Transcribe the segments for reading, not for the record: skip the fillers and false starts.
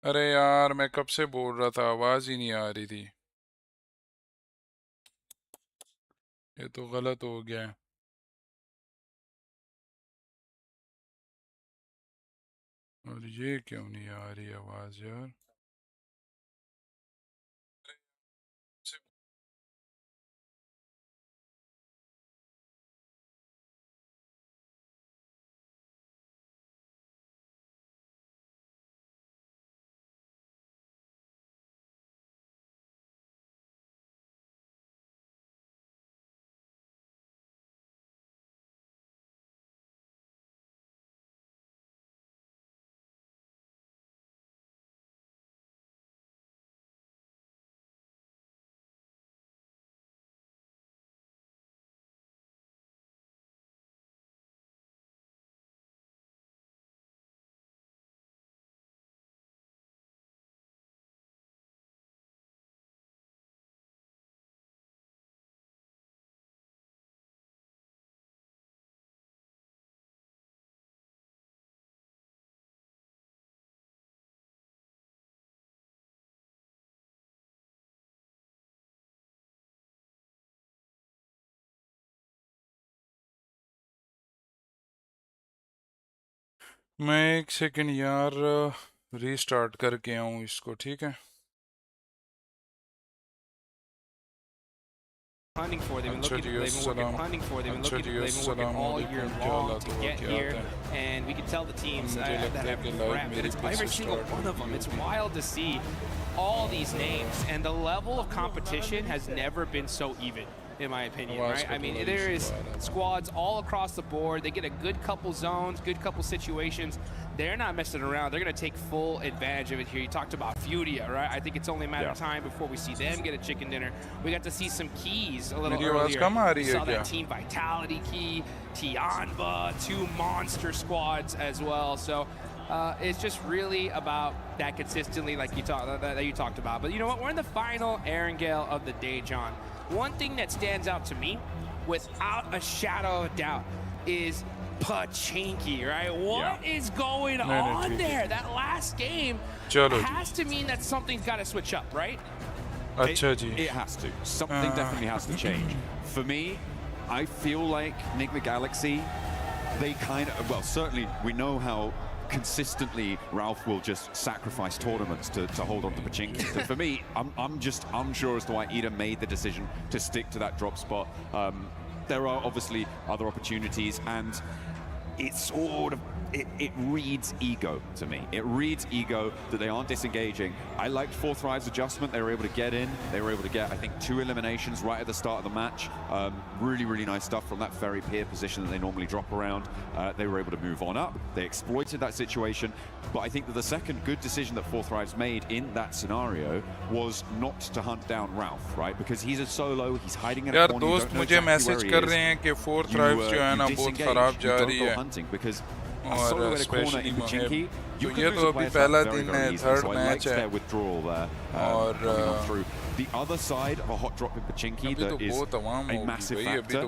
अरे यार मैं कब से बोल रहा था, आवाज ही नहीं आ रही थी। ये तो गलत हो गया है। और ये क्यों नहीं आ रही आवाज यार। मैं एक सेकंड यार रीस्टार्ट करके आऊँ इसको, ठीक है। Hunting for them and अच्छा looking, ji, they've been working अस्सलाम hunting for them and अच्छा looking, ji, they've been working अस्सलाम all year वालेकुम, क्या long हालात to हुआ, get क्या here, हाल है। and we can tell the teams मुझे that लगता है have कि लाइव prepped, and मेरी it's फिर every से single start one of them. It's होगी। wild to see all these names, and the level of competition has never been so even, in my opinion, right? I mean, there is squads all across the board. They get a good couple zones, good couple situations. They're not messing around. They're going to take full advantage of it here. You talked about Fudia, right? I think it's only a matter of time before we see them get a chicken dinner. We got to see some keys a little earlier. We saw that Team Vitality key, Tianba, 2 monster squads as well. So it's just really about that consistently, like you talked about. But you know what? We're in the final Erangel of the day, John. One thing that stands out to me, without a shadow of a doubt, is Pachinki, right? What is going on there? That last game has to mean that something's got to switch up, right? It has to. Something definitely has to change. For me, I feel like Enigma Galaxy, they kind of, well, certainly we know how consistently Ralph will just sacrifice tournaments to hold on to Pachinki. So for me, I'm just unsure as to why Ida made the decision to stick to that drop spot. There are obviously other opportunities, and it's sort of, it reads ego to me. It reads ego that they aren't disengaging. I liked Four Thrive's adjustment. They were able to get in. They were able to get, I think, 2 eliminations right at the start of the match. Really, really nice stuff from that very peer position that they normally drop around. They were able to move on up. They exploited that situation. But I think that the second good decision that Four Thrive's made in that scenario was not to hunt down Ralph, right? Because he's a solo, he's hiding in a corner. यार दोस्त मुझे message कर रहे हैं कि four thrives जो है ना बहुत खराब जा रही है और स्पेशली मुहिब, तो ये तो अभी पहला दिन है, थर्ड मैच है और the other side of a hot drop in Pachinki that is a massive factor,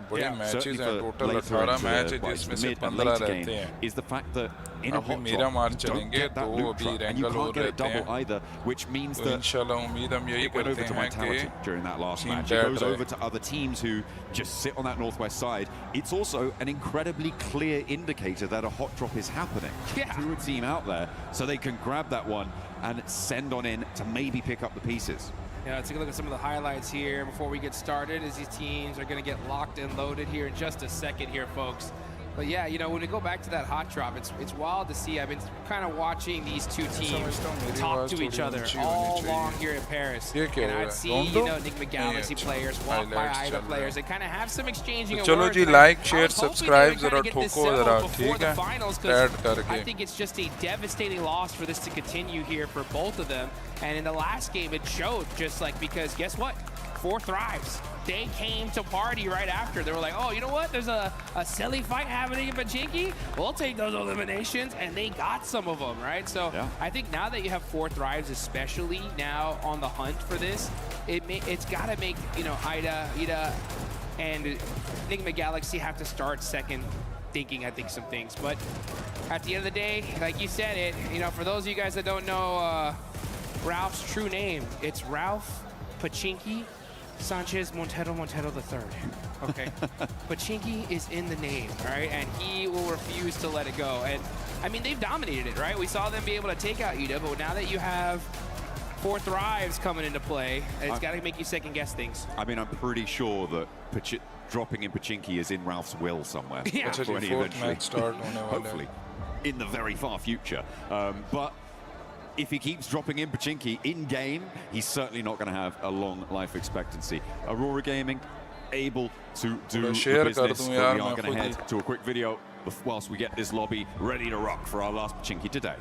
certainly for later into mid and later game, is the fact that in a hot drop, you don't get that loop truck, and you can't get a double either, which means that it went over to Vitality during that last match. It goes over to other teams who just sit on that northwest side. It's also an incredibly clear indicator that a hot drop is happening through a team out there, so they can grab that one and send on in to maybe pick up the pieces. Yeah, let's take a look at some of the highlights here before we get started, as these teams are going to get locked and loaded here in just a second here, folks. But yeah, you know, when we go back to that hot drop, it's wild to see. I've been kind of watching these two teams talk to each other all along here in Paris. And I'd see, you know, Enigma Galaxy players walk by Ida players and kind of have some exchanging of words. चलो जी, like share subscribe जरा ठोको जरा, ठीक है, add करके. I think it's just a devastating loss for this to continue here for both of them. And in the last game, it showed, just like, because guess what? Four Thrives. They came to party right after. They were like, oh, you know what? There's a silly fight happening in Pachinki. We'll take those eliminations. And they got some of them, right? So I think now that you have Four Thrives, especially now on the hunt for this, it's got to make, you know, Ida, and Enigma Galaxy have to start second rethinking, I think, some things. But at the end of the day, like you said it, you know, for those of you guys that don't know Ralph's true name, it's Ralph Pachinki Sanchez Montero III. Okay. Pachinki is in the name, all right? And he will refuse to let it go. And I mean, they've dominated it, right? We saw them be able to take out Ida, but now that you have 4 Thrives coming into play, it's got to make you second guess things. I mean, I'm pretty sure that dropping in Pachinki is in Ralph's will somewhere. Yeah. When he hopefully, in the very far future. But if he keeps dropping in Pachinki in-game, he's certainly not going to have a long life expectancy. Aurora Gaming able to do the business, but we are going to head to a quick video whilst we get this lobby ready to rock for our last Pachinki today.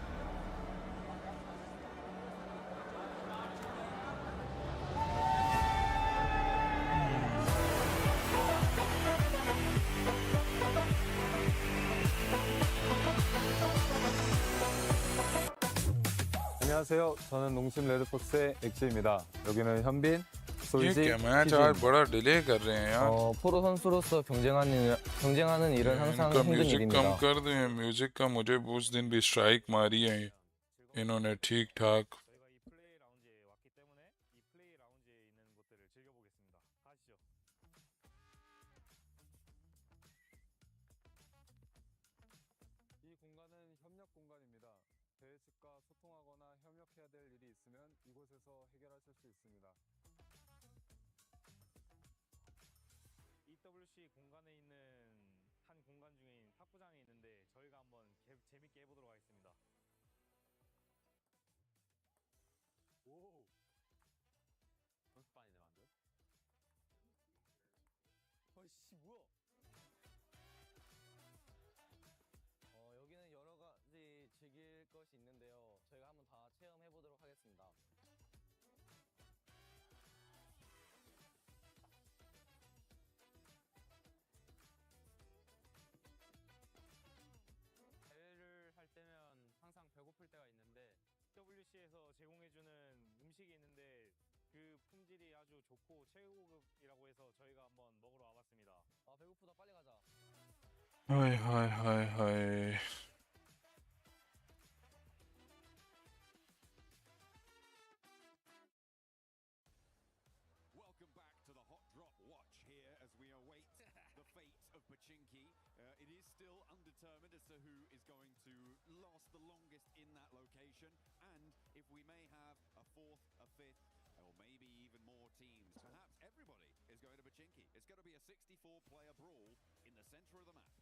안녕하세요. 저는 농심 레드폭스의 엑지입니다. 여기는 현빈, ये 솔지, क्या match आज बड़ा delay कर रहे हैं यार 프로 선수로서 경쟁하는 일은 항상 इनका 힘든 music कम 일입니다. कर दें म्यूजिक का मुझे उस दिन भी स्ट्राइक मारी है इन्होंने ठीक ठाक 저희가 이 플레이 라운지에 왔기 때문에 이 플레이 라운지에 있는 것들을 즐겨보겠습니다. 가시죠. 이 공간은 협력 공간입니다. 대회 측과 소통하거나 협력해야 될 일이 있으면 이곳에서 해결하실 수 있습니다. EWC 공간에 있는 한 공간 중인 탁구장이 있는데 저희가 한번 재밌게 해보도록 하겠습니다. 오! 연습반이네 완전? 어이씨 뭐야? 여기는 여러 가지 즐길 것이 있는데요. 저희가 한번 다 체험해 보도록 하겠습니다. 대회를 할 때면 항상 배고플 때가 있는데 EWC에서 제공해주는 음식이 있는데 그 품질이 아주 좋고 최고급이라고 해서 저희가 한번 먹으러 와봤습니다. 아 배고프다 빨리 가자. Hi hi hi hi Welcome back to the Hot Drop Watch here as we await the fate of Pachinki. It is still undetermined as to who is going to last the longest in that location, and if we may have a 4th, a 5th, or maybe even more teams. Perhaps everybody is going to Pachinki. It's going to be a 64-player brawl in the center of the map.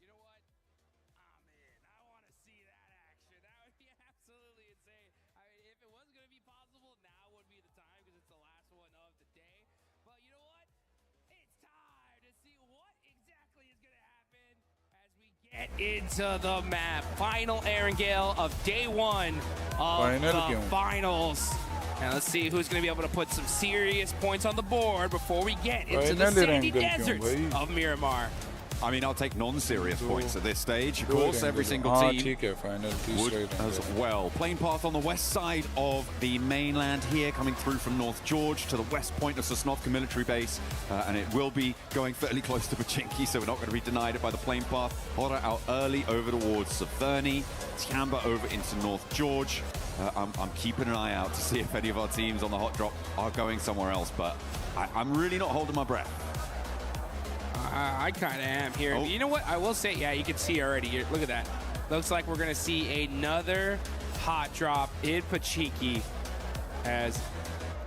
You know what? I'm in. I want to see that action. That would be absolutely insane. I mean, if it was going to be possible, now would be the time because it's the last one of the day. But you know what? It's time to see what exactly is going to happen as we get into the map. Final Erangel of day 1 of the finals. And let's see who's going to be able to put some serious points on the board before we get into the sandy deserts of Miramar. I mean, I'll take non-serious points at this stage. Of course, every single team would as well. Plane path on the west side of the mainland here, coming through from North George to the west point of Sosnovka military base. And it will be going fairly close to Pachinki, so we're not going to be denied it by the plane path. Hora out early over towards Severny. Tiamba over into North George. I'm keeping an eye out to see if any of our teams on the hot drop are going somewhere else, but I'm really not holding my breath. I kind of am here. Oh. You know what? I will say, yeah, you can see already. Look at that. Looks like we're going to see another hot drop in Pachinki as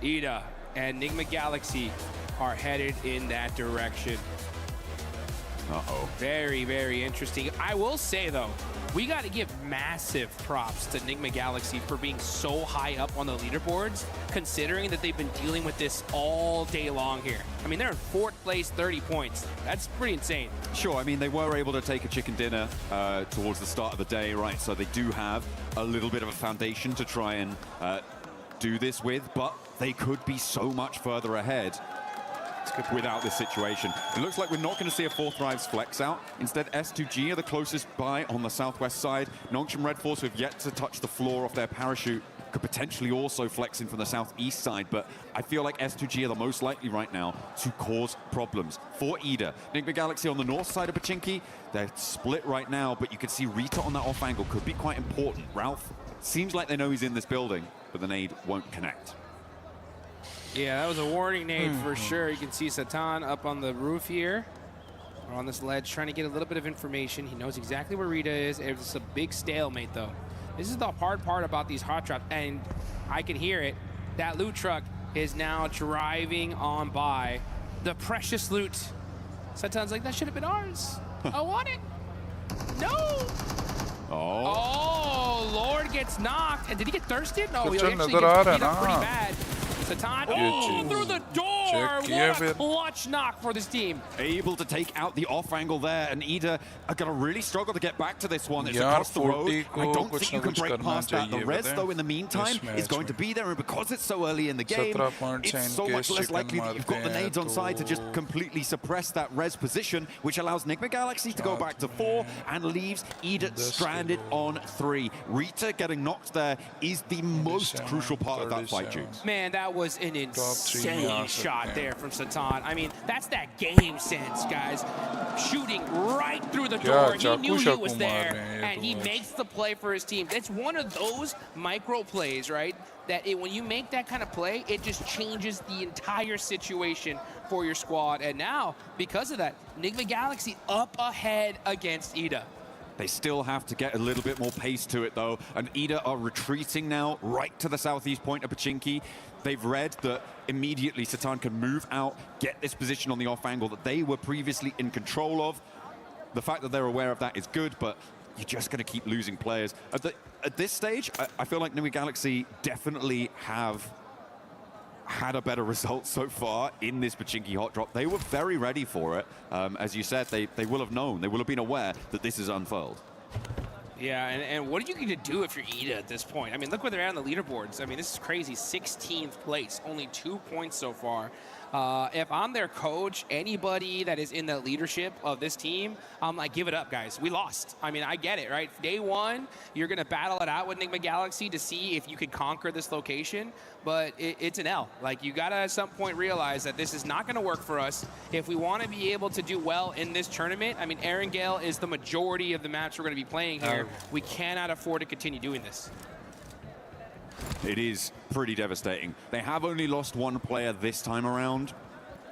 Ida and Enigma Galaxy are headed in that direction. Uh-oh. Very, very interesting. I will say, though, we got to give massive props to Enigma Galaxy for being so high up on the leaderboards, considering that they've been dealing with this all day long here. I mean, they're in 4th place, 30 points. That's pretty insane. Sure, I mean, they were able to take a chicken dinner towards the start of the day, right? So they do have a little bit of a foundation to try and do this with, but they could be so much further ahead. without this situation. It looks like we're not going to see a 4th Thrives flex out. Instead, S2G are the closest by on the southwest side. Nongshim Red Force, who have yet to touch the floor off their parachute, could potentially also flex in from the southeast side, but I feel like S2G are the most likely right now to cause problems for Ida. Enigma Galaxy on the north side of Pachinki, they're split right now, but you can see Rita on that off angle could be quite important. Ralph seems like they know he's in this building, but the nade won't connect. Yeah, that was a warning nade for sure. You can see Satan up on the roof here, or on this ledge, trying to get a little bit of information. He knows exactly where Rita is. It's a big stalemate, though. This is the hard part about these hot drops, and I can hear it. That loot truck is now driving on by. The precious loot. Satan's like, that should have been ours. I want it. No. Oh, Lord gets knocked. And did he get thirsted? No, he actually gets beat up pretty bad. Satan, through the door. What a clutch knock for this team. Able to take out the off angle there, and Ida are going to really struggle to get back to this one. It's across the road. I don't think you can break past that. The res, though, in the meantime, is going to be there, and because it's so early in the game, it's so much less likely that you've got the nades on side to just completely suppress that res position, which allows Enigma Galaxy to go back to 4 and leaves Ida stranded on 3. Rita getting knocked there is the most crucial part of that fight, Jukes. Man, that was an insane shot there from Satan. I mean, that's that game sense, guys. Shooting right through the door. He knew he was there, and he makes the play for his team. It's one of those micro plays, right? That when you make that kind of play, it just changes the entire situation for your squad. And now, because of that, Enigma Galaxy up ahead against Ida. They still have to get a little bit more pace to it, though. And Ida are retreating now right to the southeast point of Pachinki. They've read that immediately Satan can move out, get this position on the off angle that they were previously in control of. The fact that they're aware of that is good, but you're just going to keep losing players. At this stage, I feel like Enigma Galaxy definitely have had a better result so far in this Pachinki hot drop. They were very ready for it. As you said, they will have known, they will have been aware that this is unfurled. Yeah, and what are you going to do if you're Ida at this point? I mean, look where they're at on the leaderboards. I mean, this is crazy. 16th place, only 2 points so far. If I'm their coach, anybody that is in the leadership of this team, I'm like, give it up, guys. We lost. I mean, I get it, right? Day one, you're going to battle it out with Enigma Galaxy to see if you can conquer this location, but it's an L. Like, you got to at some point realize that this is not going to work for us. If we want to be able to do well in this tournament, I mean, Aaron Gale is the majority of the match we're going to be playing here. We cannot afford to continue doing this. It is pretty devastating. They have only lost 1 player this time around,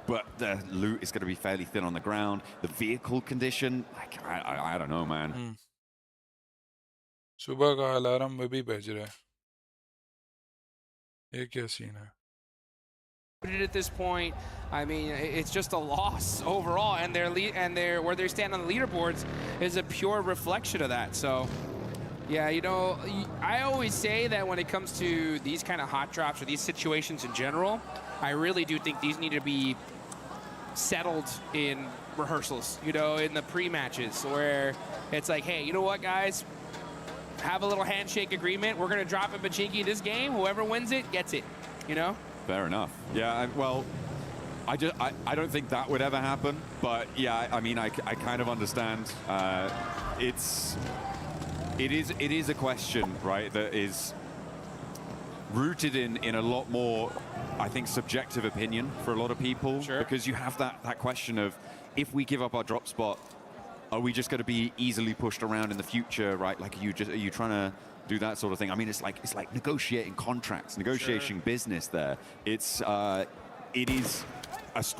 but the loot is going to be fairly thin on the ground. The vehicle condition, like, I don't know, man. सुबह का alarm में भी बज रहा है. ये क्या scene है? At this point, I mean, it's just a loss overall, and where they stand on the leaderboards is a pure reflection of that. So, yeah, you know, I always say that when it comes to these kind of hot drops or these situations in general, I really do think these need to be settled in rehearsals, you know, in the pre-matches, where it's like, hey, you know what, guys? Have a little handshake agreement. We're going to drop in Pachinki this game. Whoever wins it gets it, you know? Fair enough. Yeah, well, I don't think that would ever happen, but yeah, I mean, I kind of understand. It is a question, right, that is rooted in a lot more, I think, subjective opinion for a lot of people. Sure. Because you have that question of, if we give up our drop spot, are we just going to be easily pushed around in the future, right? Like, are you trying to do that sort of thing? I mean, it's like negotiating contracts, negotiating business there. It is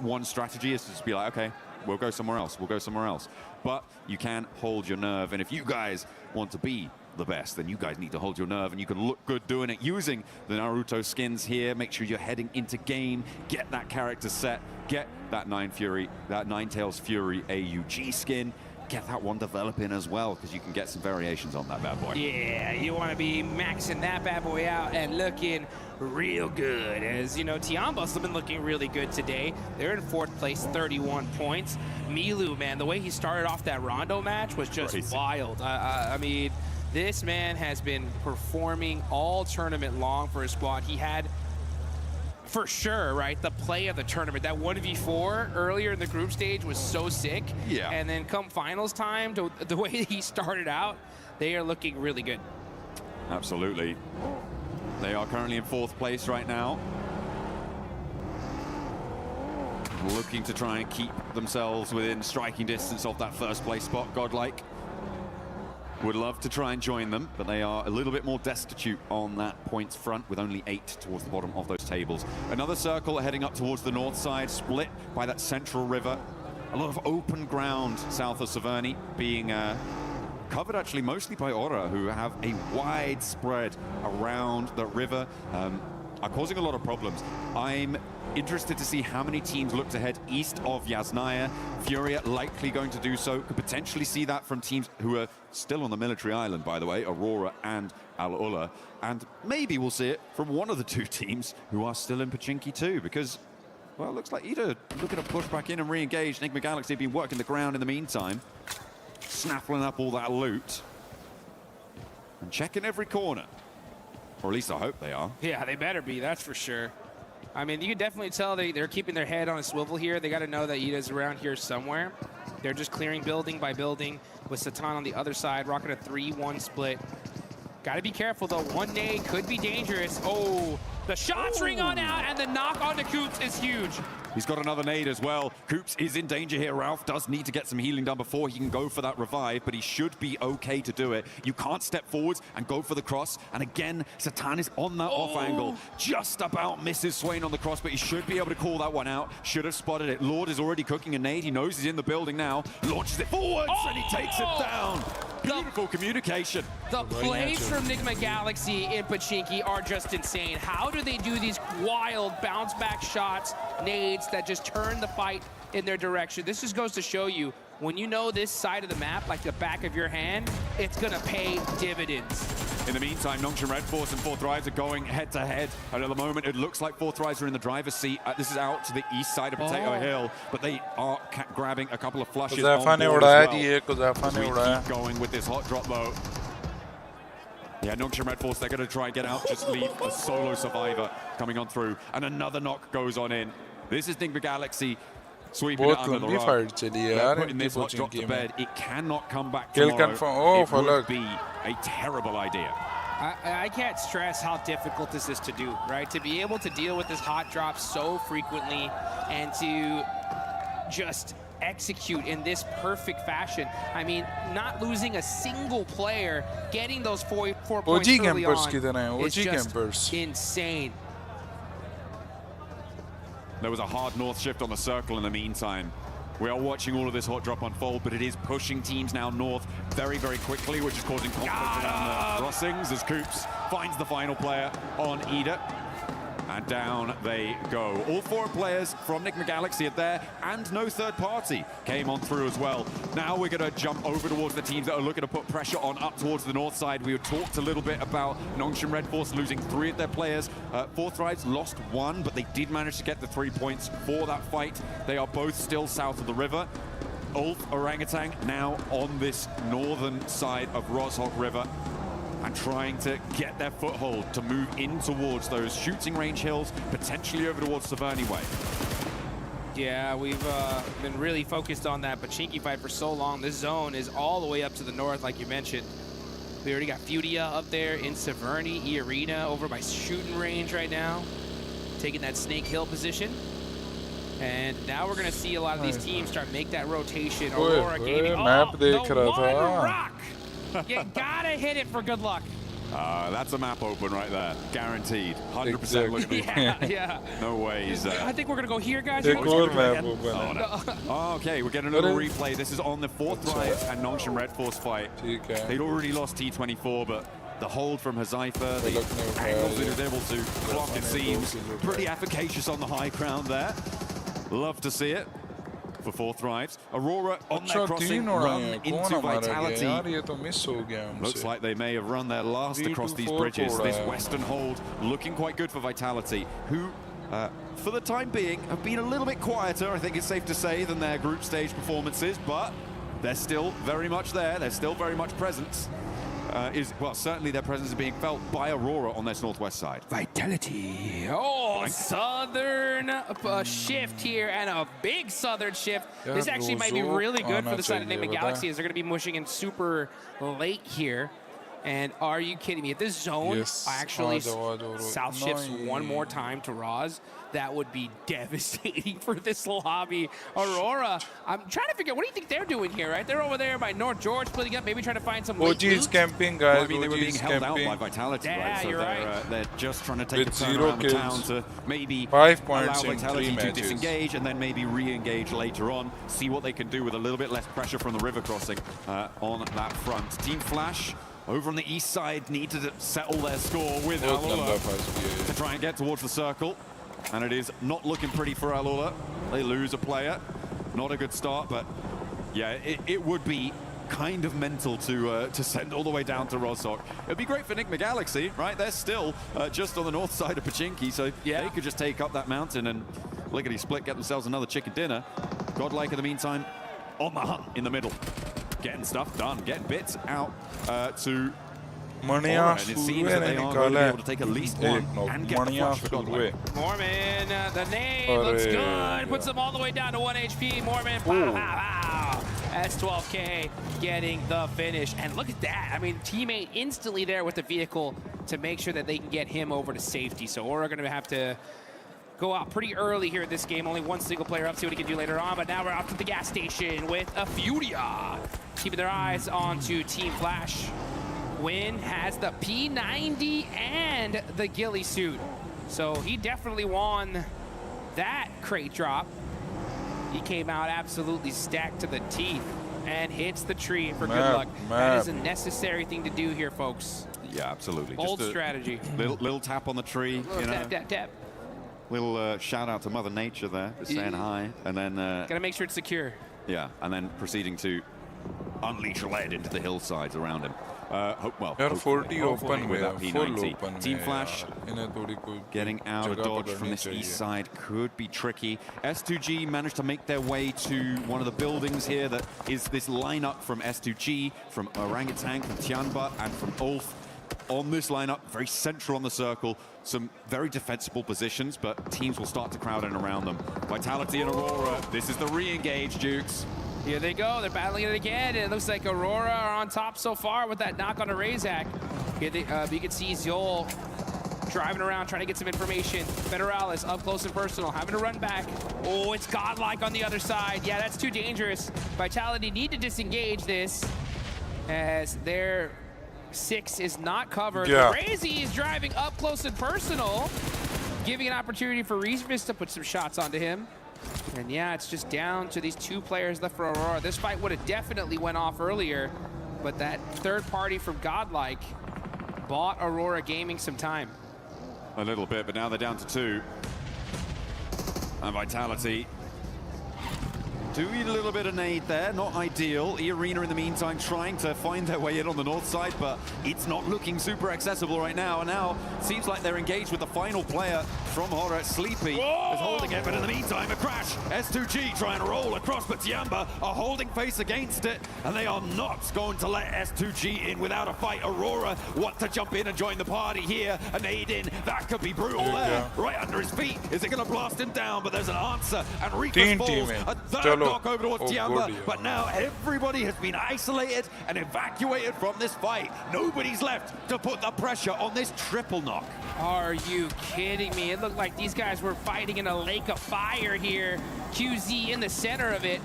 one strategy is to just be like, okay, we'll go somewhere else. We'll go somewhere else. But you can hold your nerve. And if you guys want to be the best, then you guys need to hold your nerve, and you can look good doing it using the Naruto skins here. Make sure you're heading into game, get that character set, get that Ninetales Fury AUG skin. Get that one developing as well, because you can get some variations on that bad boy. Yeah, you want to be maxing that bad boy out and looking real good. As you know, Tiambos have been looking really good today. They're in 4th place, 31 points. Milu, man, the way he started off that Rondo match was just wild. I mean, this man has been performing all tournament long for his squad. He had For sure, right? The play of the tournament, that 1v4 earlier in the group stage was so sick. Yeah. And then come finals time, the way he started out, they are looking really good. Absolutely. They are currently in 4th place right now. Looking to try and keep themselves within striking distance of that 1st place spot, Godlike. Would love to try and join them, but they are a little bit more destitute on that points front with only 8 towards the bottom of those tables. Another circle heading up towards the north side, split by that central river. A lot of open ground south of Severny being covered actually mostly by Aura, who have a wide spread around the river, are causing a lot of problems. I'm interested to see how many teams look to head east of Yasnaya. Furia likely going to do so. Could potentially see that from teams who are still on the military island, by the way, Aurora and Al-Ula. And maybe we'll see it from one of the 2 teams who are still in Pochinki too, because, well, it looks like Ida looking to push back in and re-engage. Enigma Galaxy have been working the ground in the meantime, snaffling up all that loot and checking every corner. Or at least I hope they are. Yeah, they better be, that's for sure. I mean, you can definitely tell they're keeping their head on a swivel here. They got to know that Ida's around here somewhere. They're just clearing building by building with Satan on the other side, rocking a 3-1 split. Got to be careful, though. One nade could be dangerous. Oh, the shots ring on out, and the knock onto Coops is huge. He's got another nade as well. Coops is in danger here. Ralph does need to get some healing done before he can go for that revive, but he should be okay to do it. You can't step forwards and go for the cross. And again, Satan is on that off angle. Just about misses Swain on the cross, but he should be able to call that one out. Should have spotted it. Lord is already cooking a nade. He knows he's in the building now. Launches it forwards, and he takes it down. Beautiful communication. The plays from Enigma Galaxy in Pochinki are just insane. How do they do these wild bounce back shots, nades that just turn the fight in their direction? This just goes to show you, when you know this side of the map like the back of your hand, it's gonna pay dividends. In the meantime, Nongshim Red Force and 4th Rise are going head-to-head. And at the moment, it looks like 4th Rise are in the driver's seat. This is out to the east side of Potato Hill, but they are grabbing a couple of flushes on board as well. We keep going with this hot drop, though. Yeah, Nongshim Red Force, they're going to try and get out, just leave a solo survivor coming on through. And another knock goes on in. This is Enigma Galaxy sweeping it under the rug. They're putting this hot drop to bed. It cannot come back tomorrow. It would be a terrible idea. I can't stress how difficult this is to do, right? To be able to deal with this hot drop so frequently and to just execute in this perfect fashion. I mean, not losing a single player, getting those 4 points early on is just insane. There was a hard north shift on the circle in the meantime. We are watching all of this hot drop unfold, but it is pushing teams now north very, very quickly, which is causing conflict around the crossings as Coops finds the final player on Ida. And down they go. All 4 players from Enigma Galaxy are there, and no third party came on through as well. Now we're going to jump over towards the teams that are looking to put pressure on up towards the north side. We talked a little bit about Nongshim Red Force losing 3 of their players. 4th Rise lost 1, but they did manage to get the 3 points for that fight. They are both still south of the river. Ulf Orangutan now on this northern side of Roshok River, and trying to get their foothold to move in towards those shooting range hills, potentially over towards Severny Way. Yeah, we've been really focused on that Pochinki fight for so long. This zone is all the way up to the north, like you mentioned. We already got Fudia up there in Severny, E-Arena over by shooting range right now, taking that Snake Hill position. And now we're gonna see a lot of these teams start make that rotation. Aurora Gaming, the one rock! You gotta hit it for good luck. That's a map open right there, guaranteed. 100% look at me. Yeah. No ways. I think we're gonna go here, guys. Map open. Oh, okay, we're getting another replay. This is on the 4th Rise and Nongshim Red Force fight. They'd already lost T24, but the hold from Hazaifa, the angles that he was able to clock, it seems. Pretty efficacious on the high ground there. Love to see it for 4th Rise. Aurora on that crossing, run into Vitality. Looks like they may have run their last across these bridges. This western hold looking quite good for Vitality, who, for the time being, have been a little bit quieter, I think it's safe to say, than their group stage performances, but they're still very much there. They're still very much present. is, well, certainly their presence is being felt by Aurora on this northwest side. Vitality. Oh, southern shift here, and a big southern shift. This actually might be really good for the side of Enigma Galaxy, as they're going to be mushing in super late here. And are you kidding me? If this zone actually south shifts one more time to Roz, that would be devastating for this lobby. Aurora, I'm trying to figure out, what do you think they're doing here, right? They're over there by North George, splitting up, maybe trying to find some OG is camping, guys. Well, I mean, they were being held out by Vitality, right? So you're right. They're just trying to take With a turn around the town to maybe 5 allow points in Vitality 3 to matches. disengage and then maybe re-engage later on, see what they can do with a little bit less pressure from the river crossing on that front. Team Flash over on the east side need to settle their score with Alula to try and get towards the circle. And it is not looking pretty for Alula. They lose a player. Not a good start, but yeah, it would be kind of mental to send all the way down to Rozhok. It'd be great for Enigma Galaxy, right? They're still just on the north side of Pachinki, so they could just take up that mountain and lickety-split, get themselves another chicken dinner. Godlike, in the meantime, on the hunt in the middle. Getting stuff done, getting bits out to Mania and it seems that they are going to be able to take at least one and get the flush for Godlike. Mormon, the name looks good. Puts them all the way down to 1 HP. Mormon, pow, pow, pow. S12K getting the finish. And look at that. I mean, teammate instantly there with the vehicle to make sure that they can get him over to safety. So Aura going to have to go out pretty early here in this game. Only one single player up, see what he can do later on. But now we're off to the gas station with a Furia. Keeping their eyes onto Team Flash. Win has the P90 and the ghillie suit. So he definitely won that crate drop. He came out absolutely stacked to the teeth and hits the tree for good luck. That is a necessary thing to do here, folks. Yeah, absolutely. Bold just a strategy. Little tap on the tree. You know, tap. Little shout out to Mother Nature there, just saying hi, and then gotta make sure it's secure. Yeah, and then proceeding to unleash lead into the hillsides around him. Well, 40 open with that full P90. open Team Flash getting out of dodge from this east side could be tricky. S2G managed to make their way to one of the buildings here that is this lineup from S2G, from Orangutan, from Tianba, and from Ulf. On this lineup, very central on the circle, some very defensible positions, but teams will start to crowd in around them. Vitality and Aurora, this is the re-engage, Dukes. Here they go, they're battling it again, and it looks like Aurora are on top so far with that knock on a Razak. Here they, you can see Zol driving around, trying to get some information. Federalis up close and personal, having to run back. Oh, it's Godlike on the other side. Yeah, that's too dangerous. Vitality need to disengage this, as their 6 is not covered. Yeah. Crazy is driving up close and personal, giving an opportunity for Reesvis to put some shots onto him. And yeah, it's just down to these 2 players left for Aurora. This fight would have definitely went off earlier, but that third party from Godlike bought Aurora Gaming some time. A little bit, but now they're down to 2. And Vitality doing a little bit of nade there, not ideal. E-Arena in the meantime trying to find their way in on the north side, but it's not looking super accessible right now. And now it seems like they're engaged with the final player from Horror. Sleepy is holding it, but in the meantime a crash. S2G trying to roll across, but Tiamba are holding face against it, and they are not going to let S2G in without a fight. Aurora want to jump in and join the party here. A nade in, that could be brutal there. Right under his feet. Is it going to blast him down? But there's an answer, and Reekus falls. A third knock over towards Tiamba, but now everybody has been isolated and evacuated from this fight. Nobody's left to put the pressure on this triple knock. Are you kidding me? It looked like these guys were fighting in a lake of fire here. QZ in the center of it.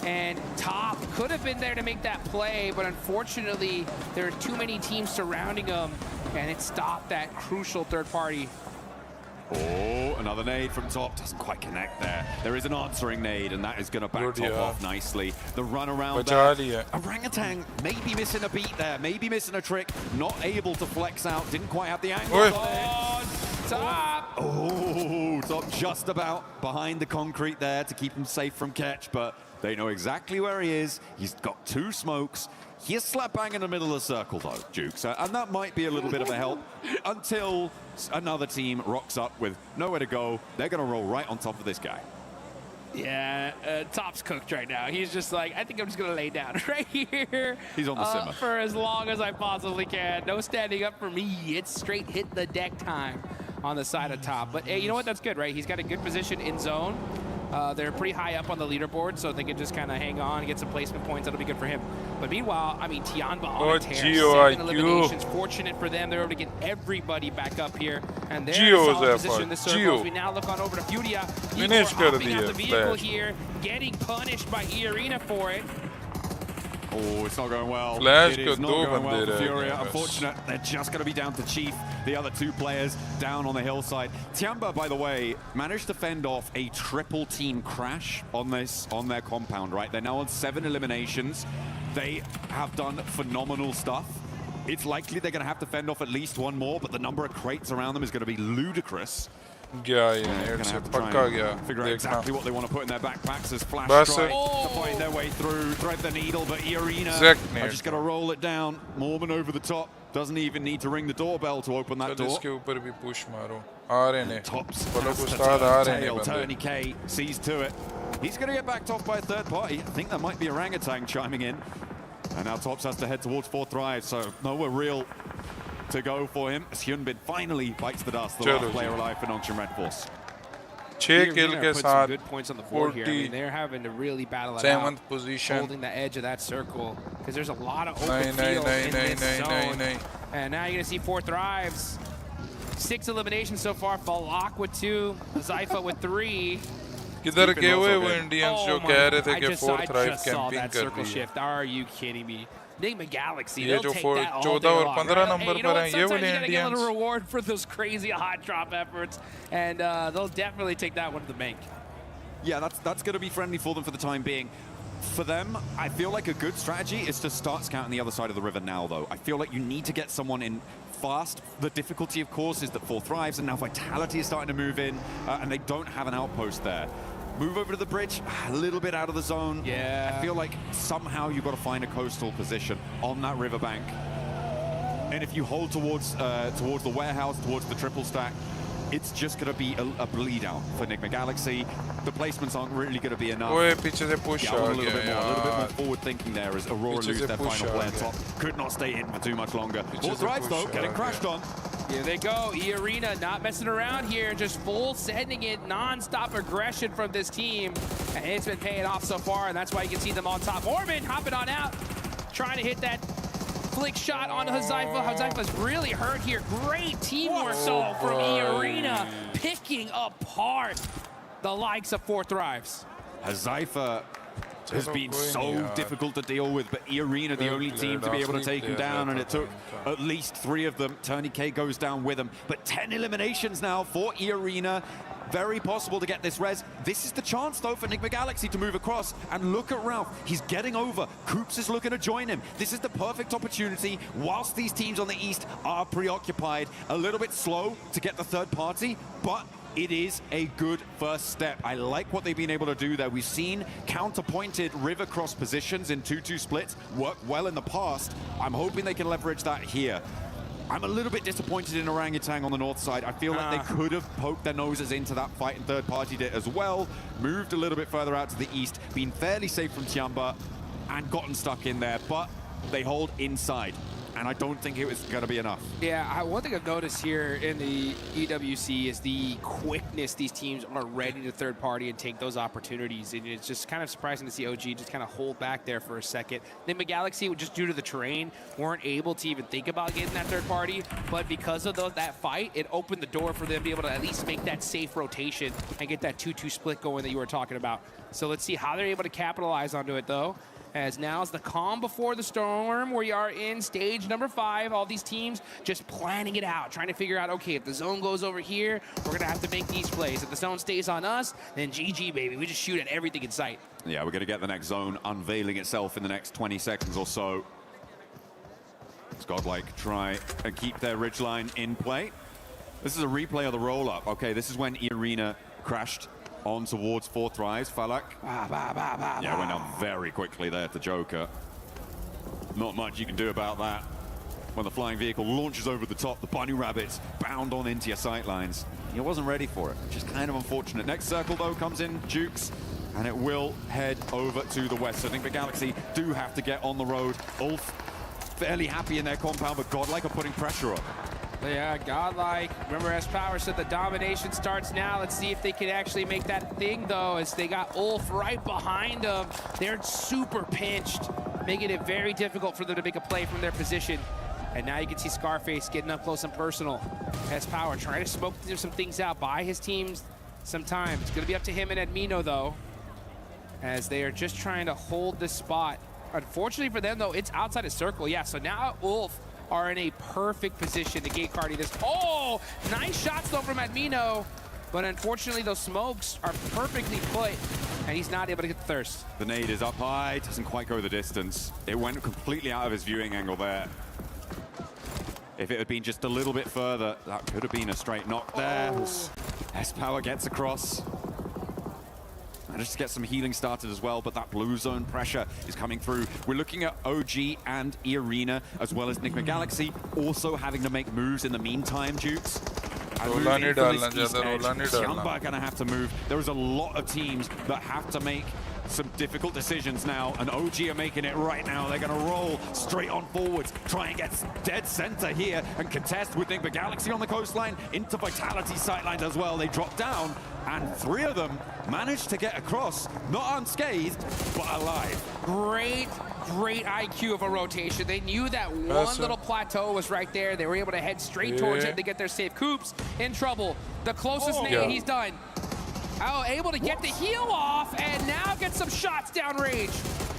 And Top could have been there to make that play, but unfortunately, there are too many teams surrounding him, and it stopped that crucial third party. Oh, another nade from Top. Doesn't quite connect there. There is an answering nade, and that is going to back Top off nicely. The run around there. Orangutan maybe missing a beat there, maybe missing a trick. Not able to flex out. Didn't quite have the angle on it. Top! Oh, Top just about behind the concrete there to keep him safe from catch, but they know exactly where he is. He's got 2 smokes. He is slap bang in the middle of the circle, though, Dukes, and that might be a little bit of a help until another team rocks up with nowhere to go. They're going to roll right on top of this guy. Yeah, Top's cooked right now. He's just like, I think I'm just going to lay down right here. He's on the simmer. For as long as I possibly can. No standing up for me. It's straight hit the deck time on the side of Top. But hey, you know what? That's good, right? He's got a good position in zone. They're pretty high up on the leaderboard, so they can just kind of hang on and get some placement points. That'll be good for him. But meanwhile, I mean, Tianba on a tear. 7 eliminations. Fortunate for them. They're able to get everybody back up here. And they're in a solid position in the circles. We now look on over to Furia. Finish hopping out the vehicle here, getting punished by E-Arena for it. Oh, it's not going well. Flash it is not going well for Furia. yes. Unfortunate, they're just going to be down to Chief, the other 2 players down on the hillside. Tianba, by the way, managed to fend off a triple team crash on their compound, right? They're now on 7 eliminations. They have done phenomenal stuff. It's likely they're going to have to fend off at least 1 more, but the number of crates around them is going to be ludicrous. Yeah, They're going to have to try and figure out exactly what they want to put in their backpacks as Flash try to find their way through, thread the needle, but E-Arena are just going to roll it down. Mormon over the top, doesn't even need to ring the doorbell to open that door. Tops tail. Tony K sees to it. He's going to get backed off by a third party. I think that might be Orangutan chiming in. And now Tops has to head towards 4th Thrive, so nowhere real to go for him. As Hyunbin finally bites the dust, the last player alive for Nongshim Red Force. 6 kill के साथ good points on the board here. I mean, they're having to really battle it out, holding the edge of that circle, because there's a lot of open field in this zone. And now you're going to see 4 Thrives. 6 eliminations so far. Falak with 2, Zypha with 3. किधर गए हुए वो Indians जो कह रहे थे कि 4 Thrive camping कर रही shift. Are you kidding me? Enigma Galaxy, ये जो 14 और 15 नंबर पर हैं ये वाले Indians. Get a little reward for those crazy hot drop efforts, and they'll definitely take that one to the bank. Yeah, that's going to be friendly for them for the time being. For them, I feel like a good strategy is to start scouting the other side of the river now, though. I feel like you need to get someone in fast. The difficulty, of course, is that 4 Thrives, and now Vitality is starting to move in, and they don't have an outpost there. Move over to the bridge, a little bit out of the zone. Yeah. I feel like somehow you've got to find a coastal position on that riverbank. And if you hold towards the warehouse, towards the triple stack, it's just going to be a bleed out for Enigma Galaxy. The placements aren't really going to be enough. पीछे से push a little bit more forward thinking there as Aurora lose their final player top. Could not stay in for too much longer. 4 Thrives though, getting crashed on. Here they go. E-Arena not messing around here, just full sending it, non-stop aggression from this team. And it's been paying off so far, and that's why you can see them on top. Mormon hopping on out, trying to hit that flick shot on Hazaifa. Hazaifa's really hurt here. Great teamwork from E-Arena, picking apart the likes of 4 Thrives. Hazaifa has been so difficult to deal with, but E-Arena, the only team to be able to take him down, and it took at least 3 of them. Tony K goes down with him, but 10 eliminations now for E-Arena. Very possible to get this res. This is the chance, though, for Enigma Galaxy to move across. And look at Ralph. He's getting over. Coops is looking to join him. This is the perfect opportunity, whilst these teams on the East are preoccupied. A little bit slow to get the third party, but it is a good first step. I like what they've been able to do there. We've seen counterpointed river cross positions in 2-2 splits work well in the past. I'm hoping they can leverage that here. I'm a little bit disappointed in Orangutan on the north side. I feel like they could have poked their noses into that fight, and third party did as well. Moved a little bit further out to the east, been fairly safe from Tianba, and gotten stuck in there, but they hold inside. And I don't think it was going to be enough. Yeah, one thing I've noticed here in the EWC is the quickness these teams are ready to third party and take those opportunities. And it's just kind of surprising to see OG just kind of hold back there for a second. Enigma Galaxy, just due to the terrain, weren't able to even think about getting that third party. But because of that fight, it opened the door for them to be able to at least make that safe rotation and get that 2-2 split going that you were talking about. So let's see how they're able to capitalize onto it, though. As now is the calm before the storm. We are in stage number 5. All these teams just planning it out, trying to figure out, okay, if the zone goes over here, we're going to have to make these plays. If the zone stays on us, then GG, baby. We just shoot at everything in sight. Yeah, we're going to get the next zone unveiling itself in the next 20 seconds or so. Godlike try and keep their ridgeline in play. This is a replay of the roll-up. Okay, this is when E-Arena crashed on towards 4 Thrives. Falak. Yeah, went down very quickly there to Joker. Not much you can do about that. When the flying vehicle launches over the top, the bunny rabbits bound on into your sightlines. He wasn't ready for it, which is kind of unfortunate. Next circle, though, comes in Jukes. And it will head over to the west. So I think the Galaxy do have to get on the road. Ulf fairly happy in their compound, but Godlike are putting pressure on. Yeah, Godlike. Remember, as Power said, the domination starts now. Let's see if they can actually make that thing, though, as they got Ulf right behind them. They're super pinched, making it very difficult for them to make a play from their position. And now you can see Scarface getting up close and personal. As Power trying to smoke some things out, buy his teams some time. It's going to be up to him and Admino, though, as they are just trying to hold this spot. Unfortunately for them, though, it's outside of circle. Yeah, so now Ulf are in a perfect position to gate cardi this. Oh, nice shots, though, from Admino. But unfortunately, those smokes are perfectly put, and he's not able to get the thirst. The nade is up high, doesn't quite go the distance. It went completely out of his viewing angle there. If it had been just a little bit further, that could have been a straight knock there. S-Power gets across. Managed to get some healing started as well, but that blue zone pressure is coming through. We're looking at OG and E-Arena, as well as Nigma Galaxy, also having to make moves in the meantime, Dukes. Tiamba gonna have to move. There is a lot of teams that have to make some difficult decisions now, and OG are making it right now. They're gonna roll straight on forwards, try and get dead center here and contest with Nigma Galaxy on the coastline into Vitality sightlines as well. They drop down, and 3 of them managed to get across, not unscathed, but alive. Great IQ of a rotation. They knew that one little plateau was right there. They were able to head straight towards it to get their safe. Coops in trouble. The closest nade, he's done. Oh, able to get the heal off, and now get some shots downrange.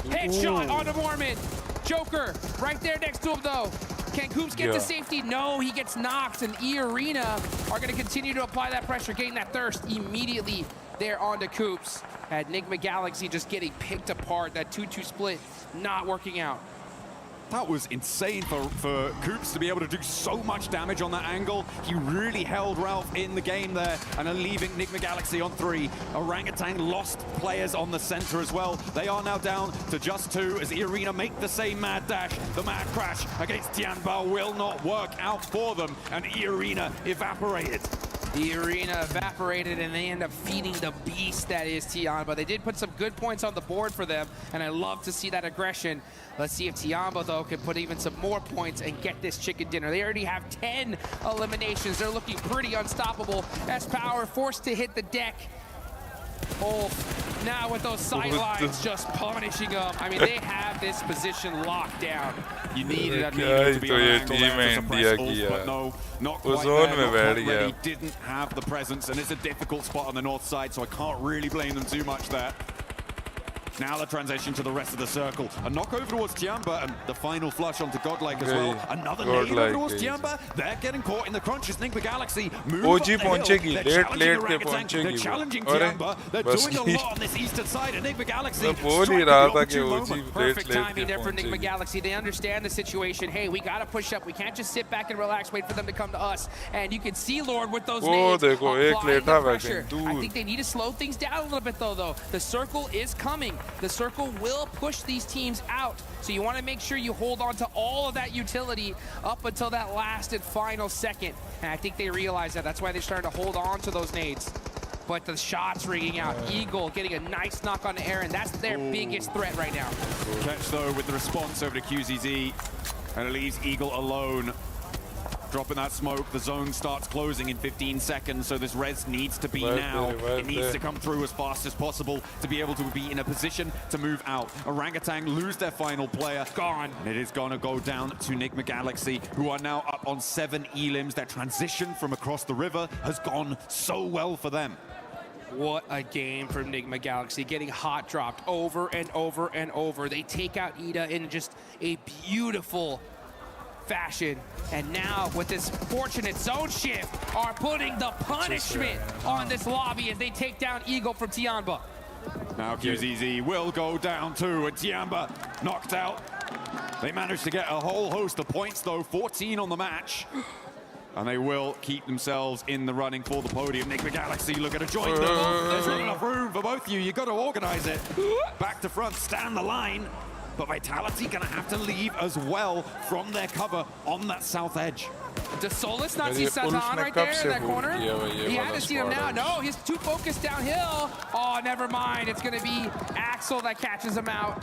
Headshot onto Mormon. Joker right there next to him, though. Can Coops get to safety? No, he gets knocked, and E-Arena are going to continue to apply that pressure, getting that thirst immediately there onto Coops. At Nigma Galaxy just getting picked apart. That 2-2 split not working out. That was insane for Coops to be able to do so much damage on that angle. He really held Ralph in the game there, and are leaving Nigma Galaxy on 3. Orangutan lost players on the center as well. They are now down to just 2 as E-Arena make the same mad dash. The mad crash against Tianbao will not work out for them, and E-Arena evaporated. E-Arena evaporated, and they end up feeding the beast that is Tianba. They did put some good points on the board for them, and I love to see that aggression. Let's see if Tianba, though, can put even some more points and get this chicken dinner. They already have 10 eliminations. They're looking pretty unstoppable. S-Power forced to hit the deck. Ulf now with those sidelines just punishing them. I mean, they have this position locked down. You needed that to be on angle there to suppress Ulf, but no, not quite there. Not didn't have the presence, and it's a difficult spot on the north side, so I can't really blame them too much there. Now the transition to the rest of the circle. A knock over towards Tiamba, and the final flush onto Godlike as well. Another nade over towards Tiamba. They're getting caught in the crunch as Nigma Galaxy move up the hill. They're challenging Tiamba. They're doing a lot on this eastern side, and Nigma Galaxy perfect timing there for Nigma Galaxy. They understand the situation. Hey, we got to push up. We can't just sit back and relax, wait for them to come to us. And you can see Lord with those nades applying the pressure. I think they need to slow things down a little bit, though. The circle is coming. The circle will push these teams out. So you want to make sure you hold on to all of that utility up until that last and final second. And I think they realize that. That's why they're starting to hold on to those nades. But the shots ringing out. Eagle getting a nice knock on Aaron. That's their biggest threat right now. Catch, though, with the response over to QZZ. And it leaves Eagle alone. Dropping that smoke, the zone starts closing in 15 seconds, so this res needs to be now. It needs to come through as fast as possible to be able to be in a position to move out. Orangutan lose their final player. Gone. And it is going to go down to Nigma Galaxy, who are now up on 7 elims. Their transition from across the river has gone so well for them. What a game from Nigma Galaxy, getting hot dropped over and over and over. They take out Ida in just a beautiful fashion, and now with this fortunate zone shift are putting the punishment on this lobby as they take down Eagle from Tianba. Now QZZ will go down too, and Tianba knocked out. They managed to get a whole host of points, though, 14 on the match. And they will keep themselves in the running for the podium. Nigma Galaxy looking to join them. There's not enough room for both of you. You've got to organize it. Back to front, stand the line. But Vitality gonna have to leave as well from their cover on that south edge. Does Solus not see Satan right there in that corner? He had to see him now. No, he's too focused downhill. Oh, never mind. It's going to be Axel that catches him out.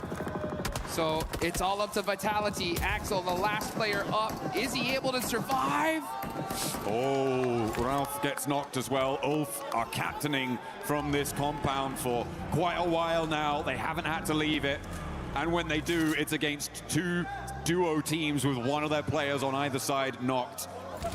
So it's all up to Vitality. Axel, the last player up. Is he able to survive? Oh, Ralph gets knocked as well. Ulf are captaining from this compound for quite a while now. They haven't had to leave it. And when they do, it's against two duo teams with one of their players on either side knocked.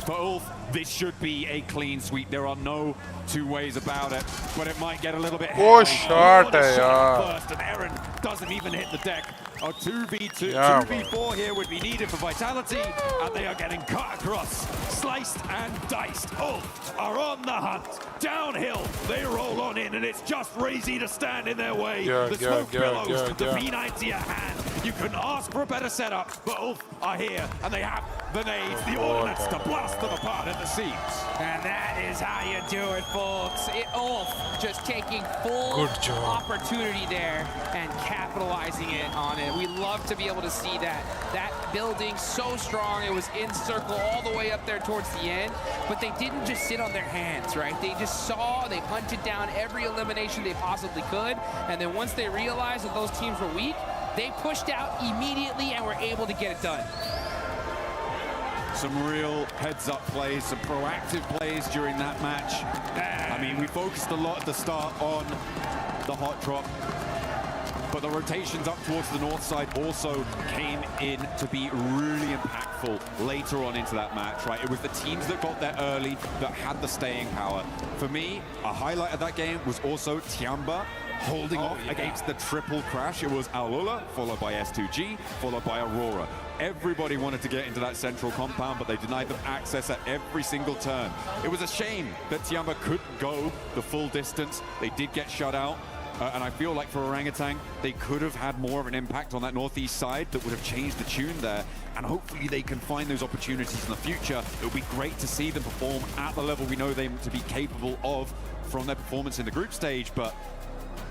For Ulf, this should be a clean sweep. There are no two ways about it, but it might get a little bit Oh, hairy. shot, First, and Aaron doesn't even hit the deck. A 2v2, 2v4 here would be needed for Vitality, and they are getting cut across, sliced and diced. Ulf are on the hunt, downhill, they roll on in, and it's just Razy to stand in their way. The smoke billows, the P90 at hand. You couldn't ask for a better setup, but Ulf are here, and they have the nades, the ordnance to blast them apart at the seams. And that is how you do it, folks. Ulf just taking full opportunity there and capitalizing it on it. We love to be able to see that. That building so strong, it was in circle all the way up there towards the end, but they didn't just sit on their hands, right? They just saw, they hunted down every elimination they possibly could, and then once they realized that those teams were weak, they pushed out immediately and were able to get it done. Some real heads-up plays, some proactive plays during that match. I mean, we focused a lot at the start on the hot drop, but the rotations up towards the north side also came in to be really impactful later on into that match, right? It was the teams that got there early that had the staying power. For me, a highlight of that game was also Tiamba holding off against the triple crash. It was Alula, followed by S2G, followed by Aurora. Everybody wanted to get into that central compound, but they denied them access at every single turn. It was a shame that Tiamba couldn't go the full distance. They did get shut out. And I feel like for Orangutan, they could have had more of an impact on that northeast side that would have changed the tune there. And hopefully they can find those opportunities in the future. It would be great to see them perform at the level we know them to be capable of from their performance in the group stage. But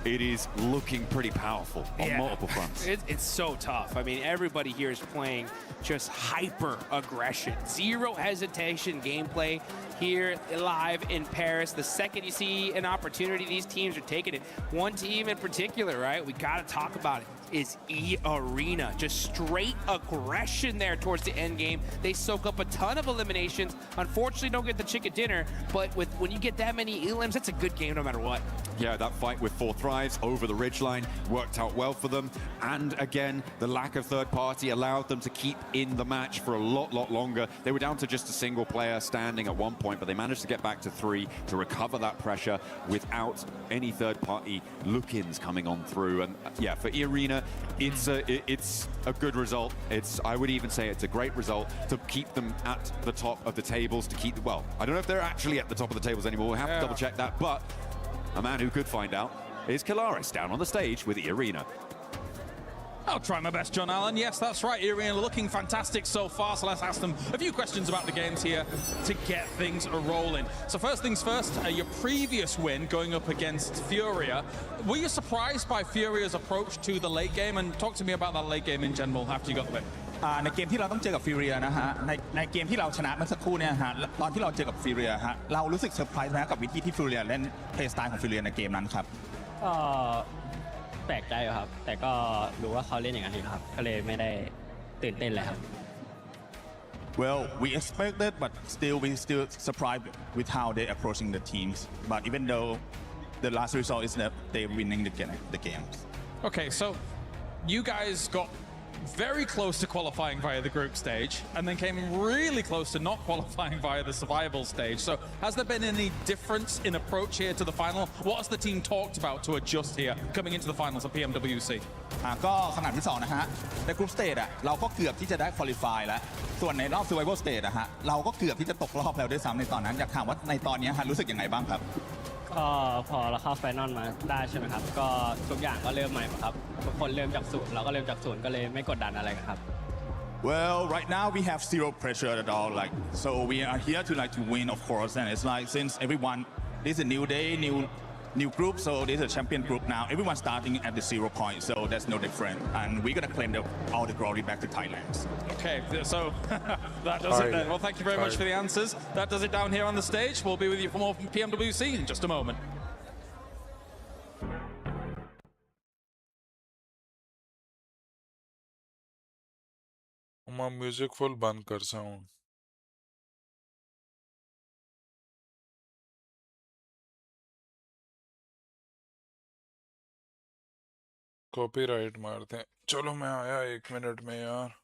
it is looking pretty powerful on multiple fronts. It's so tough. I mean, everybody here is playing just hyper aggression. Zero hesitation gameplay here live in Paris. The second you see an opportunity, these teams are taking it. One team in particular, right? We got to talk about it. Is E-Arena. Just straight aggression there towards the end game. They soak up a ton of eliminations. Unfortunately, don't get the chicken dinner, but when you get that many elims, that's a good game no matter what. Yeah, that fight with 4 Thrives over the ridgeline worked out well for them. And again, the lack of third party allowed them to keep in the match for a lot longer. They were down to just a single player standing at one point, but they managed to get back to 3 to recover that pressure without any third party look-ins coming on through. And yeah, for E-Arena, it's a good result. I would even say it's a great result to keep them at the top of the tables, to keep, well, I don't know if they're actually at the top of the tables anymore. We'll have to double check that, but a man who could find out is Kalaris down on the stage with E-Arena. I'll try my best, John Allen. Yes, that's right. E-Arena looking fantastic so far, so let's ask them a few questions about the games here to get things rolling. So first things first, your previous win going up against Furia. Were you surprised by Furia's approach to the late game? And talk to me about that late game in general after you got the win. ในเกมที่เราต้องเจอกับฟิวเรียนะฮะในเกมที่เราชนะเมื่อสักครู่เนี่ยฮะตอนที่เราเจอกับฟิวเรียฮะเรารู้สึกเซอร์ไพรส์ไหมกับวิธีที่ฟิวเรียเล่นเพลย์สไตล์ของฟิวเรียในเกมนั้นครับ แปลกใจอยู่ครับแต่ก็รู้ว่าเขาเล่นอย่างนั้นอยู่ครับก็เลยไม่ได้ตื่นเต้นเลยครับ Well, we expected, but we still surprised with how they approaching the teams. But even though the last result is that they're winning the games. Okay, so you guys got very close to qualifying via the group stage and then came really close to not qualifying via the survival stage. So has there been any difference in approach here to the final? What has the team talked about to adjust here coming into the finals of PMWC? ก็ขนาดที่2นะฮะในกรุ๊ปสเตจเราก็เกือบที่จะได้ควอลิฟายแล้วส่วนในรอบ survival stage ฮะเราก็เกือบที่จะตกรอบแล้วด้วยซ้ำในตอนนั้นอยากถามว่าในตอนนี้ฮะรู้สึกยังไงบ้างครับ ก็พอเราเข้าไฟนอลมาได้ใช่ไหมครับก็ทุกอย่างก็เริ่มใหม่ครับทุกคนเริ่มจากศูนย์เราก็เริ่มจากศูนย์ก็เลยไม่กดดันอะไรกันครับ Well, right now we have zero pressure at all. So we are here to win, of course. And it's like since everyone, this is a new day, new group, so this is a champion group now. Everyone's starting at the 0 point, so that's no different. And we're gonna claim all the glory back to Thailand. Okay, so that does it then. Well, thank you very much for the answers. That does it down here on the stage. We'll be with you for more from PMWC in just a moment. मैं music full बंद कर sound copyright मारते हैं चलो मैं आया 1 minute में यार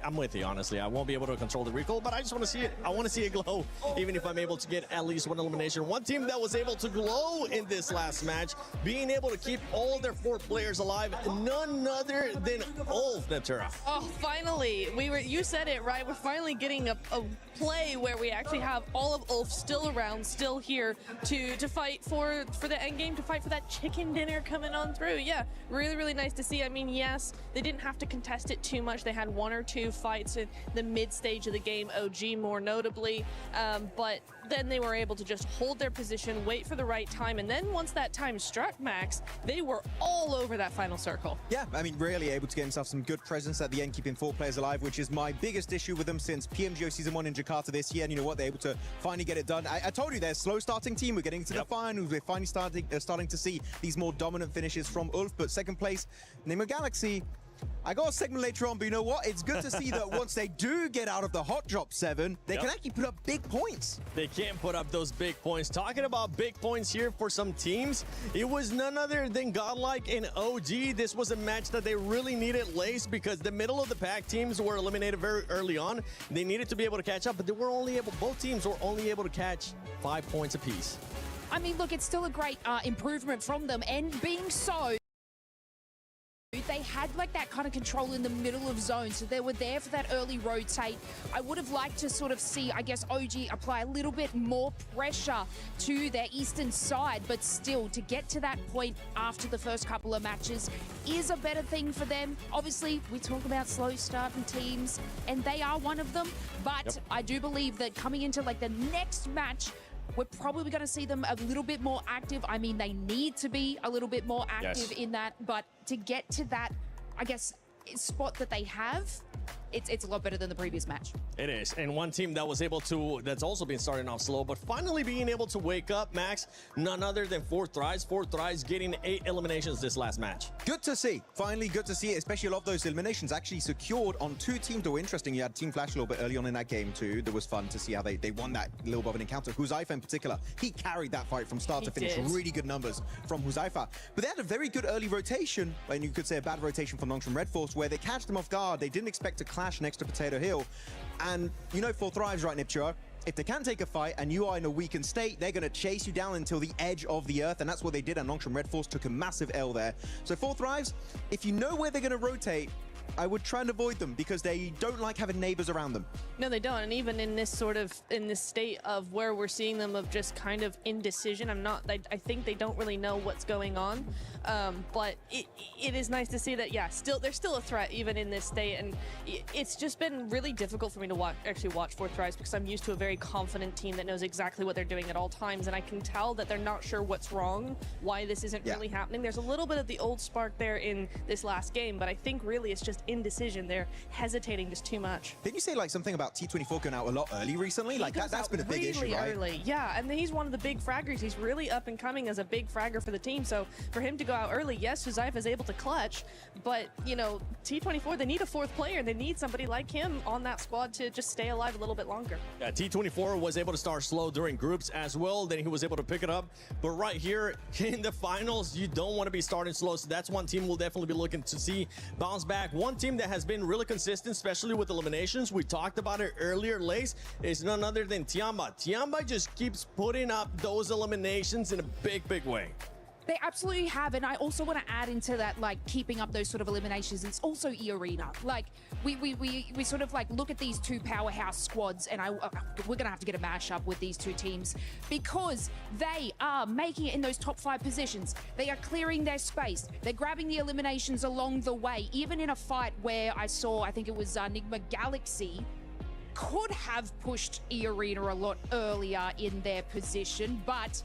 I'm with you, honestly. I won't be able to control the recoil, but I just want to see it. I want to see it glow, even if I'm able to get at least one elimination. One team that was able to glow in this last match, being able to keep all their 4 players alive, none other than Ulf, Natura. Oh, finally. You said it, right? We're finally getting a play where we actually have all of Ulf still around, still here to fight for the end game, to fight for that chicken dinner coming on through. Yeah, really, really nice to see. I mean, yes, they didn't have to contest it too much. They had 1 or 2 fights in the mid stage of the game, OG more notably, but then they were able to just hold their position, wait for the right time, and then once that time struck, Max, they were all over that final circle. Yeah, I mean, really able to get himself some good presence at the end, keeping 4 players alive, which is my biggest issue with them since PMGO Season 1 in Jakarta this year. And you know what? They're able to finally get it done. I told you, they're a slow starting team. We're getting to the finals. We're finally starting to see these more dominant finishes from Ulf. But second place, Nemo Galaxy. I got a segment later on, but you know what? It's good to see that once they do get out of the hot drop 7, they can actually put up big points. They can put up those big points. Talking about big points here for some teams, it was none other than Godlike and OG. This was a match that they really needed, Lace, because the middle of the pack teams were eliminated very early on. They needed to be able to catch up, but they were only able, both teams were only able to catch 5 points apiece. I mean, look, it's still a great improvement from them, and being so, they had like that kind of control in the middle of zone, so they were there for that early rotate. I would have liked to sort of see, I guess, OG apply a little bit more pressure to their eastern side, but still to get to that point after the first couple of matches is a better thing for them. Obviously, we talk about slow starting teams, and they are one of them, but I do believe that coming into like the next match, we're probably going to see them a little bit more active. I mean, they need to be a little bit more active in that, but to get to that, I guess, spot that they have, it's a lot better than the previous match. It is. And one team that was able to, that's also been starting off slow, but finally being able to wake up, Max, none other than 4Thrives. 4Thrives getting 8 eliminations this last match. Good to see. Finally, good to see it, especially a lot of those eliminations actually secured on 2 teams that were interesting. You had Team Flash a little bit early on in that game too. That was fun to see how they won that little bit of an encounter. Huzaifa in particular, he carried that fight from start to finish. Really good numbers from Huzaifa. But they had a very good early rotation, and you could say a bad rotation from Long from Red Force, where they catch them off guard. They didn't expect to clash next to Potato Hill. And you know 4Thrives, right, Nipchura? If they can take a fight and you are in a weakened state, they're going to chase you down until the edge of the earth, and that's what they did, and Longsham Red Force took a massive L there. So 4Thrives, if you know where they're going to rotate, I would try and avoid them because they don't like having neighbors around them. No, they don't. And even in this state of where we're seeing them of just kind of indecision, I think they don't really know what's going on. But it is nice to see that, yeah, they're still a threat even in this state. And it's just been really difficult for me to actually watch 4Thrives because I'm used to a very confident team that knows exactly what they're doing at all times. And I can tell that they're not sure what's wrong, why this isn't really happening. There's a little bit of the old spark there in this last game, but I think really it's just indecision. They're hesitating just too much. Didn't you say like something about T24 going out a lot early recently? Like that's been a big issue, right? Early. Yeah, and he's one of the big fraggers. He's really up and coming as a big fragger for the team. So for him to go out early, yes, Huzaifa is able to clutch, but you know, T24, they need a 4th player. They need somebody like him on that squad to just stay alive a little bit longer. Yeah, T24 was able to start slow during groups as well. Then he was able to pick it up. But right here in the finals, you don't want to be starting slow. So that's one team we'll definitely be looking to see bounce back. One team that has been really consistent, especially with eliminations, we talked about it earlier, Lace, is none other than Tiamba. Tiamba just keeps putting up those eliminations in a big way. They absolutely have, and I also want to add into that, like, keeping up those sort of eliminations. It's also E-Arena. Like, we sort of, like, look at these 2 powerhouse squads, and we're going to have to get a mashup with these 2 teams because they are making it in those top 5 positions. They are clearing their space. They're grabbing the eliminations along the way, even in a fight where I think it was Enigma Galaxy, could have pushed E-Arena a lot earlier in their position, but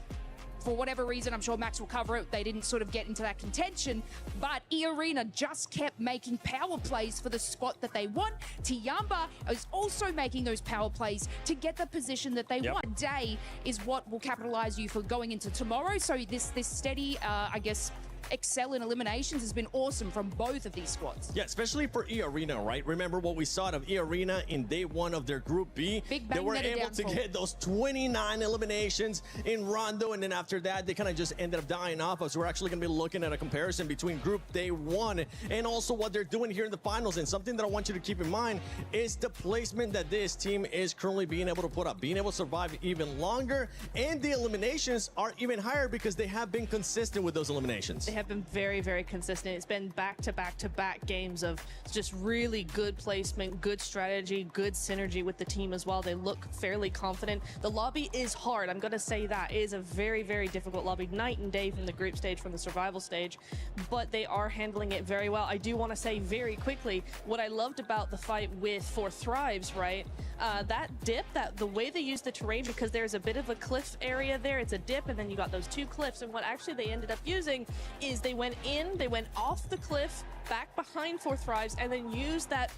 for whatever reason, I'm sure Max will cover it, they didn't sort of get into that contention, but E-Arena just kept making power plays for the spot that they want. Tiamba is also making those power plays to get the position that they want. Day is what will capitalize you for going into tomorrow. So this steady, I guess, excel in eliminations has been awesome from both of these squads. Yeah, especially for E-Arena, right? Remember what we saw of E-Arena in day one of their Group B? Big they bang, were then a able to downfall. get those 29 eliminations in Rondo, and then after that, they kind of just ended up dying off. So we're actually going to be looking at a comparison between Group Day 1 and also what they're doing here in the finals. And something that I want you to keep in mind is the placement that this team is currently being able to put up, being able to survive even longer, and the eliminations are even higher because they have been consistent with those eliminations. They have been very, very consistent. It's been back-to-back-to-back games of just really good placement, good strategy, good synergy with the team as well. They look fairly confident. The lobby is hard. I'm going to say that. It is a very, very difficult lobby, night and day from the group stage, from the survival stage, but they are handling it very well. I do want to say very quickly, what I loved about the fight with For Thrives, right? That dip, the way they use the terrain, because there's a bit of a cliff area there, it's a dip, and then you got those two cliffs, and what actually they ended up using is they went off the cliff, back behind For Thrives, and then used that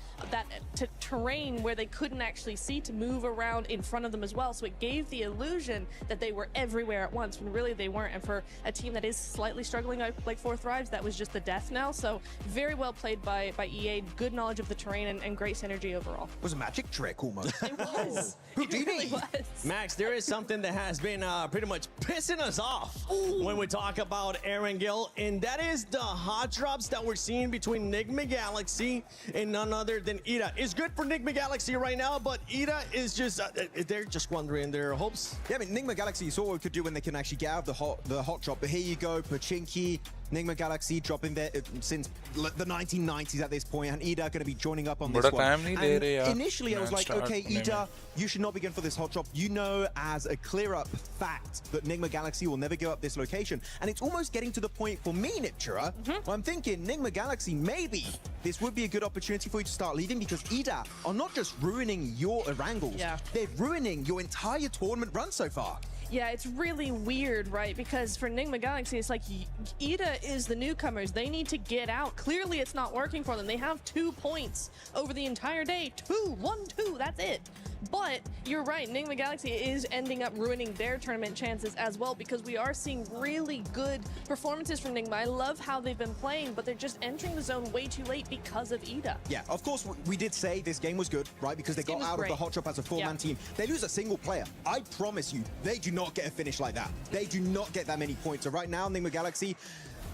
terrain where they couldn't actually see to move around in front of them as well. So it gave the illusion that they were everywhere at once when really they weren't. And for a team that is slightly struggling like For Thrives, that was just the death knell. So very well played by EA. Good knowledge of the terrain and great synergy overall. It was a magic trick almost. It was. Houdini. It really was. Max, there is something that has been pretty much pissing us off when we talk about Aaron Gill, and that is the hot drops that we're seeing between Nigma Galaxy and none other than Ida. It's good for Nigma Galaxy right now, but Ida is just, they're just squandering their hopes. Yeah, I mean, Nigma Galaxy, you saw what we could do when they can actually get out of the hot drop, but here you go, Pachinki, Nigma Galaxy dropping there since the 1990s at this point, and Ida going to be joining up on this one. And initially, I was like, okay, Ida, you should not be going for this hot drop. You know as a clear-up fact that Nigma Galaxy will never go up this location. And it's almost getting to the point for me, Niptura, where I'm thinking, Nigma Galaxy, maybe this would be a good opportunity for you to start leading, because Ida are not just ruining your Erangels, they're ruining your entire tournament run so far. Yeah, it's really weird, right? Because for Nigma Galaxy, it's like Ida is the newcomers. They need to get out. Clearly, it's not working for them. They have 2 points over the entire day. 1, 2, that's it. But you're right, Nigma Galaxy is ending up ruining their tournament chances as well, because we are seeing really good performances from Nigma. I love how they've been playing, but they're just entering the zone way too late because of Ida. Yeah, of course, we did say this game was good, right? Because they got out of the hot drop as a four-man team. They lose a single player. I promise you, they do not get a finish like that. They do not get that many points. So right now, Nigma Galaxy,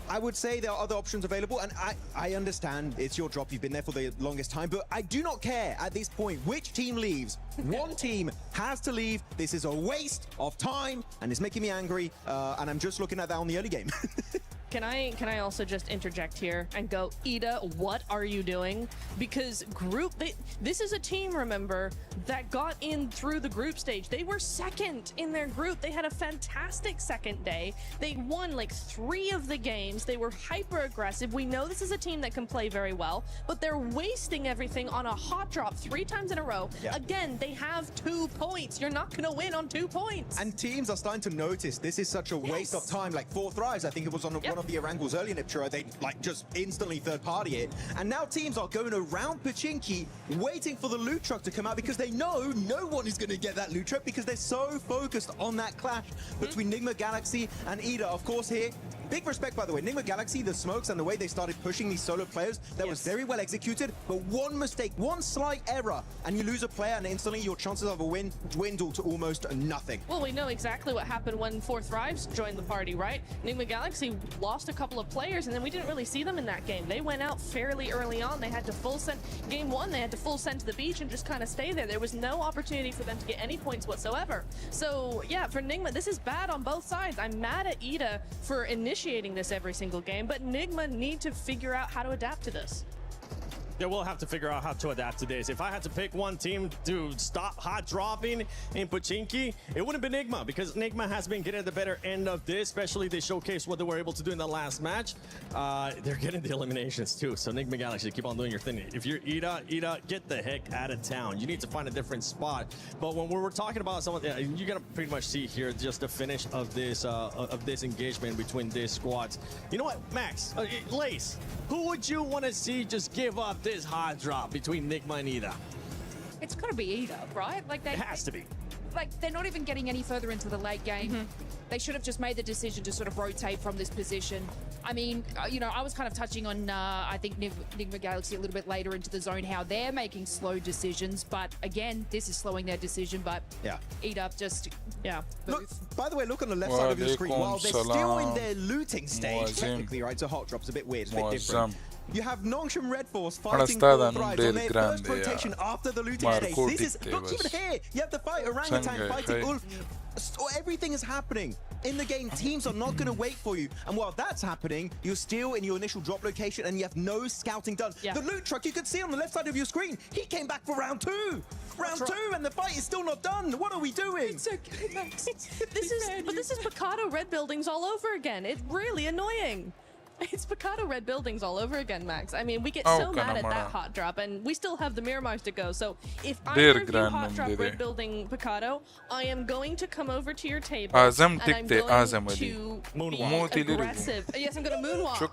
I would say there are other options available, and I understand it's your drop. You've been there for the longest time, but I do not care at this point which team leaves. One team has to leave. This is a waste of time, and it's making me angry, and I'm just looking at that on the early game. Can I also just interject here and go, Ida, what are you doing? Because this is a team, remember, that got in through the group stage. They were second in their group. They had a fantastic second day. They won like 3 of the games. They were hyper aggressive. We know this is a team that can play very well, but they're wasting everything on a hot drop 3 times in a row. Yeah. Again, they have 2 points. You're not gonna win on 2 points. And teams are starting to notice this is such a waste of time. Like 4 Thrives, I think it was on one of the Erangels earlier, Niptura, they like just instantly third party it. And now teams are going around Pachinki, waiting for the loot truck to come out, because they know no one is going to get that loot truck, because they're so focused on that clash between Nigma Galaxy and Ida. Of course here, big respect, by the way, Nigma Galaxy, the smokes and the way they started pushing these solo players, that was very well executed, but one mistake, one slight error, and you lose a player, and instantly your chances of a win dwindle to almost nothing. Well, we know exactly what happened when 4 Thrives joined the party, right? Nigma Galaxy lost a couple of players, and then we didn't really see them in that game. They went out fairly early on. They had to full send. Game 1, they had to full send to the beach and just kind of stay there. There was no opportunity for them to get any points whatsoever. So, yeah, for Nigma, this is bad on both sides. I'm mad at Ida for initiating this every single game, but Nigma need to figure out how to adapt to this. Yeah, we'll have to figure out how to adapt to this. If I had to pick one team to stop hot dropping in Pachinki, it wouldn't be Nigma, because Nigma has been getting the better end of this, especially they showcased what they were able to do in the last match. They're getting the eliminations too, so Nigma Galaxy, keep on doing your thing. If you're Ida, get the heck out of town. You need to find a different spot. But when we're talking about someone, you're gonna pretty much see here just the finish of this engagement between these squads. You know what, Max, Lace, who would you want to see just give up this hot drop between Nigma and Ida? It's got to be Ida, right? Like it has to be. like, they're not even getting any further into the late game. They should have just made the decision to sort of rotate from this position. I mean, you know, I was kind of touching on, I think, Nigma Galaxy a little bit later into the zone, how they're making slow decisions. But again, this is slowing their decision. But Eat Up just, Look, by the way, look on the left side of your screen. While they're still in their looting stage, technically, right? So Hot Drop's a bit weird, it's a bit different. You have Nongshim Red Force fighting Four Thrives on their first rotation after the looting stage. This is, look, even here, you have the fight Orangutan fighting Ulf. So everything is happening in the game. Teams are not going to wait for you. And while that's happening, you're still in your initial drop location and you have no scouting done. The loot truck, you can see on the left side of your screen, he came back for round 2. Round 2, and the fight is still not done. What are we doing? It's okay, Max. This is Picado red buildings all over again. It's really annoying. It's Picado red buildings all over again, Max. I mean, we get so mad at that hot drop, and we still have the Miramars to go. So if I review hot drop red building Picado, I am going to come over to your table and I'm going to be aggressive. Yes, I'm going to moonwalk. I'm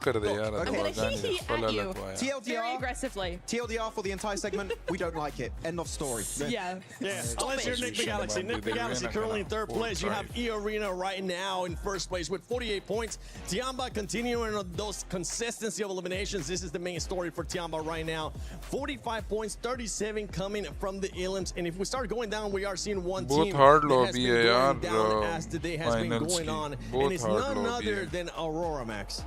going to hee at you very aggressively. TLDR for the entire segment, we don't like it. End of story. Unless you're Nick Galaxy. Nick Galaxy currently in 3rd place. You have E-Arena right now in 1st place with 48 points. Tiamba continuing on those consistency of eliminations. This is the main story for Tiamba right now. 45 points, 37 coming from the Elims. And if we start going down, we are seeing one team that has been going down as the day has been going on. And it's none other than Aurora, Max.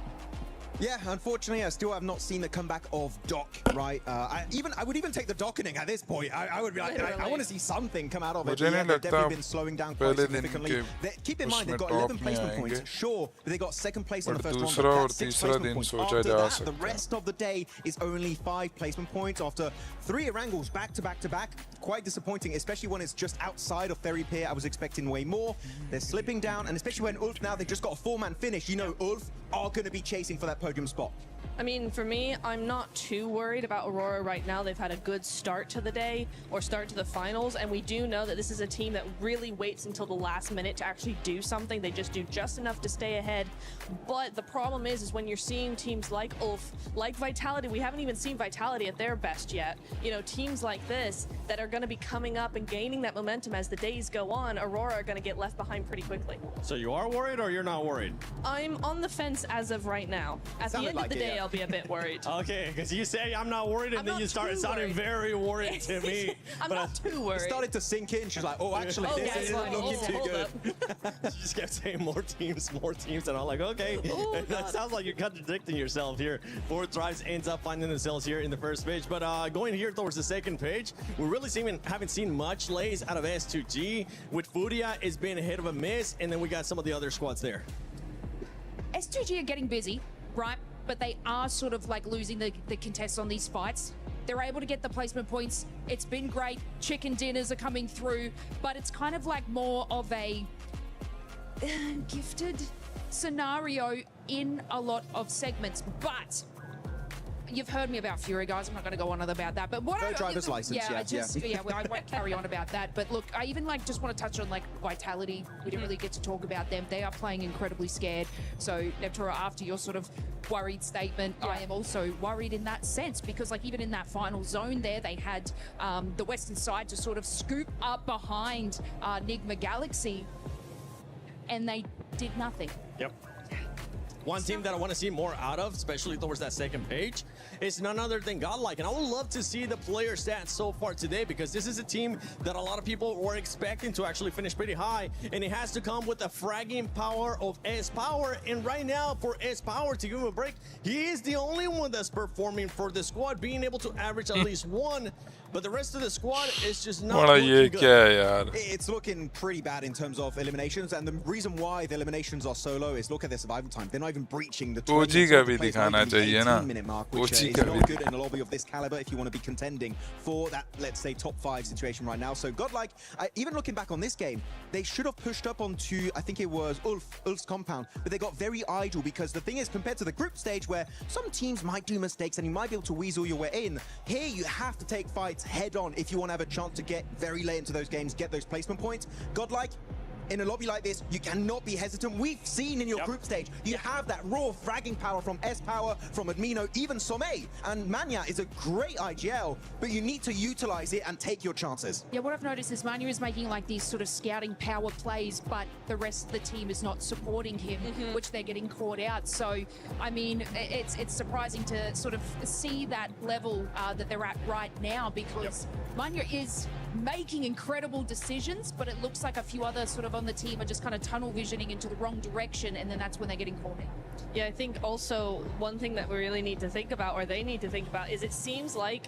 Yeah, unfortunately, I still have not seen the comeback of Doc, right? I would even take the dockening at this point. I would be like, I want to see something come out of it. Yeah, they've definitely been slowing down quite significantly. Keep in mind, they've got 11 placement points, sure, but they got 2nd place in the first round, but that's 6 placement points. After that, the rest of the day is only 5 placement points after 3 Erangles back to back to back. Quite disappointing, especially when it's just outside of Ferry Pier. I was expecting way more. They're slipping down, and especially when Ulf now, they've just got a 4-man finish. You know, Ulf are going to be chasing for that podium spot. I mean, for me, I'm not too worried about Aurora right now. They've had a good start to the day or start to the finals, and we do know that this is a team that really waits until the last minute to actually do something. They just do just enough to stay ahead. But the problem is when you're seeing teams like Ulf, like Vitality, we haven't even seen Vitality at their best yet. You know, teams like this that are going to be coming up and gaining that momentum as the days go on, Aurora are going to get left behind pretty quickly. So you are worried or you're not worried? I'm on the fence as of right now. At the end of the day, I'll be a bit worried. Okay, because you say I'm not worried, and then you start sounding very worried to me. I'm not too worried. It started to sink in. She's like, oh, actually, this isn't looking too good. You just kept saying more teams, and I'm like, okay. That sounds like you're contradicting yourself here. Four Thrives ends up finding themselves here in the first page, but going here towards the second page, we really haven't seen much lays out of S2G. With Furia, it's been a hit of a miss, and then we got some of the other squads there. S2G are getting busy, right? But they are sort of like losing the contests on these fights. They're able to get the placement points. It's been great. Chicken dinners are coming through, but it's kind of like more of a gifted scenario in a lot of segments. But you've heard me about Fury, guys. I'm not going to go on about that. But what driver's license, I won't carry on about that. But look, I even just want to touch on Vitality. We didn't really get to talk about them. They are playing incredibly scared. So Neptura, after your sort of worried statement, I am also worried in that sense, because even in that final zone there, they had the western side to sort of scoop up behind Nigma Galaxy, and they did nothing. Yep. One team that I want to see more out of, especially towards that second page, is none other than Godlike. And I would love to see the player stats so far today, because this is a team that a lot of people were expecting to actually finish pretty high. And it has to come with the fragging power of S-Power. And right now, for S-Power, to give him a break, he is the only one that's performing for the squad, being able to average at least one. But the rest of the squad is just not looking good. It's looking pretty bad in terms of eliminations, and the reason why the eliminations are so low is look at their survival time. They're not even breaching the 18-minute mark, which is not good in a lobby of this caliber if you want to be contending for that, let's say, top 5 situation right now. So Godlike, even looking back on this game, they should have pushed up onto, I think it was Ulf's compound, but they got very idle, because the thing is, compared to the group stage where some teams might do mistakes and you might be able to weasel your way in, here you have to take fights head on if you want to have a chance to get very late into those games, get those placement points. Godlike, in a lobby like this, you cannot be hesitant. We've seen in your group stage, you have that raw fragging power from S-Power, from Admino, even Smokii. And Manya is a great IGL, but you need to utilize it and take your chances. Yeah, what I've noticed is Manya is making like these sort of scouting power plays, but the rest of the team is not supporting him, which they're getting caught out. So, I mean, it's surprising to sort of see that level that they're at right now, because Manya is making incredible decisions, but it looks like a few others sort of on the team are just kind of tunnel visioning into the wrong direction, and then that's when they're getting caught in. Yeah, I think also one thing that we really need to think about, or they need to think about, is it seems like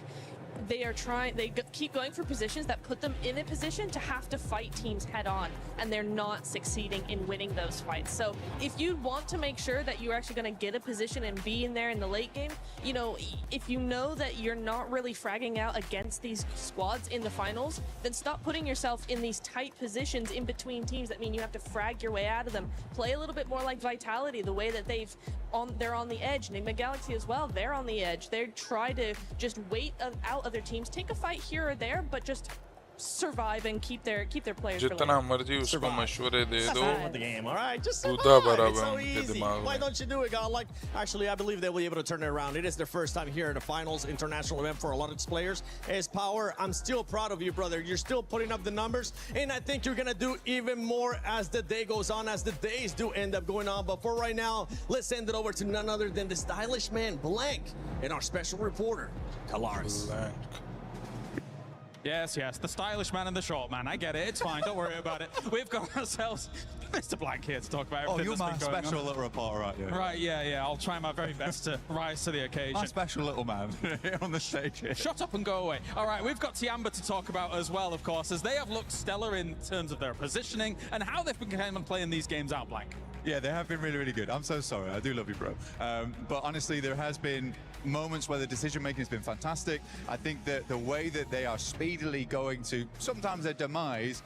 they keep going for positions that put them in a position to have to fight teams head on, and they're not succeeding in winning those fights. So if you want to make sure that you're actually going to get a position and be in there in the late game, you know, if you know that you're not really fragging out against these squads in the finals, then stop putting yourself in these tight positions in between teams that mean you have to frag your way out of them. Play a little bit more like Vitality, the way that they're on the edge. Enigma Galaxy as well, they're on the edge. They try to just wait out other teams, take a fight here or there, but just survive and keep their players for जितना मर्जी उसको मशवरे दे दो the game, all right? Just कूदा survive. बराबर It's so उनके easy. दिमाग Why में don't you do it, God? Like, actually, I believe they will be able to turn it around. It is their first time here in the finals, international event for a lot of its players. S-Power, I'm still proud of you, brother. You're still putting up the numbers, and I think you're gonna do even more as the day goes on, as the days do end up going on. But for right now, let's send it over to none other than the stylish man, Blank, and our special reporter, Kalaris. Yes, the stylish man and the short man. I get it. It's fine. Don't worry about it. We've got ourselves Mr. Blank here to talk about everything. Oh, you're that's my been going special on. little reporter, aren't you? Right, yeah. I'll try my very best to rise to the occasion. My special little man here on the stage here. Shut up and go away. All right, we've got Tiamba to talk about as well, of course, as they have looked stellar in terms of their positioning and how they've been playing these games out, Blank. Yeah, they have been really, really good. I'm so sorry. I do love you, bro. But honestly, there has been moments where the decision-making has been fantastic. I think that the way that they are speedily going to sometimes their demise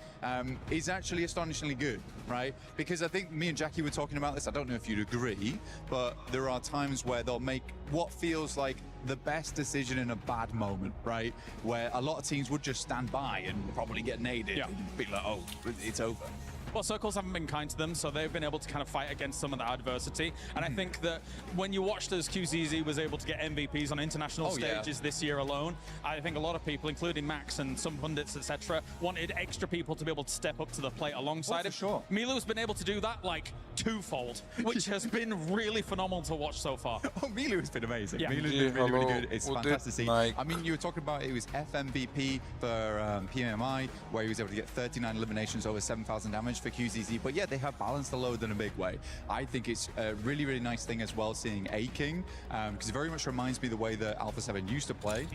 is actually astonishingly good, right? Because I think me and Jackie were talking about this. I don't know if you'd agree, but there are times where they'll make what feels like the best decision in a bad moment, right? Where a lot of teams would just stand by and probably get naded and be like, oh, it's over. Well, Circles haven't been kind to them, so they've been able to kind of fight against some of that adversity. And I think that when you watched as QZZ was able to get MVPs on international stages this year alone, I think a lot of people, including Max and some pundits, etc., wanted extra people to be able to step up to the plate alongside him. Sure. Milu's been able to do that like twofold, which has been really phenomenal to watch so far. Oh, Milu has been amazing. Yeah. Milu's been really, really good. It's fantastic to see. I mean, you were talking about it was FMVP for PMI, where he was able to get 39 eliminations over 7,000 damage for QZZ. But yeah, they have balanced the load in a big way. I think it's a really, really nice thing as well seeing A-King, because it very much reminds me of the way that Alpha 7 used to play.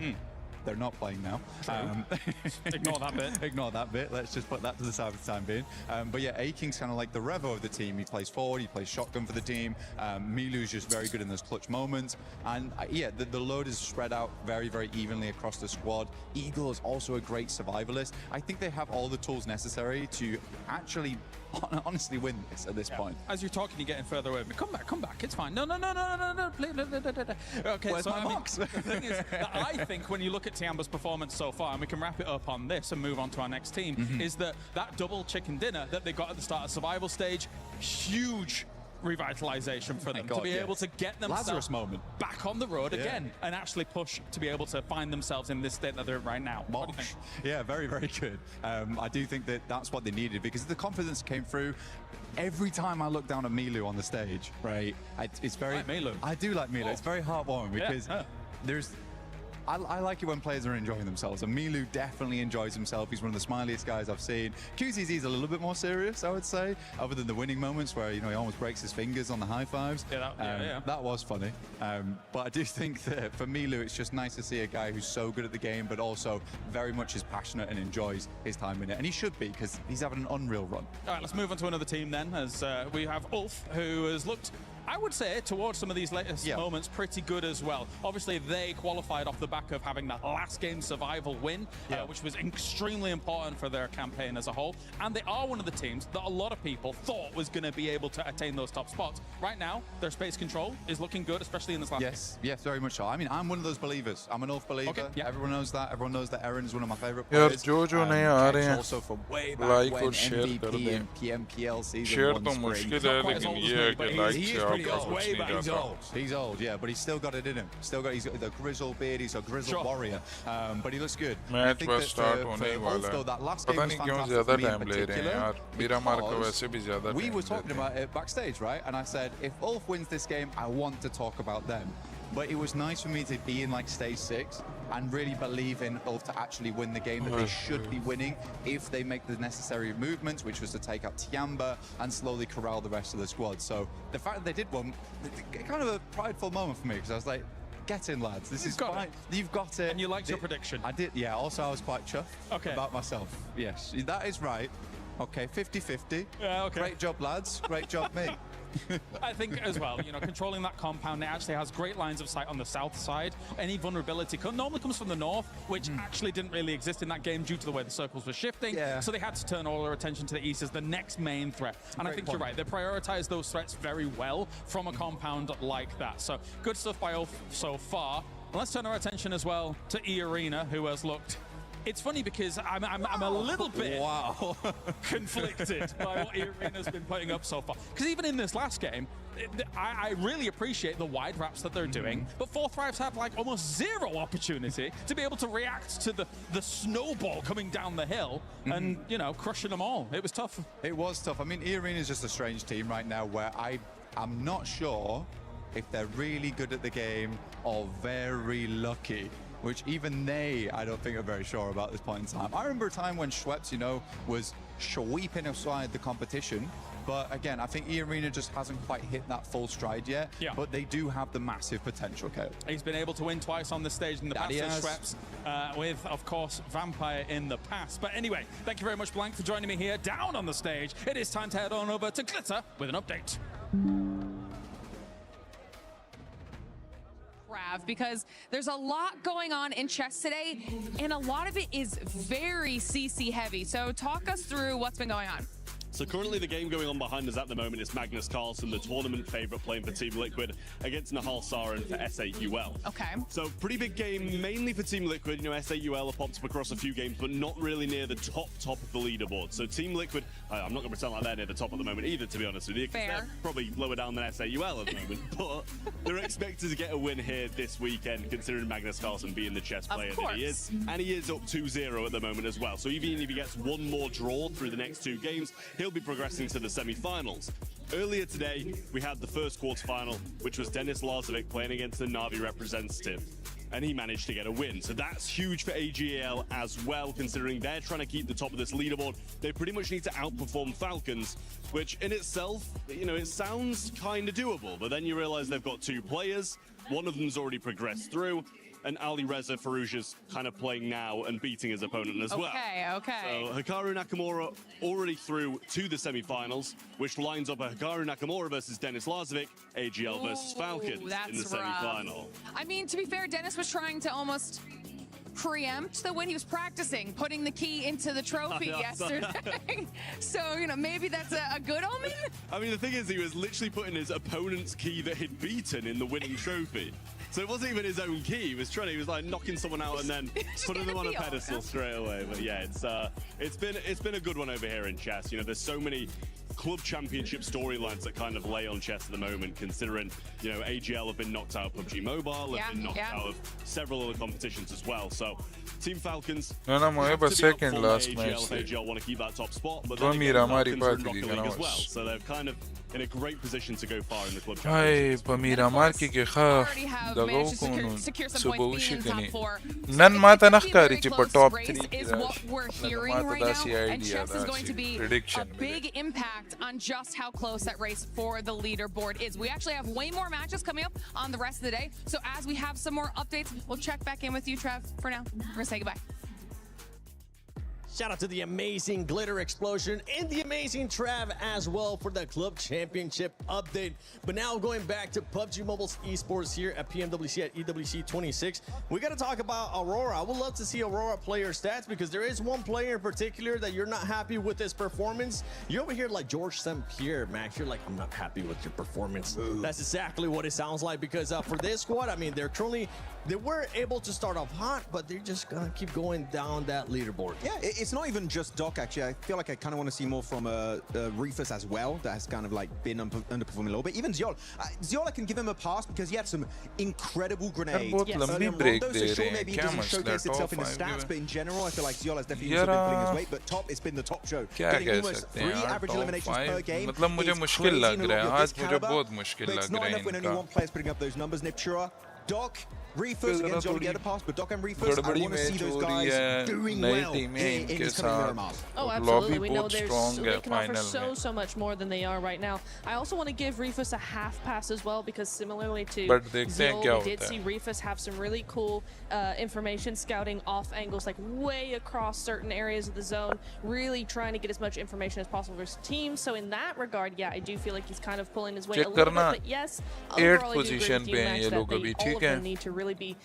They're not playing now. Ignore that bit. Ignore that bit. Let's just put that to the side for the time being. But yeah, A-King's kind of like the Revo of the team. He plays forward, he plays shotgun for the team. Milu's just very good in those clutch moments. And yeah, the load is spread out very, very evenly across the squad. Eagle is also a great survivalist. I think they have all the tools necessary to actually honestly win this at this point. As you're talking, you're getting further away. Come back. It's fine. No. Okay, where's so my box? The thing is that I think when you look at Tiamba's performance so far, and we can wrap it up on this and move on to our next team, is that double chicken dinner that they got at the start of survival stage, huge revitalization for them to be able to get themselves back on the road again and actually push to be able to find themselves in this state that they're in right now. What do you think? Yeah, very, very good. I do think that that's what they needed, because the confidence came through. Every time I look down at Milu on the stage, right, it's very... Milu. I do like Milu. It's very heartwarming because there's... I like it when players are enjoying themselves, and Milu definitely enjoys himself. He's one of the smiliest guys I've seen. QZZ is a little bit more serious, I would say, other than the winning moments where, you know, he almost breaks his fingers on the high fives. That was funny. But I do think that for Milu, it's just nice to see a guy who's so good at the game, but also very much is passionate and enjoys his time in it. And he should be, because he's having an unreal run. All right, let's move on to another team then, as we have Ulf, who has looked I would say towards some of these latest moments, pretty good as well. Obviously, they qualified off the back of having that last game survival win, which was extremely important for their campaign as a whole. And they are one of the teams that a lot of people thought was going to be able to attain those top spots. Right now, their space control is looking good, especially in this last game. Yes, very much so. I mean, I'm one of those believers. I'm an oath believer. Okay, yeah. Everyone knows that. Everyone knows that Aaron is one of my favorite यार players. जो नए आ रहे हैं Also from way back like when और share कर MVP दें and PMPL season share 1 तो spring. मुश्किल है लेकिन ये है कि लाइक He से is pretty आपका old. कुछ नहीं He's जाता old. He's old, yeah, but he's still got it in him. He's got the grizzled beard. He's a grizzled warrior. But he looks good. Match बस start होने ही वाला है पता नहीं क्यों ज़्यादा टाइम ले रहे हैं यार मेरा मार्क तो वैसे भी ज़्यादा We were talking about it backstage, right? And I said, if Ulf wins this game, I want to talk about them. But it was nice for me to be in like stage 6 and really believe in Ulf to actually win the game that they should be winning if they make the necessary movements, which was to take out Tiamba and slowly corral the rest of the squad. So the fact that they did one, kind of a prideful moment for me, because I was like, get in, lads. This is fine. You've got it. And you liked your prediction. I did, yeah. Also, I was quite chuffed about myself. Yes, that is right. Okay, 50-50. Yeah, okay. Great job, lads. Great job, me. I think as well, you know, controlling that compound, it actually has great lines of sight on the south side. Any vulnerability normally comes from the north, which actually didn't really exist in that game due to the way the circles were shifting. So they had to turn all their attention to the east as the next main threat. And I think you're right. They prioritize those threats very well from a compound like that. So good stuff by Ulf so far. And let's turn our attention as well to E Arena, who has looked... It's funny because I'm a little bit conflicted by what Arena's been putting up so far. Because even in this last game, I really appreciate the wide wraps that they're doing, but 4Thrives have like almost zero opportunity to be able to react to the snowball coming down the hill and, you know, crushing them all. It was tough. It was tough. I mean, Arena is just a strange team right now where I'm not sure if they're really good at the game or very lucky, which even they, I don't think, are very sure about this point in time. I remember a time when Schweppes, you know, was sweeping aside the competition. But again, I think E-Arena just hasn't quite hit that full stride yet. But they do have the massive potential, Kale. He's been able to win twice on the stage in the past with Schweppes, with, of course, Vampire in the past. But anyway, thank you very much, Blank, for joining me here down on the stage. It is time to head on over to Glitter with an update. Because there's a lot going on in chess today, and a lot of it is very CC heavy. So talk us through what's been going on. So currently the game going on behind us at the moment is Magnus Carlsen, the tournament favorite, playing for Team Liquid against Nahal Sarin for SAUL. Okay. So pretty big game, mainly for Team Liquid. You know, SAUL have popped up across a few games, but not really near the top of the leaderboard. So Team Liquid, I'm not going to pretend like they're near the top at the moment either, to be honest with you. They're probably lower down than SAUL at the moment, but they're expected to get a win here this weekend, considering Magnus Carlsen being the chess player that he is. And he is up 2-0 at the moment as well. So even if he gets one more draw through the next 2 games, he'll be progressing to the semi-finals. Earlier today, we had the first quarterfinal, which was Denis Lazovic playing against the Na'Vi representative, and he managed to get a win. So that's huge for AGL as well, considering they're trying to keep the top of this leaderboard. They pretty much need to outperform Falcons, which in itself, you know, it sounds kind of doable, but then you realize they've got 2 players. One of them's already progressed through, and Ali Reza Farouja's kind of playing now and beating his opponent as well. So Hikaru Nakamura already through to the semi-finals, which lines up a Hikaru Nakamura versus Denis Lazovic, AGL versus Falcons in the semi-final. I mean, to be fair, Denis was trying to almost preempt the win. He was practicing putting the key into the trophy yesterday. So, you know, maybe that's a good omen? I mean, the thing is, he was literally putting his opponent's key that he'd beaten in the winning trophy. So it wasn't even his own key. He was like knocking someone out and then putting them on a pedestal straight away. But yeah, it's been a good one over here in chess. You know, there's so many club championship storylines that kind of lay on chess at the moment, considering, you know, AGL have been knocked out of PUBG Mobile, have been knocked out of several other competitions as well. So Team Falcons have to second last AGL if AGL want to keep that top spot, but then again, Falcons are in Rocket League as well. So they're kind of in a great position to go far in the club championship. Secure some points, being in top 4. Nan mata nakhkari close top race 3 is what we're hearing right now, and chess is going to be a big impact on just how close that race for the leaderboard is. We actually have way more matches coming up on the rest of the day, so as we have some more updates, we'll check back in with you, Trev. For now, we're gonna say goodbye. Shout out to the amazing Glitter Explosion and the amazing Trav as well for the Club Championship update. But now going back to PUBG Mobile's esports here at PMWC at EWC 26, we got to talk about Aurora. I would love to see Aurora player stats because there is one player in particular that you're not happy with his performance. You're over here like George St. Pierre, Max. You're like, I'm not happy with your performance. That's exactly what it sounds like because for this squad, I mean, they were able to start off hot, but they're just gonna keep going down that leaderboard. Yeah, it's not even just Doc, actually. I feel like I kind of want to see more from Reefus as well. That has kind of like been underperforming a little bit. Even Ziol. Ziol, I can give him a pass because he had some incredible grenades. So sure, maybe he doesn't showcase itself in the stats, but in general, I feel like Ziol has definitely also been pulling his weight. But top, it's been the top show. Getting almost 3 average eliminations per game. मतलब मुझे मुश्किल लग रहा है आज मुझे बहुत मुश्किल लग रहा है इनका. It's not enough when only one player's putting up those numbers. Niptura, Doc, Reefus against Ziol get a pass, but Doc and Reefus, I want to see those guys doing well in this coming Miramars. Oh, absolutely. We know they can offer so much more than they are right now. I also want to give Reefus a half pass as well because similarly to Ziol, we did see Reefus have some really cool information scouting off angles, like way across certain areas of the zone, really trying to get as much information as possible for his team. So in that regard, yeah, I do feel like he's kind of pulling his weight a little bit, but yes, overall I do agree with you, Max, that all of them need to really be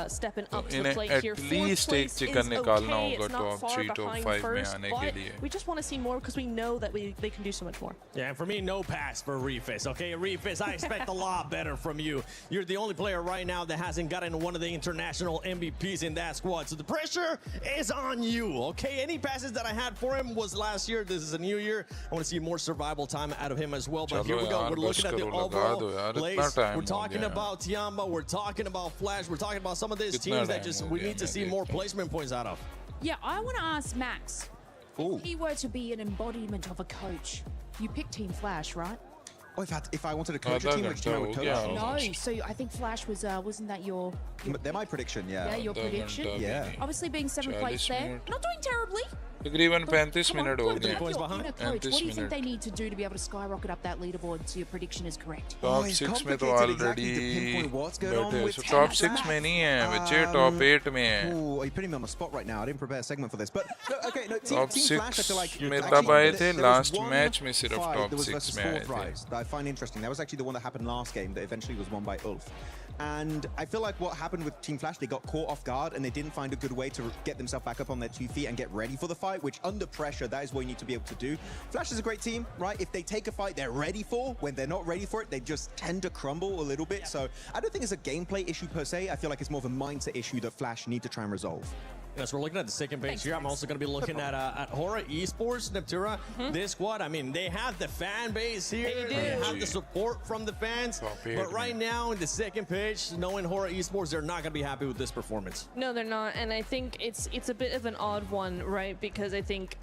stepping up to the plate here. Fourth place is okay, it's not far behind first, but we just want to see more because we know that they can do so much more. Yeah, and for me, no pass for Reefus. Okay, Reefus, I expect a lot better from you. You're the only player right now that hasn't gotten one of the international MVPs in that squad, so the pressure is on you, okay? Any passes that I had for him was last year. This is a new year. I want to see more survival time out of him as well, but here we go. We're looking at the overall place. We're talking about Tiamba. We're talking about Flash. We're talking about some of these teams that just we need to see more placement points out of. Yeah, I want to ask Max, if he were to be an embodiment of a coach, you pick Team Flash, right? Oh, if I wanted to coach a team, which team I would coach? No, so I think Flash was, wasn't that your... They're my prediction, yeah. Yeah, your prediction? Yeah. Obviously being 7th place there, not doing terribly. तकरीबन 35 minute हो गए. What do you think they need to do to be able to skyrocket up that leaderboard so your prediction is correct? Top 6 में तो already बैठे. So top 6 में नहीं है, बच्चे top 8 में हैं. Oh, you're putting me on the spot right now. I didn't prepare a segment for this, but okay, no, top 6 में तब आए थे last match में सिर्फ top 6 में आए थे. That I find interesting. That was actually the one that happened last game that eventually was won by Ulf. And I feel like what happened with Team Flash, they got caught off guard and they didn't find a good way to get themselves back up on their 2 feet and get ready for the fight, which under pressure, that is what you need to be able to do. Flash is a great team, right? If they take a fight they're ready for, when they're not ready for it, they just tend to crumble a little bit. So I don't think it's a gameplay issue per se. I feel like it's more of a mindset issue that Flash need to try and resolve. Yes, we're looking at the second page here. I'm also going to be looking at Hora Esports, Neptura. This squad, I mean, they have the fan base here. They have the support from the fans. But right now, in the second page, knowing Hora Esports, they're not going to be happy with this performance. No, they're not. And I think it's a bit of an odd one, right? Because I think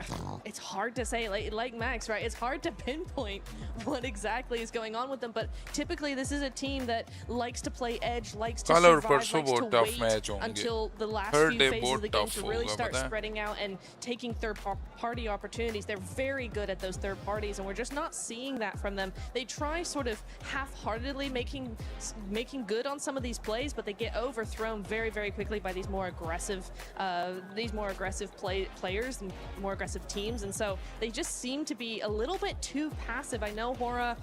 it's hard to say, like Max, right? It's hard to pinpoint what exactly is going on with them. But typically, this is a team that likes to play edge, likes to survive, likes to wait until the last few phases of the game to really start spreading out and taking third-party opportunities. They're very good at those third parties, and we're just not seeing that from them. They try sort of half-heartedly making good on some of these plays, but they get overthrown very, very quickly by these more aggressive players and more aggressive teams, and so they just seem to be a little bit too passive. I know Hora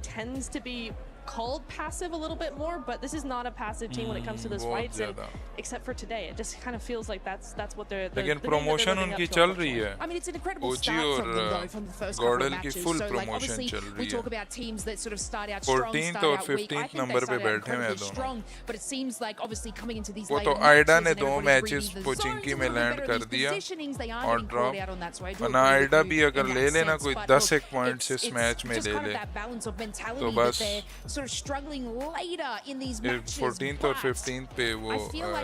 tends to be called passive a little bit more, but this is not a passive team when it comes to those fights, and except for today, it just kind of feels like that's what they're. लेकिन promotion उनकी चल रही है. I mean, it's an incredible start from them though, from the first couple of matches. So like obviously we talk about teams that sort of start out strong, start out weak. I think they started out incredibly strong, but it seems like obviously coming into these later matches and everybody's reading the zones and remember these positionings, they aren't getting called out on that. So I do agree with you in that sense, but look, it's just kind of that balance of mentality that they're sort of struggling later in these matches. 14th or 15th पे वो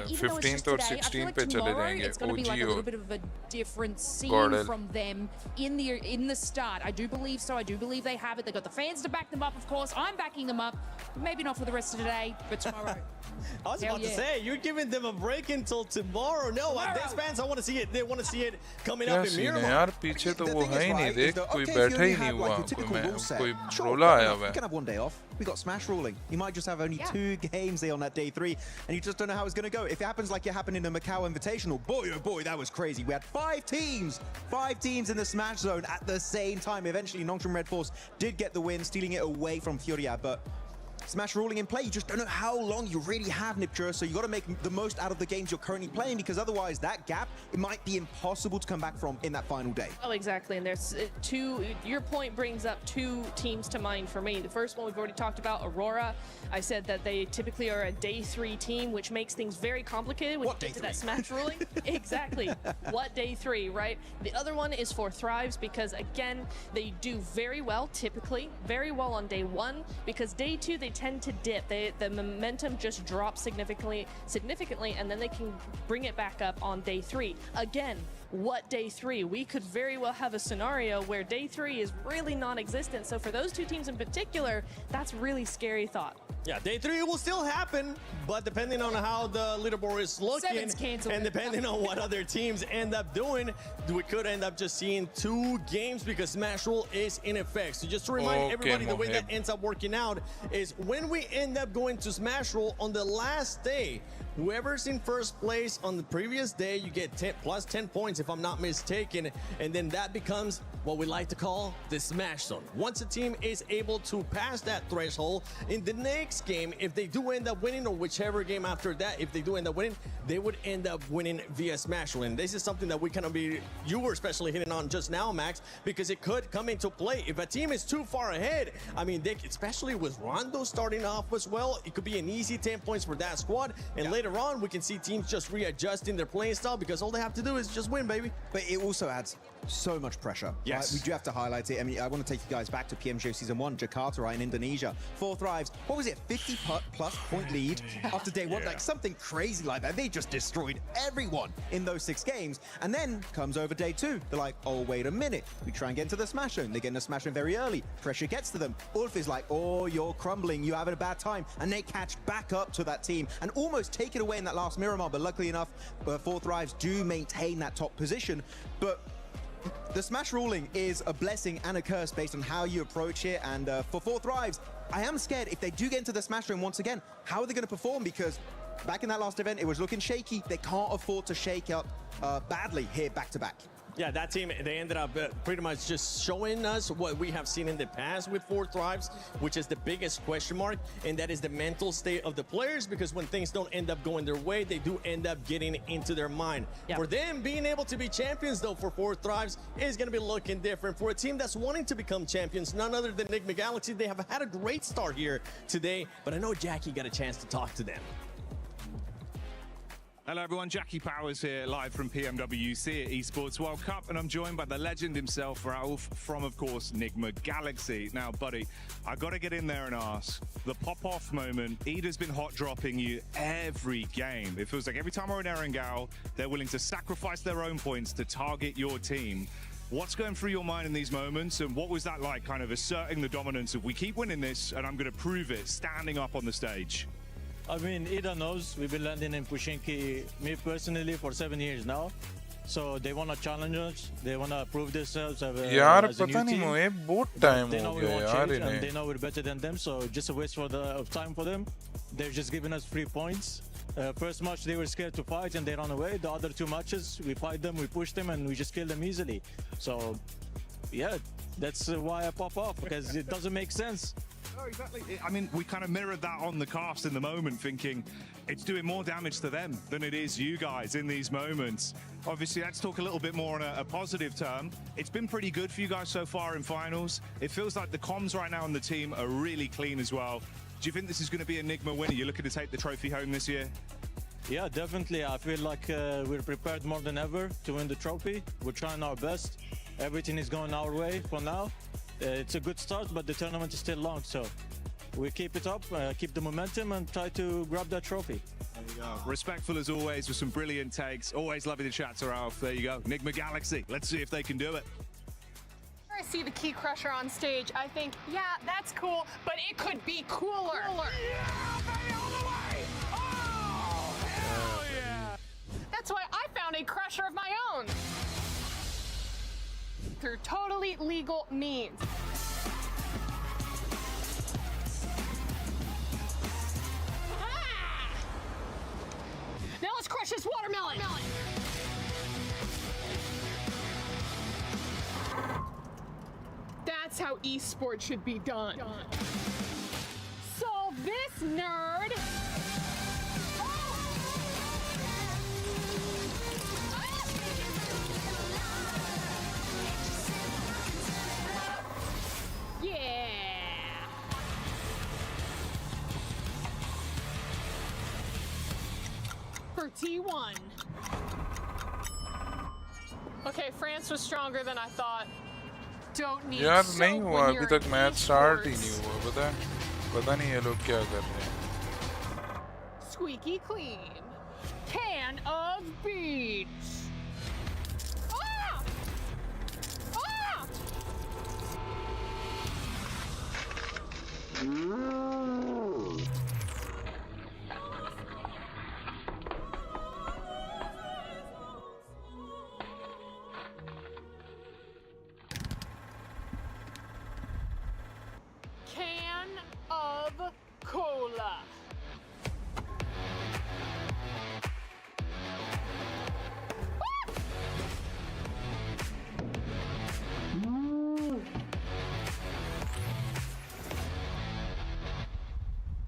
15th or 16th पे चले जाएंगे. It's going to be like a little bit of a different scene from them in the start. I do believe so. I do believe they have it. They got the fans to back them up, of course. I'm backing them up. Maybe not for the rest of today, but tomorrow. I was about to say, you're giving them a break until tomorrow. No, these fans, I want to see it. They want to see it coming up in Miramar. यार पीछे तो वो है ही नहीं देख कोई बैठा ही नहीं हुआ कोई रोला आया हुआ है. We can have one day off. We got got smash ruling. You might just have only 2 games there on that day 3, and you just don't know how it's going to go. If it happens like it happened in the Macau Invitational, boy, oh boy, that was crazy. We had 5 teams in the smash zone at the same time. Eventually, Nongshim Red Force did get the win, stealing it away from Furia, but smash ruling in play, you just don't know how long you really have, Nipture, so you got to make the most out of the games you're currently playing, because otherwise that gap, it might be impossible to come back from in that final day. Oh, exactly, and there's your point brings up 2 teams to mind for me. The first one we've already talked about, Aurora. I said that they typically are a day 3 team, which makes things very complicated when you get to that smash ruling. Exactly. What day 3, right? The other one is for Thrives, because again, they do very well, typically, very well on day 1, because day 2, they tend to dip. The momentum just drops significantly, and then they can bring it back up on day 3. Again, what day 3? We could very well have a scenario where day 3 is really non-existent. So for those 2 teams in particular, that's really scary thought. Yeah, day 3 will still happen, but depending on how the leaderboard is looking and depending on what other teams end up doing, we could end up just seeing 2 games because Smash Rule is in effect. So just to remind everybody, the way that ends up working out is when we end up going to Smash Rule on the last day, whoever's in first place on the previous day, you get plus 10 points if I'm not mistaken, and then that becomes what we like to call the Smash Zone. Once a team is able to pass that threshold, in the next game, if they do end up winning, or whichever game after that, if they do end up winning, they would end up winning via Smash Rule. And this is something that you were especially hitting on just now, Max, because it could come into play. If a team is too far ahead, I mean, especially with Rondo starting off as well, it could be an easy 10 points for that squad, and later on, we can see teams just readjusting their playing style because all they have to do is just win, baby. But it also adds so much pressure. Yes. Right? We do have to highlight it. I mean, I want to take you guys back to PMGO Season 1, Jakarta, right, in Indonesia. 4 Thrives, what was it, 50+ point lead after day 1? Like something crazy like that. They just destroyed everyone in those 6 games. And then comes over day 2. They're like, oh, wait a minute. We try and get into the Smash Zone. They get in the Smash Zone very early. Pressure gets to them. Ulf is like, oh, you're crumbling. You're having a bad time. And they catch back up to that team and almost take it away in that last Miramar. But luckily enough, 4 Thrives do maintain that top position. But the Smash ruling is a blessing and a curse based on how you approach it. And for 4 Thrives, I am scared if they do get into the Smash Zone once again, how are they going to perform? Because back in that last event, it was looking shaky. They can't afford to shake up badly here back to back. Yeah, that team, they ended up pretty much just showing us what we have seen in the past with 4 Thrives, which is the biggest question mark, and that is the mental state of the players, because when things don't end up going their way, they do end up getting into their mind. Yep. For them, being able to be champions, though, for 4 Thrives is going to be looking different. For a team that's wanting to become champions, none other than Enigma Galaxy, they have had a great start here today, but I know Jackie got a chance to talk to them. Hello everyone, Jackie Powers here, live from PMWC at Esports World Cup, and I'm joined by the legend himself, Rauf, from, of course, Enigma Galaxy. Now, buddy, I gotta get in there and ask, the pop-off moment, Ida's been hot-dropping you every game. It feels like every time we're in Erangel, they're willing to sacrifice their own points to target your team. What's going through your mind in these moments, and what was that like, kind of asserting the dominance of, we keep winning this, and I'm gonna prove it, standing up on the stage? I mean, Ida knows we've been landing in Pushinki, me personally, for 7 years now. So they want to challenge us. They want to prove themselves as a new team. They know we won't change, and they know we're better than them. So just a waste of time for them. They're just giving us 3 points. First match, they were scared to fight and they ran away. The other 2 matches, we fight them, we push them, and we just kill them easily. So, yeah, that's why I pop off, because it doesn't make sense. No, exactly. I mean, we kind of mirrored that on the cast in the moment, thinking it's doing more damage to them than it is you guys in these moments. Obviously, let's talk a little bit more on a positive term. It's been pretty good for you guys so far in finals. It feels like the comms right now on the team are really clean as well. Do you think this is going to be Enigma winner? You're looking to take the trophy home this year? Yeah, definitely. I feel like we're prepared more than ever to win the trophy. We're trying our best. Everything is going our way for now. It's a good start, but the tournament is still long, so we keep it up, keep the momentum, and try to grab that trophy. There you go. Respectful as always, with some brilliant takes. Always lovely to chat to Ralph. There you go. Enigma Galaxy. Let's see if they can do it. I see the Key Crusher on stage, I think, yeah, that's cool, but it could be cooler. Yeah, baby, all the way! Oh, hell yeah! That's why I found a crusher of my own. Through totally legal means. delicious watermelon. That's how esports should be done. Solve this, nerd. Yeah. For T1. Okay, France was stronger than I thought. Don't need यार soap नहीं when हुआ you're अभी तक in match start he esports. नहीं हुआ पता नहीं ये लोग क्या कर रहे हैं Squeaky clean. Can of beans. Ah! Ah! Can of cola.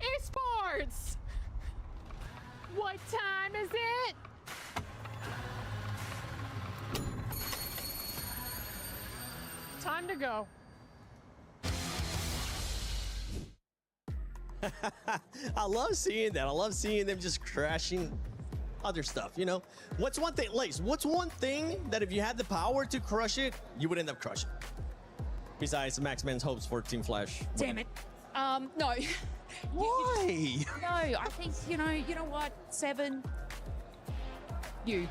Esports! What time is it? Time to go. I love seeing that. I love seeing them just crashing other stuff, you know? What's one thing, Lace, what's one thing that if you had the power to crush it, you would end up crushing? Besides Max Man's hopes for Team Flash. Damn it. No. Why? No, I think, you know what? 7. You.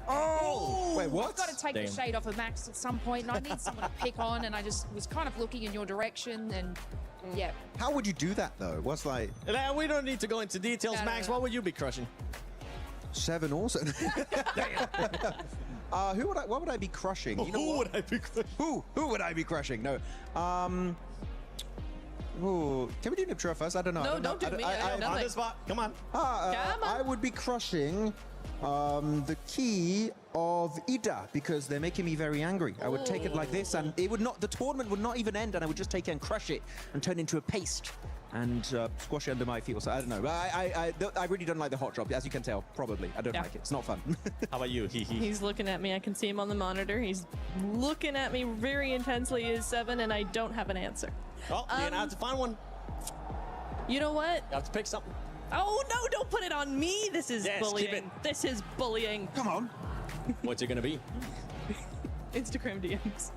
Oh! Wait, what? I've got to take the shade off of Max at some point, and I need someone to pick on, and I just was kind of looking in your direction, and yeah. How would you do that though? What's like? We don't need to go into details, No, Max. no. What would you be crushing? 7 also. What would I be crushing? You know Who what? would I be crushing? Who would I be crushing? No. Ooh, can we do Niptra first? I don't know. No, don't do me. I don't know. On the spot. Come on. Come on. I would be crushing the key of Ida because they're making me very angry. I would take it like this, and it would not. The tournament would not even end, and I would just take it and crush it and turn it into a paste and squash it under my feet. So I don't know. I really don't like the hot drop, as you can tell. Probably, I don't like it. It's not fun. How about you? He's looking at me. I can see him on the monitor. He's looking at me very intensely. He is 7, and I don't have an answer. Oh, you're gonna have to find one. You know what? You have to pick something. Oh no! Don't put it on me. This is Yes, bullying. keep it. This is bullying. Come on. What's it gonna be? Instagram DMs.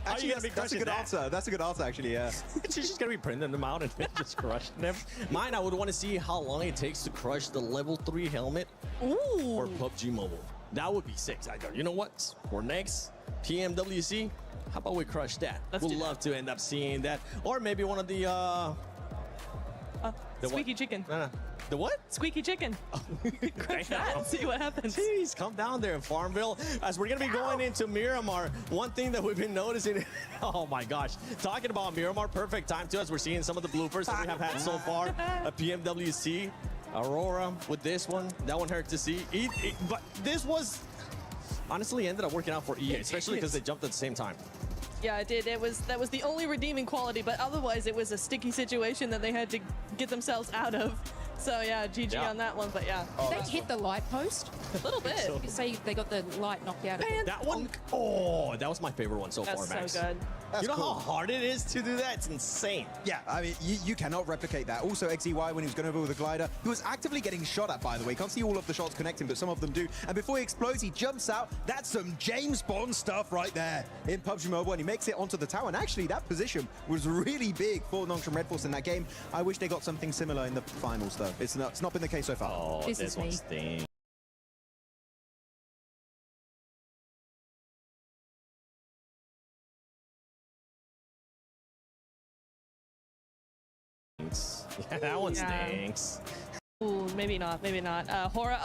Actually, that's a good answer. That's a good answer, actually. Yeah. She's just gonna be printing them out and just crushing them. Mine, I would want to see how long it takes to crush the level 3 helmet for PUBG Mobile. That would be sick. You know what? For next PMWC, how about we crush that? We'd love to end up seeing that, or maybe one of the Squeaky chicken. No. The what? Squeaky chicken. Crush that and see what happens. Jeez, come down there in Farmville. As we're going to be going into Miramar, one thing that we've been noticing, oh my gosh, talking about Miramar, perfect time to us. We're seeing some of the bloopers that we have had so far at PMWC. Aurora with this one. That one hurt to see. But this was honestly ended up working out for EA, especially because they jumped at the same time. Yeah, it did. That was the only redeeming quality, but otherwise it was a sticky situation that they had to get themselves out of. So yeah, GG on that one, but yeah. Did they hit the light post? A little bit. You say they got the light knocked out of it. That one, oh, that was my favorite one so far, Max. So good. That's you know cool. how hard it is to do that? It's insane. Yeah, I mean, you cannot replicate that. Also, XEY, when he was going over with a glider, he was actively getting shot at, by the way. Can't see all of the shots connecting, but some of them do. And before he explodes, he jumps out. That's some James Bond stuff right there in PUBG Mobile, and he makes it onto the tower. And actually, that position was really big for Nongshim Red Force in that game. I wish they got something similar in the finals, though. It's not been the case so far. Oh, This this is one me. stinks. Yeah, that one stinks. Ooh, maybe not, maybe not. Hora,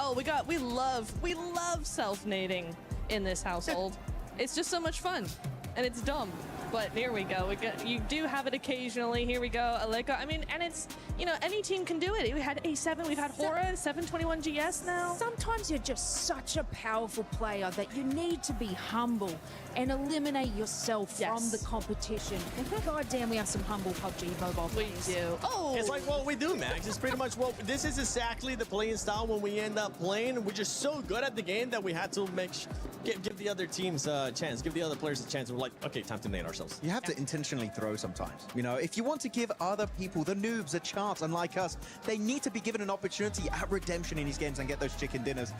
we love self-nading in this household. It's just so much fun. and it's dumb. But here we go. You do have it occasionally. Here we go, Aleka. I mean, and it's, you know, any team can do it. We had A7, we've had Hora, 721 GS now. Sometimes you're just such a powerful player that you need to be humble and eliminate yourself from the competition. God damn, we have some humble PUBG mobile players. We do. Oh! It's like what we do, Max. It's pretty much what, this is exactly the playing style when we end up playing. We're just so good at the game that we had to give the other teams a chance, give the other players a chance. We're like, okay, time to nade ourselves. You have to intentionally throw sometimes. You know, if you want to give other people, the noobs, a chance, unlike us, they need to be given an opportunity at redemption in these games and get those chicken dinners,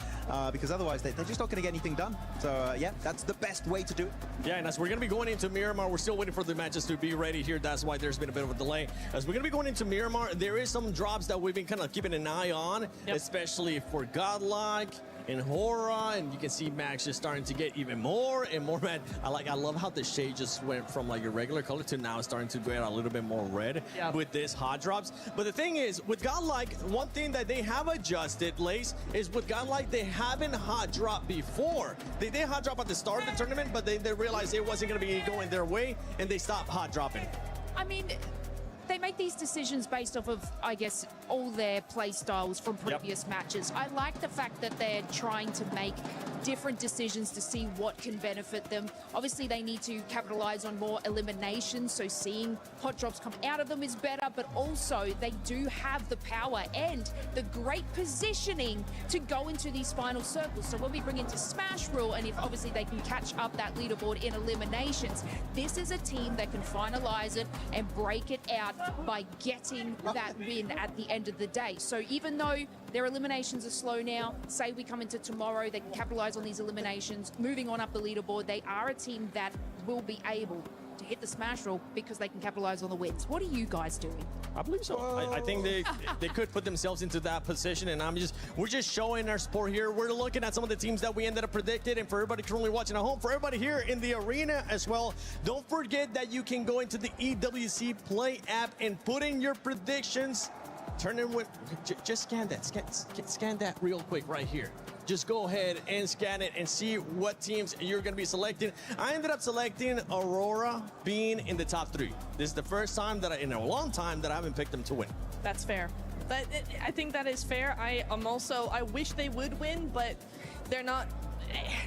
because otherwise they're just not going to get anything done. So, yeah, that's the best way to do it. Yeah, and as we're going to be going into Miramar, we're still waiting for the matches to be ready here. That's why there's been a bit of a delay. As we're going to be going into Miramar, there is some drops that we've been kind of keeping an eye on, especially for Godlike and Hora, and you can see Max just starting to get even more and more red. I love how the shade just went from like a regular color to now starting to get a little bit more red with this hot drops. But the thing is, with Godlike, one thing that they have adjusted, Lace, is with Godlike, they haven't hot dropped before. They did hot drop at the start of the tournament, but they realized it wasn't going to be going their way, and they stopped hot dropping. I mean, they make these decisions based off of, I guess, all their play styles from previous matches. I like the fact that they're trying to make different decisions to see what can benefit them. Obviously, they need to capitalize on more eliminations, so seeing hot drops come out of them is better, but also they do have the power and the great positioning to go into these final circles. So when we bring into Smash Rule, and if obviously they can catch up that leaderboard in eliminations, this is a team that can finalize it and break it out by getting that win at the end of the day. So even though their eliminations are slow now, say we come into tomorrow, they can capitalize on these eliminations, moving on up the leaderboard, they are a team that will be able to hit the Smash Rule because they can capitalize on the wins. What are you guys doing? I believe so. I think they could put themselves into that position, and we're just showing our support here. We're looking at some of the teams that we ended up predicted, and for everybody currently watching at home, for everybody here in the arena as well, don't forget that you can go into the EWC Play app and put in your predictions. Turn in with, just scan that, scan that real quick right here. Just go ahead and scan it and see what teams you're going to be selecting. I ended up selecting Aurora being in the top 3. This is the first time that in a long time that I haven't picked them to win. That's fair. I think that is fair. I wish they would win, but they're not.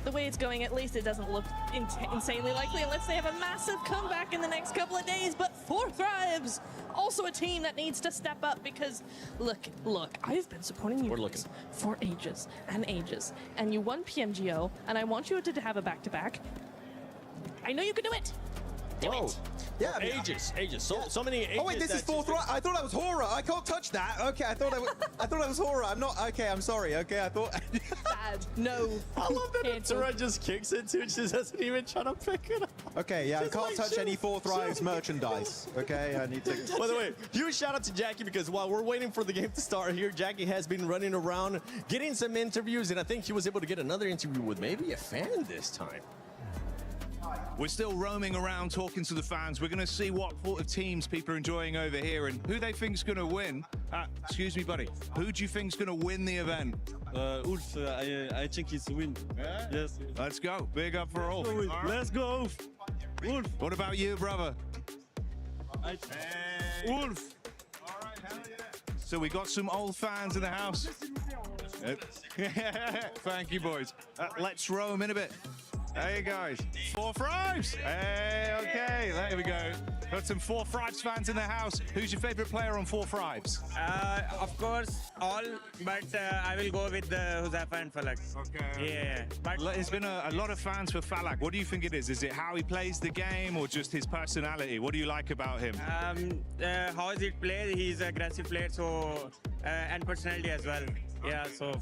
The way it's going, at least it doesn't look insanely likely unless they have a massive comeback in the next couple of days. But 4 Thrives, also a team that needs to step up because, look, I've been supporting you for ages and ages. And you won PMGO, and I want you to have a back-to-back. I know you can do it. Do it. Yeah, I mean, ages. So many ages. Oh wait, this is 4 Thrives. I thought that was Hora. I can't touch that. Okay, I thought that was Hora. I'm not. Okay, I'm sorry. Okay, I thought. Bad. No. I love that Tura just kicks it too. She doesn't even try to pick it up. Okay, yeah, I can't touch any 4 Thrives merchandise. Okay, I need to. By the way, huge shout out to Jackie, because while we're waiting for the game to start here, Jackie has been running around getting some interviews, and I think he was able to get another interview with maybe a fan this time. We're still roaming around talking to the fans. We're going to see what sort of teams people are enjoying over here and who they think's going to win. Excuse me, buddy. Who do you think's going to win the event? Ulf, I think it's a win. Yeah? Yes. Let's go. Big up for all. Let's go, Ulf. Ulf. What about you, brother? Ulf. All right, hell yeah. So we got some old fans in the house. Thank you, boys. Let's roam in a bit. Hey guys, 4 Thrives. Hey, okay, there we go. Got some 4 Thrives fans in the house. Who's your favorite player on 4 Thrives? Of course, all, but I will go with Huzaifa and Falak. Okay. Yeah, but there's been a lot of fans for Falak. What do you think it is? Is it how he plays the game or just his personality? What do you like about him? How is it played? He's an aggressive player, so and personality as well. Yeah, so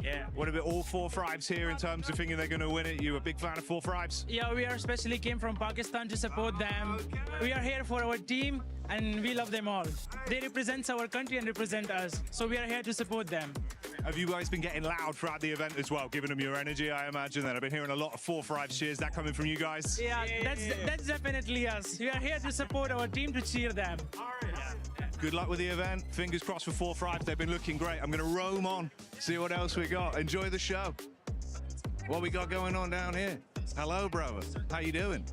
yeah. What about all 4 Thrives here in terms of thinking they're going to win it? You a big fan of 4 Thrives? Yeah, we are especially came from Pakistan to support them. We are here for our team and we love them all. They represent our country and represent us, so we are here to support them. Have you guys been getting loud throughout the event as well, giving them your energy, I imagine? That I've been hearing a lot of 4 Thrives cheers. That coming from you guys? Yeah, that's definitely us. We are here to support our team, to cheer them. Good luck with the event. Fingers crossed for 4 Thrives. They've been looking great. I'm going to roam on, see what else we got. Enjoy the show. What we got going on down here? Hello, brother. How you doing?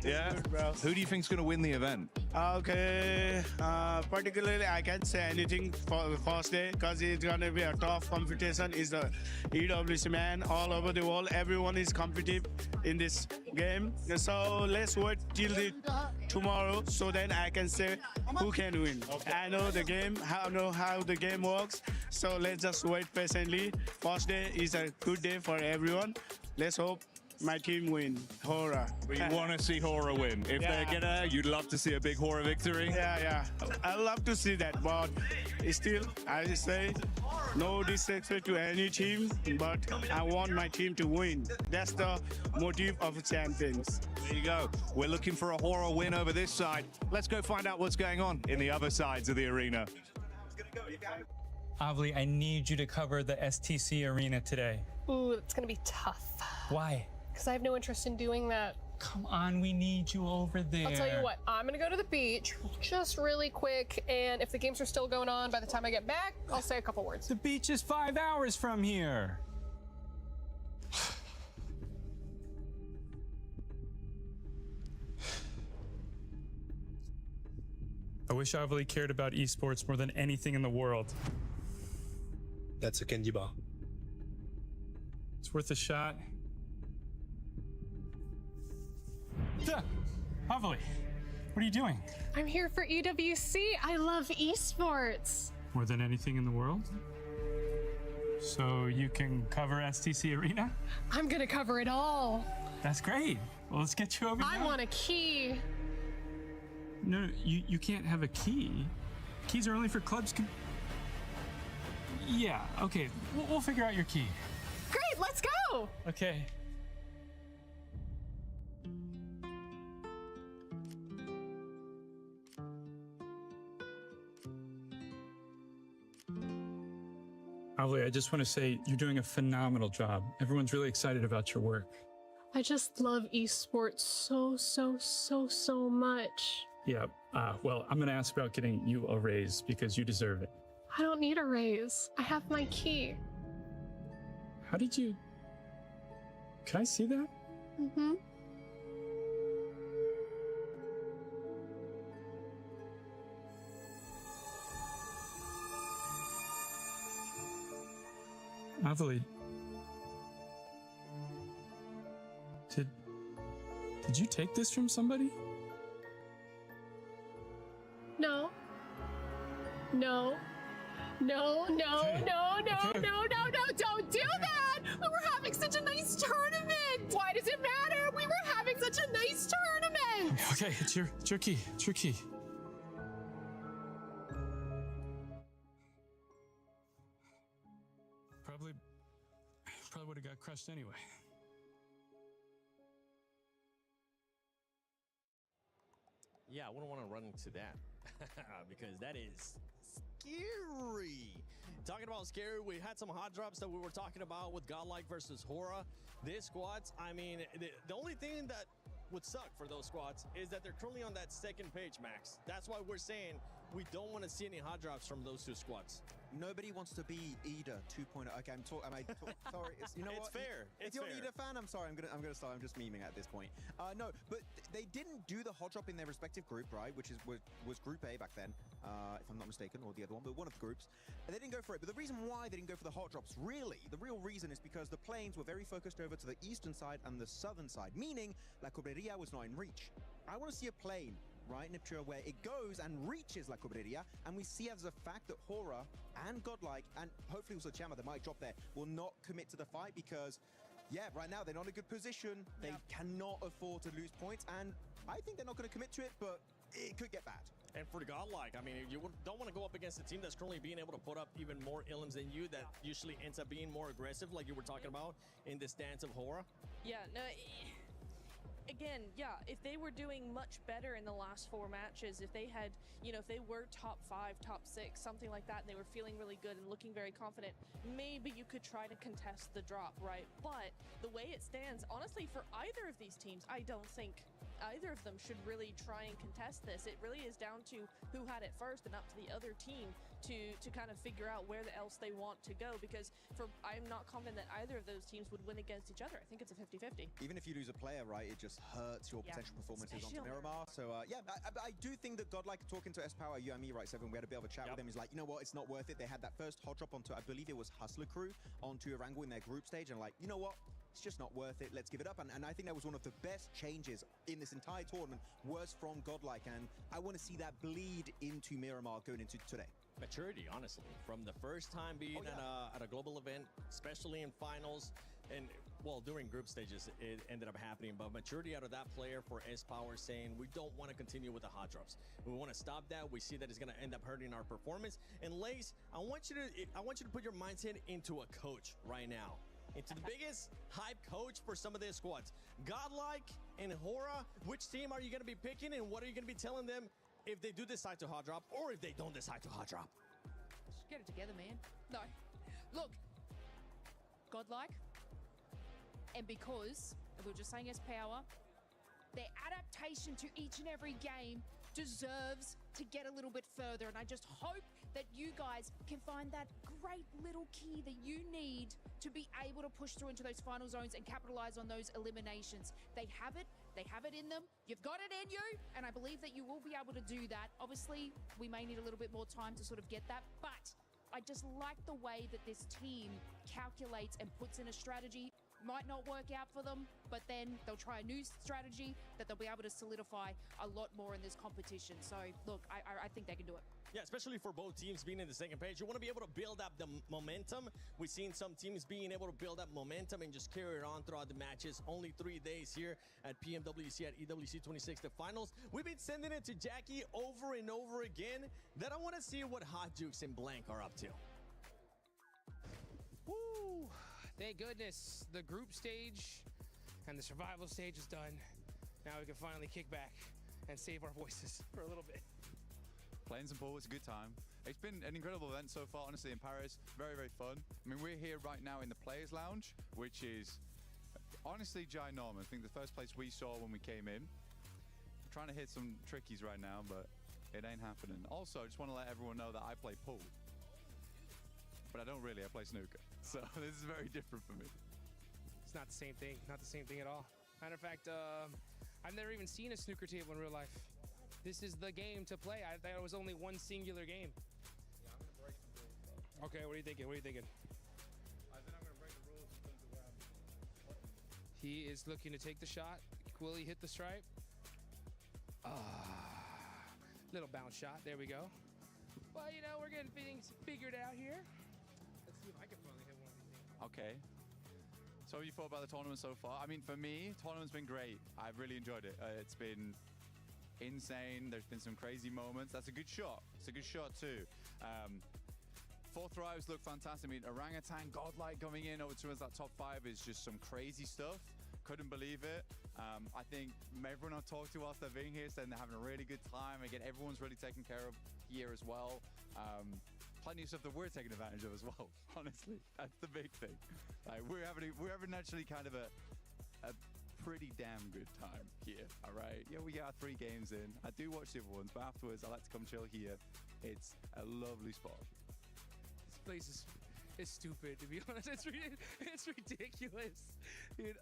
Yeah? Good, bro. Who do you think's going to win the event? Okay, particularly I can't say anything for the first day because it's gonna be a tough competition. It's the EWC man all over the world. Everyone is competitive in this game. So let's wait till tomorrow so then I can say who can win. I know the game, I know how the game works. So let's just wait patiently. First day is a good day for everyone. Let's hope my team win. Hora. We want to see Hora win. If they're gonna, you'd love to see a big Hora victory. Yeah. I love to see that, but still, I say no disrespect to any team, but I want my team to win. That's the motive of champions. There you go. We're looking for a Hora win over this side. Let's go find out what's going on in the other sides of the arena. Avli, I need you to cover the STC arena today. Ooh, it's gonna be tough. Why? Because I have no interest in doing that. Come on, we need you over there. I'll tell you what, I'm gonna go to the beach just really quick, and if the games are still going on by the time I get back, I'll say a couple words. The beach is 5 hours from here. I wish Avli cared about esports more than anything in the world. That's a candy bar. It's worth a shot. Avli, what are you doing? I'm here for EWC. I love esports. More than anything in the world? So you can cover STC Arena? I'm gonna cover it all. That's great. Well, let's get you over I now. want a key. No, you can't have a key. Keys are only for clubs. Yeah, okay. We'll figure out your key. Great, let's go. Okay. Avli, I just want to say you're doing a phenomenal job. Everyone's really excited about your work. I just love esports so much. Yeah, well, I'm going to ask about getting you a raise because you deserve it. I don't need a raise. I have my key. How did you... Can I see that? Mm-hmm. Avli, did you take this from somebody? No. No. No, no, Okay. no, no, Okay. no, no, no, don't do that! We were having such a nice tournament! Why does it matter? We were having such a nice tournament! Okay, it's your key. It's your key. Probably would have got crushed anyway. Yeah, I wouldn't want to run into that because that is scary. Talking about scary, we had some hot drops that we were talking about with Godlike versus Hora. This squads, I mean, the only thing that would suck for those squads is that they're currently on that second page, Max. That's why we're saying we don't want to see any hot drops from those two squads. Nobody wants to be Ida 2.0. Okay, sorry. You know It's what? fair. If It's you're fair. an Ida fan, I'm sorry. I'm gonna start. I'm just memeing at this point. No, but they didn't do the hot drop in their respective group, right? Which was Group A back then, if I'm not mistaken, or the other one, but one of the groups. And they didn't go for it. But the reason why they didn't go for the hot drops, really, the real reason is because the planes were very focused over to the eastern side and the southern side, meaning La Cobreria was not in reach. I want to see a plane, right, Niptura, where it goes and reaches La Cobreria, and we see as a fact that Hora and Godlike, and hopefully also Chama, that might drop there, will not commit to the fight because, yeah, right now they're not in a good position. They cannot afford to lose points, and I think they're not going to commit to it, but it could get bad. And for the Godlike, I mean, you don't want to go up against a team that's currently being able to put up even more illims than you, that usually ends up being more aggressive, like you were talking about in the stance of Hora. Yeah, no. Again, yeah, if they were doing much better in the last 4 matches, if they had, if they were top 5, top 6, something like that, and they were feeling really good and looking very confident, maybe you could try to contest the drop, right? But the way it stands, honestly, for either of these teams, I don't think either of them should really try and contest this. It really is down to who had it first and up to the other team to kind of figure out where else they want to go, because I'm not confident that either of those teams would win against each other. I think it's a 50-50. Even if you lose a player, right, it just hurts your potential performances Especially onto Miramar. So yeah, I do think that Godlike, talking to S-Power, you and me, right, Seven, we had a bit of a chat with him. He's like, you know what, it's not worth it. They had that first hot drop onto, I believe it was Hustler Crew, onto Erangel in their group stage, and like, you know what, it's just not worth it. Let's give it up. And I think that was one of the best changes in this entire tournament, was from Godlike, and I want to see that bleed into Miramar going into today. Maturity, honestly, from the first time being at a global event, especially in finals, and well, during group stages, it ended up happening. But maturity out of that player for S-Power, saying we don't want to continue with the hot drops. We want to stop that. We see that it's going to end up hurting our performance. And Lace, I want you to put your mindset into a coach right now, into the biggest hype coach for some of their squads. Godlike and Hora, which team are you going to be picking, and what are you going to be telling them if they do decide to hot drop, or if they don't decide to hot drop? Just get it together, man. No. Look, Godlike, and because, we were just saying S-Power, their adaptation to each and every game deserves to get a little bit further. And I just hope that you guys can find that great little key that you need to be able to push through into those final zones and capitalize on those eliminations. They have it in them. You've got it in you, and I believe that you will be able to do that. Obviously, we may need a little bit more time to sort of get that, but I just like the way that this team calculates and puts in a strategy. Might not work out for them, but then they'll try a new strategy that they'll be able to solidify a lot more in this competition. So look, I think they can do it. Yeah, especially for both teams being in the second page. You want to be able to build up the momentum. We've seen some teams being able to build up momentum and just carry it on throughout the matches. Only 3 days here at PMWC at EWC 26, the finals. We've been sending it to Jackie over and over again. Then I want to see what Hot Jukes and Blank are up to. Woo! Thank goodness the group stage and the survival stage is done. Now we can finally kick back and save our voices for a little bit. Playing some ball, it's a good time. It's been an incredible event so far, honestly, in Paris. Very, very fun. I mean, we're here right now in the Players Lounge, which is honestly ginormous. I think the first place we saw when we came in. I'm trying to hit some trickies right now, but it ain't happening. Also, I just want to let everyone know that I play pool. But I don't really, I play snooker. So this is very different for me. It's not the same thing, not the same thing at all. Matter of fact, I've never even seen a snooker table in real life. This is the game to play. I thought it was only one singular game. Yeah, I'm gonna break the rules. Okay, what are you thinking? What are you thinking? I think I'm gonna break the rules in terms of where I'm. He is looking to take the shot. Will he hit the stripe? Little bounce shot. There we go. Well, you know, we're getting things figured out here. Let's see if I can finally hit one of these things. Okay. So what have you thought about the tournament so far? I mean, for me, tournament's been great. I've really enjoyed it. It's been insane. There's been some crazy moments. That's a good shot. It's a good shot too. Four thrives look fantastic. I mean, Orangutan, Godlike coming in over towards that top 5 is just some crazy stuff. Couldn't believe it. I think everyone I've talked to whilst they're being here saying they're having a really good time. Again, everyone's really taken care of here as well. Plenty of stuff that we're taking advantage of as well. Honestly, that's the big thing. Like, we're having actually kind of a pretty damn good time here. All right. Yeah, we got our 3 games in. I do watch the other ones, but afterwards I like to come chill here. It's a lovely spot. This place is stupid, to be honest. It's ridiculous. Dude,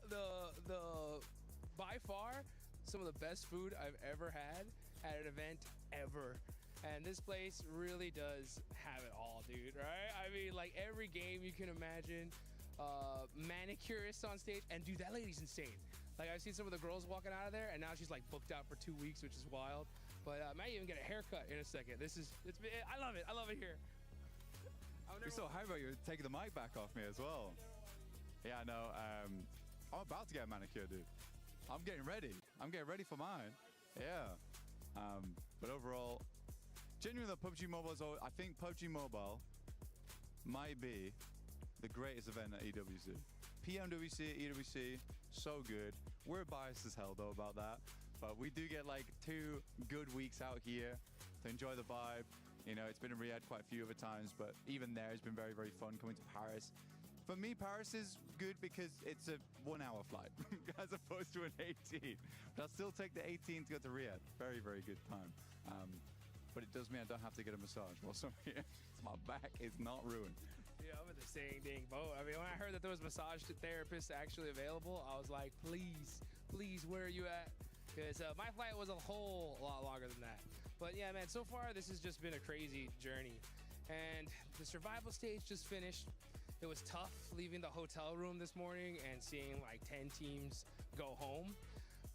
by far some of the best food I've ever had at an event ever. And this place really does have it all, dude, right? I mean, like every game you can imagine, manicurists on stage, and dude, that lady's insane. Like I've seen some of the girls walking out of there, and now she's like booked out for 2 weeks, which is wild. But I might even get a haircut in a second. I love it. I love it here. We're so hyped about you taking the mic back off me as well. Yeah, I know. I'm about to get a manicure, dude. I'm getting ready. I'm getting ready for mine. Yeah. But overall, genuinely, PUBG Mobile is always, I think PUBG Mobile might be the greatest event at EWC. PMWC, EWC, so good. We're biased as hell though about that, but we do get like 2 good weeks out here to enjoy the vibe. You know, it's been in Riyadh quite a few other times, but even there, it's been very, very fun coming to Paris. For me, Paris is good because it's a 1-hour flight as opposed to an 18. But I'll still take the 18 to go to Riyadh. Very, very good time. but it does mean I don't have to get a massage while I'm here. My back is not ruined. Yeah, I'm in the same dang boat. I mean, when I heard that there was massage therapists actually available, I was like, please, please, where are you at? Because my flight was a whole lot longer than that. But yeah, man, so far this has just been a crazy journey. And the survival stage just finished. It was tough leaving the hotel room this morning and seeing like 10 teams go home.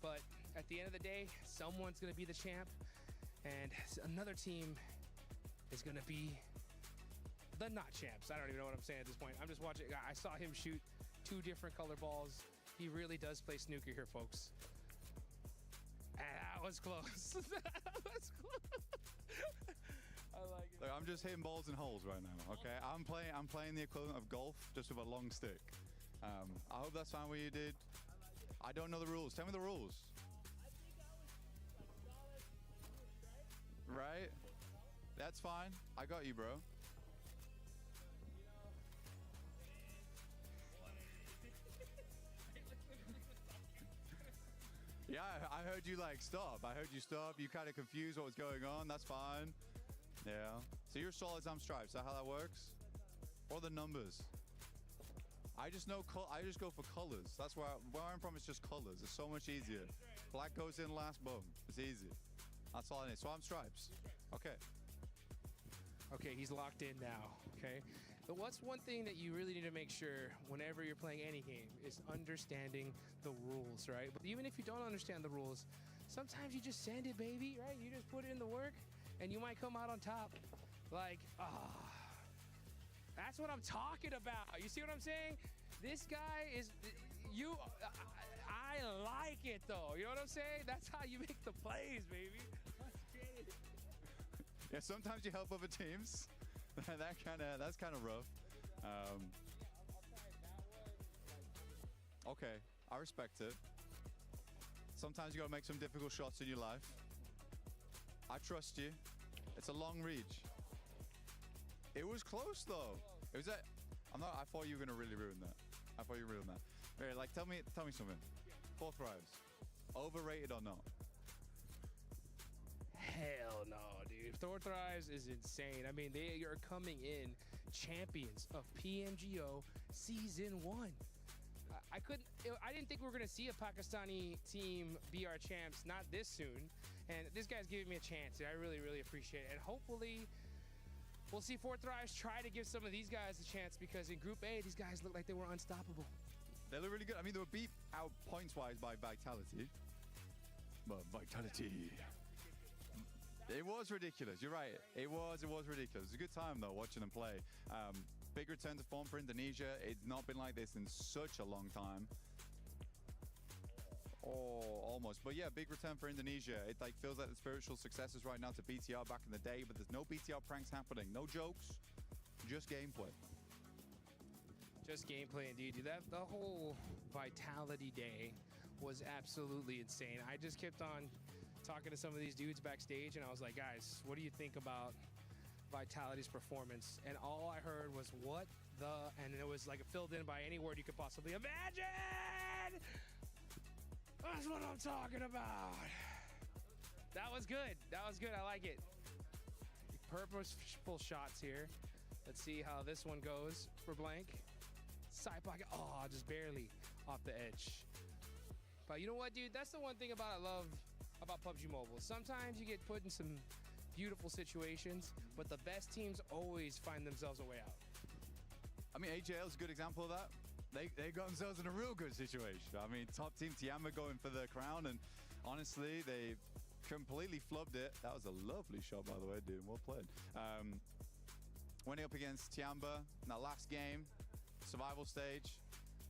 But at the end of the day, someone's gonna be the champ and another team is gonna be the not champs. I don't even know what I'm saying at this point. I'm just watching. I saw him shoot 2 different color balls. He really does play snooker here, folks. And that was close. That was close. I like it. Look, I'm just hitting balls in holes right now, okay? I'm playing the equivalent of golf, just with a long stick. I hope that's fine with you, dude. I don't know the rules. Tell me the rules. Right? That's fine. I got you, bro. Yeah, I heard you like stop. I heard you stop. You kind of confused what was going on. That's fine. Yeah. So you're solids, I'm stripes. Is that how that works? Or the numbers? I just know. I just go for colors. That's where I'm from. It's just colors. It's so much easier. Black goes in last. Boom. It's easy. That's all I need. So I'm stripes. Okay. Okay, he's locked in now, okay? But what's one thing that you really need to make sure whenever you're playing any game is understanding the rules, right? But even if you don't understand the rules, sometimes you just send it, baby, right? You just put it in the work and you might come out on top. Like, that's what I'm talking about. You see what I'm saying? This guy is, I like it though. You know what I'm saying? That's how you make the plays, baby. Let's get it. Yeah, sometimes you help other teams. That's kind of rough. Okay, I respect it. Sometimes you gotta make some difficult shots in your life. I trust you. It's a long reach. It was close though. It was I thought you were gonna really ruin that. I thought you were ruin that. Right, like tell me something. 4 thrives. Overrated or not? Hell no, dude. Thor Thrives is insane. I mean, they are coming in champions of PMGO Season 1. I didn't think we were going to see a Pakistani team be our champs, not this soon. And this guy's giving me a chance. I really, really appreciate it. And hopefully, we'll see Thor Thrives try to give some of these guys a chance because in Group A, these guys look like they were unstoppable. They look really good. I mean, they were beat out points-wise by Vitality. But Vitality... It was ridiculous. You're right. It was ridiculous. It was a good time though watching them play. Big return to form for Indonesia. It's not been like this in such a long time. Oh, almost. But yeah, big return for Indonesia. It like feels like the spiritual successors right now to BTR back in the day, but there's no BTR pranks happening. No jokes. Just gameplay. Just gameplay indeed. The whole Vitality Day was absolutely insane. I just kept on talking to some of these dudes backstage and I was like, guys, what do you think about Vitality's performance? And all I heard was what the, and it was like filled in by any word you could possibly imagine. That's what I'm talking about. That was good. That was good. I like it. Purposeful shots here. Let's see how this one goes for Blank. Side pocket. Oh, just barely off the edge. But you know what, dude? That's the one thing I love about PUBG Mobile. Sometimes you get put in some beautiful situations, but the best teams always find themselves a way out. I mean, AJL is a good example of that. They got themselves in a real good situation. I mean, top team Tiamba going for the crown, and honestly, they completely flubbed it. That was a lovely shot, by the way, dude. Well played. Winning up against Tiamba in that last game, survival stage.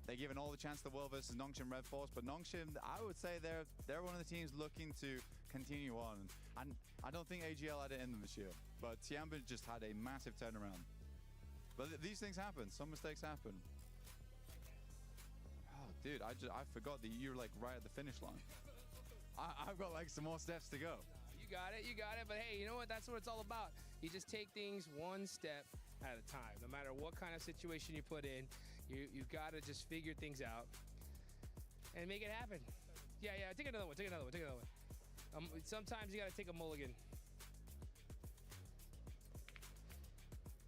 They're given all the chance in the world versus Nongshim Red Force, but Nongshim, I would say they're one of the teams looking to continue on. And I don't think AGL had it in them this year, but Tiamba just had a massive turnaround. But these things happen. Some mistakes happen. Oh, dude, I forgot that you were like right at the finish line. I've got like some more steps to go. You got it. But hey, you know what? That's what it's all about. You just take things one step at a time. No matter what kind of situation you put in, you got to just figure things out and make it happen. Yeah, take another one. Sometimes you got to take a mulligan.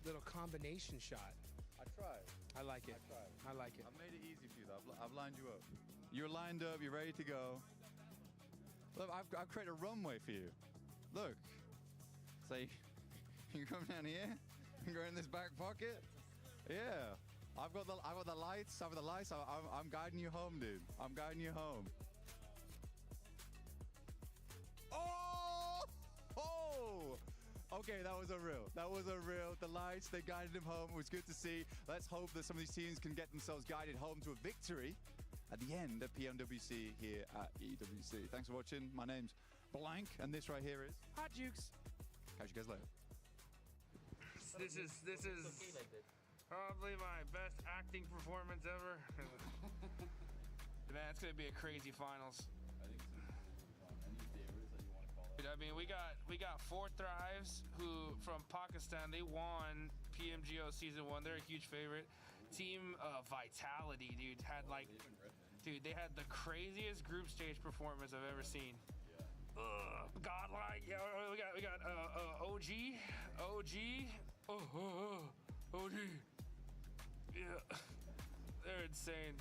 little combination shot. I tried. I like it. I like it. I've made it easy for you, though. I've lined you up. You're lined up. You're ready to go. Look, I've created a runway for you. Look. Say, you come down here and go in this back pocket. Yeah. I've got the lights. I've got the lights. I'm guiding you home, dude. I'm guiding you home. Oh! Oh! Okay, that was a real. That was a real. The lights, they guided him home. It was good to see. Let's hope that some of these teams can get themselves guided home to a victory at the end of PMWC here at EWC. Thanks for watching. My name's Blank, and this right here is Hot Jukes. Catch you guys later. This is probably my best acting performance ever. Man, it's gonna be a crazy finals. I mean, we got 4 Thrives who from Pakistan. They won PMGO season 1. They're a huge favorite. Team Vitality, dude, had like, dude, they had the craziest group stage performance I've ever seen. Godlike. Yeah, we got OG. Yeah, they're insane.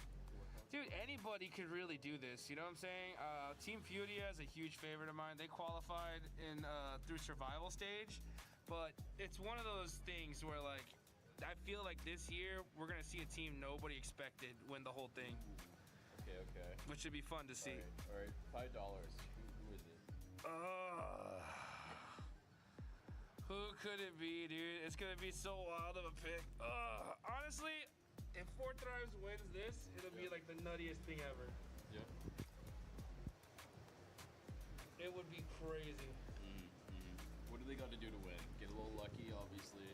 Dude, anybody could really do this, you know what I'm saying? Team Furia is a huge favorite of mine. They qualified in through survival stage, but it's one of those things where, like, I feel like this year we're gonna see a team nobody expected win the whole thing. Okay. Which should be fun to see. All right, $5. Who is it? Who could it be, dude? It's gonna be so wild of a pick. Honestly, if 4 Thrives wins this, it'll be like the nuttiest thing ever. Yep. It would be crazy. What do they got to do to win? Get a little lucky, obviously.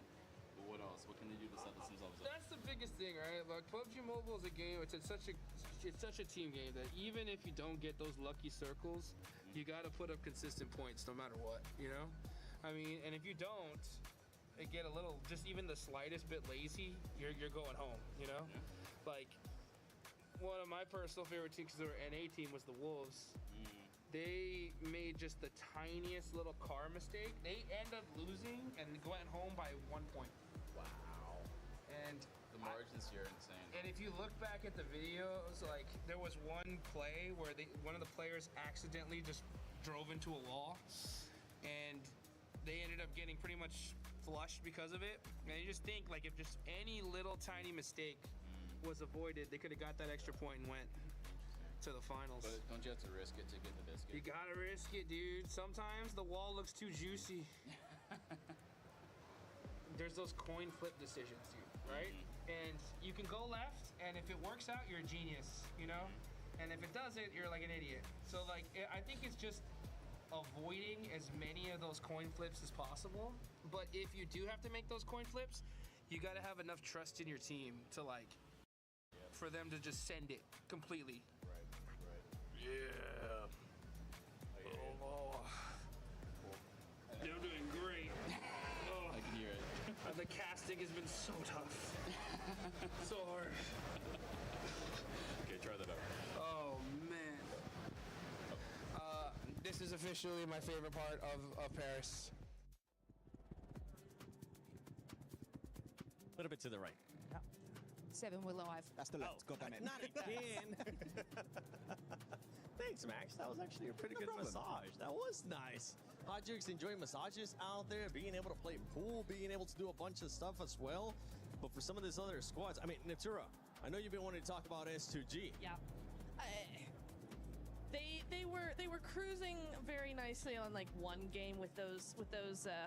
But what else? What can they do to set themselves up? That's the biggest thing, right? Like, PUBG Mobile is a game. It's such a team game that even if you don't get those lucky circles, you got to put up consistent points no matter what. You know, I mean, and if you don't, it get a little, just even the slightest bit lazy, you're going home. You know, like one of my personal favorite teams, because they were NA team, was the Wolves. They made just the tiniest little car mistake. They end up losing and went home by 1 point. Wow. And the margins here are insane. And if you look back at the videos, like there was one play where one of the players accidentally just drove into a wall, and they ended up getting pretty much flushed because of it. And you just think, like, if just any little tiny mistake was avoided, they could have got that extra point and went to the finals. But don't you have to risk it to get the biscuit? You gotta risk it, dude. Sometimes the wall looks too juicy. There's those coin flip decisions, dude, right? And you can go left, and if it works out, you're a genius, you know? And if it doesn't, you're like an idiot. So, like, I think it's just avoiding as many of those coin flips as possible. But if you do have to make those coin flips, you gotta have enough trust in your team to, like, for them to just send it completely. Yeah. Oh. They're doing great. Oh. I can hear it. The casting has been so tough. So hard. Okay, try that out. Oh, man. This is officially my favorite part of Paris. A little bit to the right. 7, we're live. That's the left. God damn it. Not again. Thanks, Max. That was actually a pretty good massage. That was nice. Hot Jukes enjoying massages out there, being able to play pool, being able to do a bunch of stuff as well. But for some of these other squads, I mean, Natura, I know you've been wanting to talk about S2G. Yeah. They were cruising very nicely on like one game with those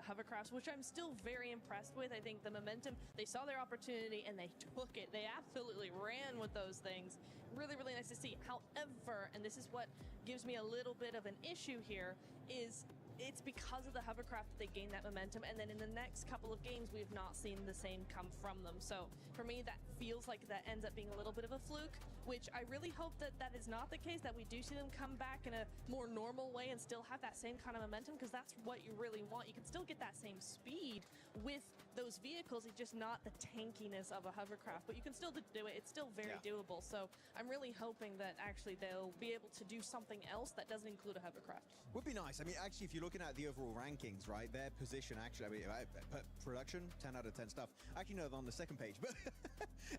hovercrafts, which I'm still very impressed with. I think the momentum, they saw their opportunity and they took it. They absolutely ran with those things. Really, really nice to see. However, and this is what gives me a little bit of an issue here, is it's because of the hovercraft that they gained that momentum, and then in the next couple of games we've not seen the same come from them. So for me, that feels like that ends up being a little bit of a fluke which I really hope that that is not the case, that we do see them come back in a more normal way and still have that same kind of momentum, because that's what you really want. You can still get that same speed with those vehicles, it's just not the tankiness of a hovercraft, but you can still do it. It's still very doable. So I'm really hoping that actually they'll be able to do something else that doesn't include a hovercraft. Would be nice. I mean, actually, if you're looking at the overall rankings, right, their position actually, I mean, production, 10 out of 10 stuff. Actually, no, they're on the second page, but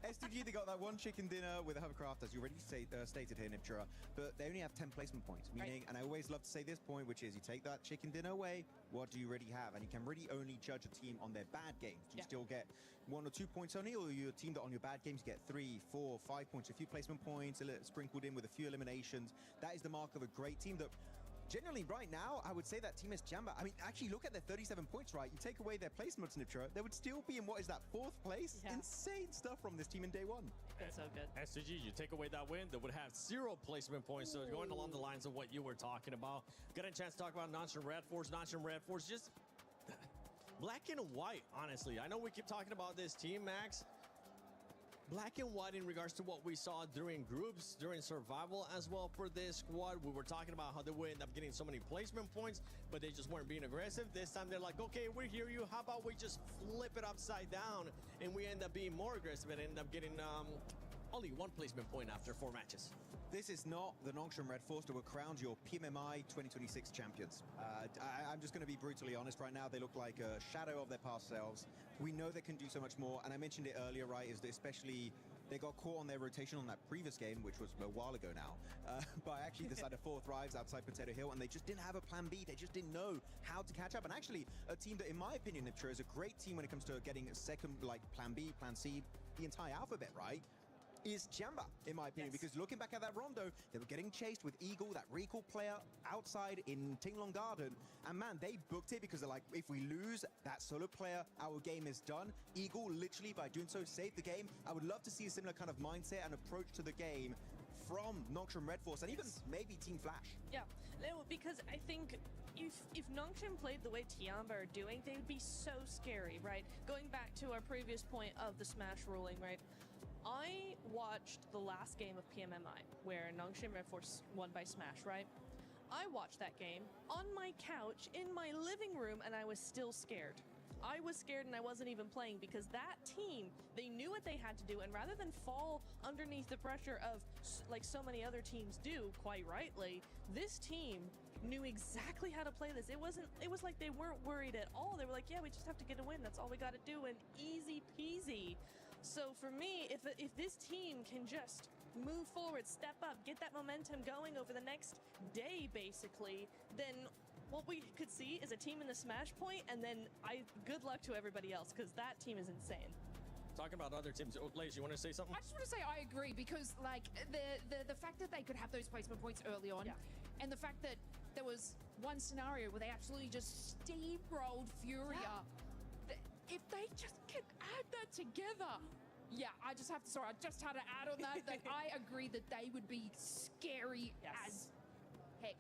STG, they got that one chicken dinner with a hovercraft, as you already stated here, Niptura, but they only have 10 placement points, meaning, and I always love to say this point, which is you take that chicken dinner away, what do you really have? And you can really only judge a team on their bad games. Do you still get 1 or 2 points only, or you're a team that on your bad games you get 3, 4, 5 points, a few placement points, a little sprinkled in with a few eliminations? That is the mark of a great team that generally right now, I would say that Team Jamba, I mean, actually look at their 37 points, right? You take away their placements, Niptura, they would still be in what is that, 4th place? Yeah. Insane stuff from this team in day one. That's so good. STG, you take away that win, they would have 0 placement points. So going along the lines of what you were talking about. Got a chance to talk about Notch and Red Force. Notch and Red Force, just black and white, honestly. I know we keep talking about this team, Max. Black and white in regards to what we saw during groups, during survival as well for this squad. We were talking about how they would end up getting so many placement points, but they just weren't being aggressive. This time they're like, okay, we hear you. How about we just flip it upside down and we end up being more aggressive and end up getting only 1 placement point after 4 matches. This is not the Nongshim Red Force that were crowned your PMMI 2026 champions. I'm just going to be brutally honest right now. They look like a shadow of their past selves. We know they can do so much more, and I mentioned it earlier, right, is that especially they got caught on their rotation on that previous game, which was a while ago now, by actually the side of 4 Thrives outside Potato Hill, and they just didn't have a plan B. They just didn't know how to catch up. And actually, a team that, in my opinion, Niptura, is a great team when it comes to getting a second, like, plan B, plan C, the entire alphabet, right? Is Jamba, in my opinion, because looking back at that rondo, they were getting chased with Eagle, that recall player, outside in Tinglong Garden, and man, they booked it because they're like, if we lose that solo player, our game is done. Eagle, literally, by doing so, saved the game. I would love to see a similar kind of mindset and approach to the game from Nongshim Red Force, and even maybe Team Flash. Yeah, no, because I think if Nongshim played the way Tiamba are doing, they would be so scary, right? Going back to our previous point of the Smash ruling, right? I watched the last game of PMMI, where Nongshim Red Force won by Smash, right? I watched that game on my couch in my living room, and I was still scared. I was scared and I wasn't even playing because that team, they knew what they had to do, and rather than fall underneath the pressure of, like so many other teams do, quite rightly, this team knew exactly how to play this. It was like they weren't worried at all. They were like, yeah, we just have to get a win. That's all we got to do, and easy peasy. So for me, if this team can just move forward, step up, get that momentum going over the next day, basically, then what we could see is a team in the Smash point, and then good luck to everybody else, because that team is insane. Talking about other teams, Blaze, you want to say something? I just want to say I agree, because like the fact that they could have those placement points early on, and the fact that there was one scenario where they absolutely just steamrolled Furia. If they just can add that together, I just have to, sorry, I just had to add on that, that I agree that they would be scary as heck.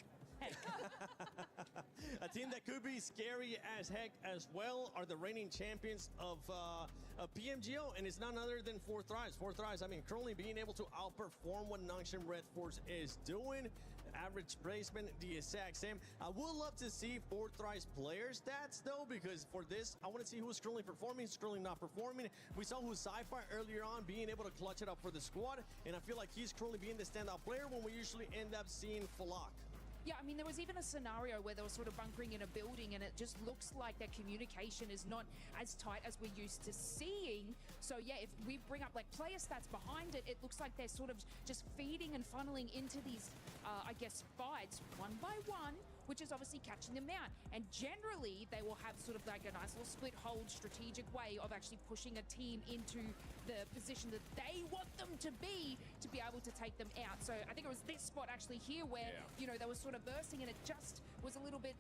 A team that could be scary as heck as well are the reigning champions of PMGO, and it's none other than 4 Thrives. 4 Thrives, I mean, currently being able to outperform what Nongshim Red Force is doing. Average placement, the exact same. I would love to see 4 Thrives player stats, though, because for this, I want to see who's currently performing, who's currently not performing. We saw who's Sci-Fi earlier on being able to clutch it up for the squad, and I feel like he's currently being the standout player when we usually end up seeing Falak. Yeah, I mean, there was even a scenario where they were sort of bunkering in a building, and it just looks like their communication is not as tight as we're used to seeing. So yeah, if we bring up like player stats behind it, it looks like they're sort of just feeding and funneling into these, I guess, fights one by one, which is obviously catching them out. And generally, they will have sort of like a nice little split hold strategic way of actually pushing a team into the position that they want them to be able to take them out. So I think it was this spot actually here where, you know, they were sort of bursting, and it just was a little bit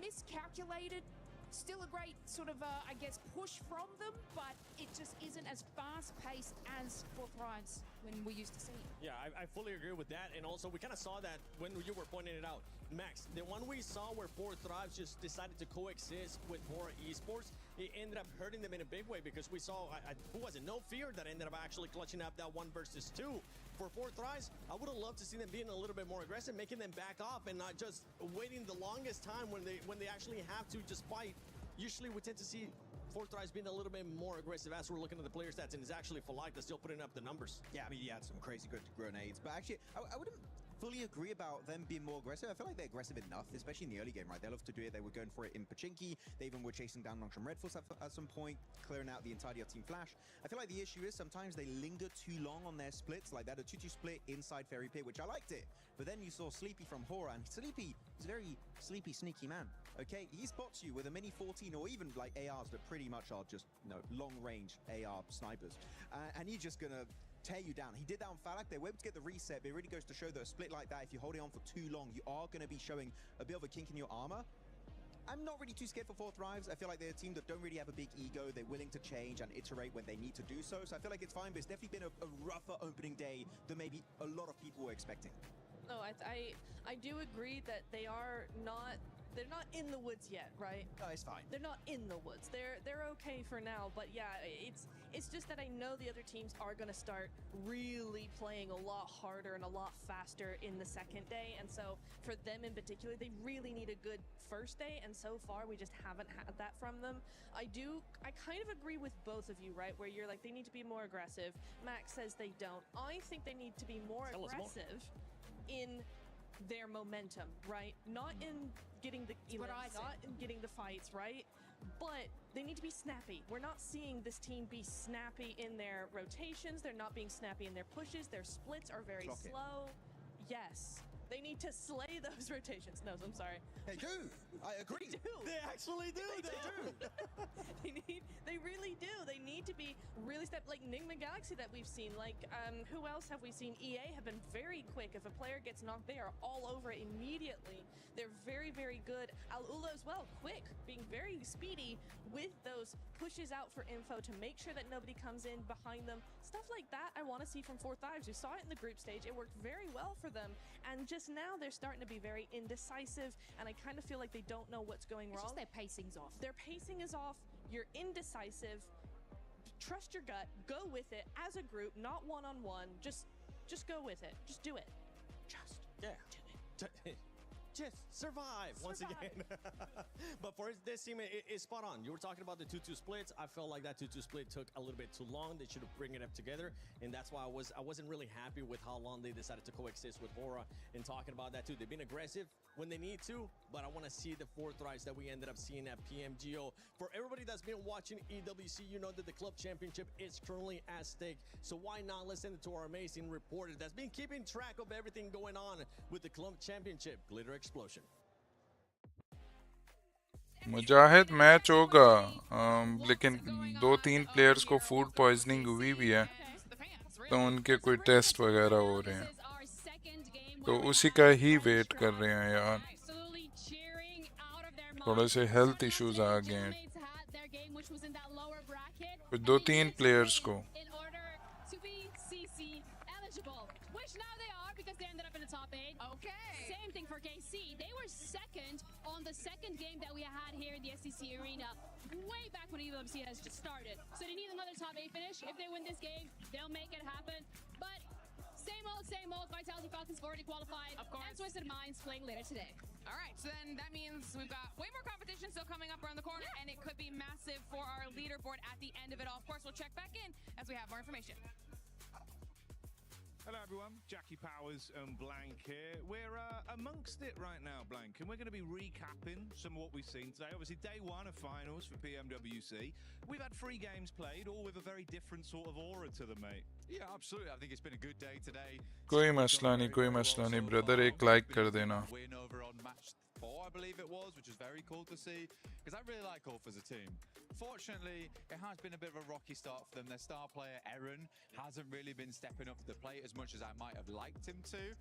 miscalculated. Still a great sort of, I guess, push from them, but it just isn't as fast-paced as 4 Thrives when we used to see. Yeah, I fully agree with that. And also, we kind of saw that when you were pointing it out. Max, the one we saw where 4 Thrives just decided to coexist with 4 Esports, it ended up hurting them in a big way, because we saw, who was it? No Fear that ended up actually clutching up that 1 versus 2. For Four Thrives, I would have loved to see them being a little bit more aggressive, making them back off and not just waiting the longest time when they actually have to just fight. Usually we tend to see Four Thrives being a little bit more aggressive as we're looking at the player stats, and it's actually Falita still putting up the numbers. Yeah, I mean, he had some crazy good grenades, but actually, I wouldn't fully agree about them being more aggressive. I feel like they're aggressive enough, especially in the early game, right? They love to do it. They were going for it in Pachinki. They even were chasing down Longsham Red Force at some point, clearing out the entirety of Team Flash. I feel like the issue is sometimes they linger too long on their splits, like that a 2-2 split inside Fairy Pit, which I liked it. But then you saw Sleepy from Hora, and Sleepy is a very sleepy, sneaky man. Okay, he spots you with a mini 14 or even like ARs that pretty much are just, you know, long-range AR snipers, and he's just gonna tear you down. He did that on Falak. They were able to get the reset, but it really goes to show that a split like that, if you're holding on for too long, you are going to be showing a bit of a kink in your armor. I'm not really too scared for Four Thrives. I feel like they're a team that don't really have a big ego. They're willing to change and iterate when they need to do so. So I feel like it's fine, but it's definitely been a rougher opening day than maybe a lot of people were expecting. No, I do agree that they're not in the woods yet, right? No, it's fine. They're not in the woods. They're okay for now, but yeah, it's just that I know the other teams are going to start really playing a lot harder and a lot faster in the second day, and so for them in particular, they really need a good first day, and so far we just haven't had that from them. I kind of agree with both of you, right? Where you're like, they need to be more aggressive. Max says they don't. I think they need to be more aggressive in their momentum, right? Not in getting the elites, not in getting the fights, right? But they need to be snappy. We're not seeing this team be snappy in their rotations. They're not being snappy in their pushes. Their splits are very slow. Yes. They need to slay those rotations. No, I'm sorry. They do. I agree. They do. They actually do. They really do. They need to be really like Enigma Galaxy that we've seen. Like, who else have we seen? EA have been very quick. If a player gets knocked, they are all over it immediately. They're very, very good. Al-Ula as well, quick, being very speedy with those pushes out for info to make sure that nobody comes in behind them. Stuff like that I want to see from Four Thrives. We saw it in the group stage. It worked very well for them. And just now they're starting to be very indecisive, and I kind of feel like they don't know what's going wrong. Just their pacing's off. Their pacing is off. You're indecisive. Trust your gut. Go with it as a group, not one-on-one. Just go with it. Just do it. Just do it. Just survive once again. But for this team, it's spot on. You were talking about the 2-2 splits. I felt like that 2-2 split took a little bit too long. They should have bring it up together, and that's why I wasn't really happy with how long they decided to coexist with Hora. And talking about that too, they've been aggressive when they need to, but I want to see the Four Thrives that we ended up seeing at PMGO. For everybody that's been watching EWC, you know that the club championship is currently at stake. So why not listen to our amazing reporter that's been keeping track of everything going on with the club championship, Glitter Explosion. Mujahid match होगा, लेकिन 2-3 players को food poisoning हुई भी है, तो उनके कोई test वगैरह हो रहे हैं, तो उसी का ही वेट कर रहे हैं यार. थोड़े से हेल्थ इश्यूज आ गए हैं कुछ 2-3 प्लेयर्स को. Same thing for KC. They were second on the second game that we had here in the SCC Arena way back when EWC has just started. So they need another top 8 finish. If they win this game, they'll make it happen. But same old. Vitality Falcons have already qualified. Of course. And Twisted Minds playing later today. All right, so then that means we've got way more competition still coming up around the corner, and it could be massive for our leaderboard at the end of it all. Of course, we'll check back in as we have more information. Hello everyone, Jackie Powers and Blank here. We're amongst it right now, Blank, and we're going to be recapping some of what we've seen today. Obviously, day one of finals for PMWC. We've had 3 games played, all with a very different sort of aura to them, mate. Yeah, absolutely. I think it's been a good day today. कोई मसला नहीं brother, एक like कर देना. Win over on match 4, I believe it was, which is very cool to see, because I really like Ulf as a team. Fortunately, it has been a bit of a rocky start for them. Their star player, Eren, hasn't really been stepping up to the plate as much as I might have liked him to.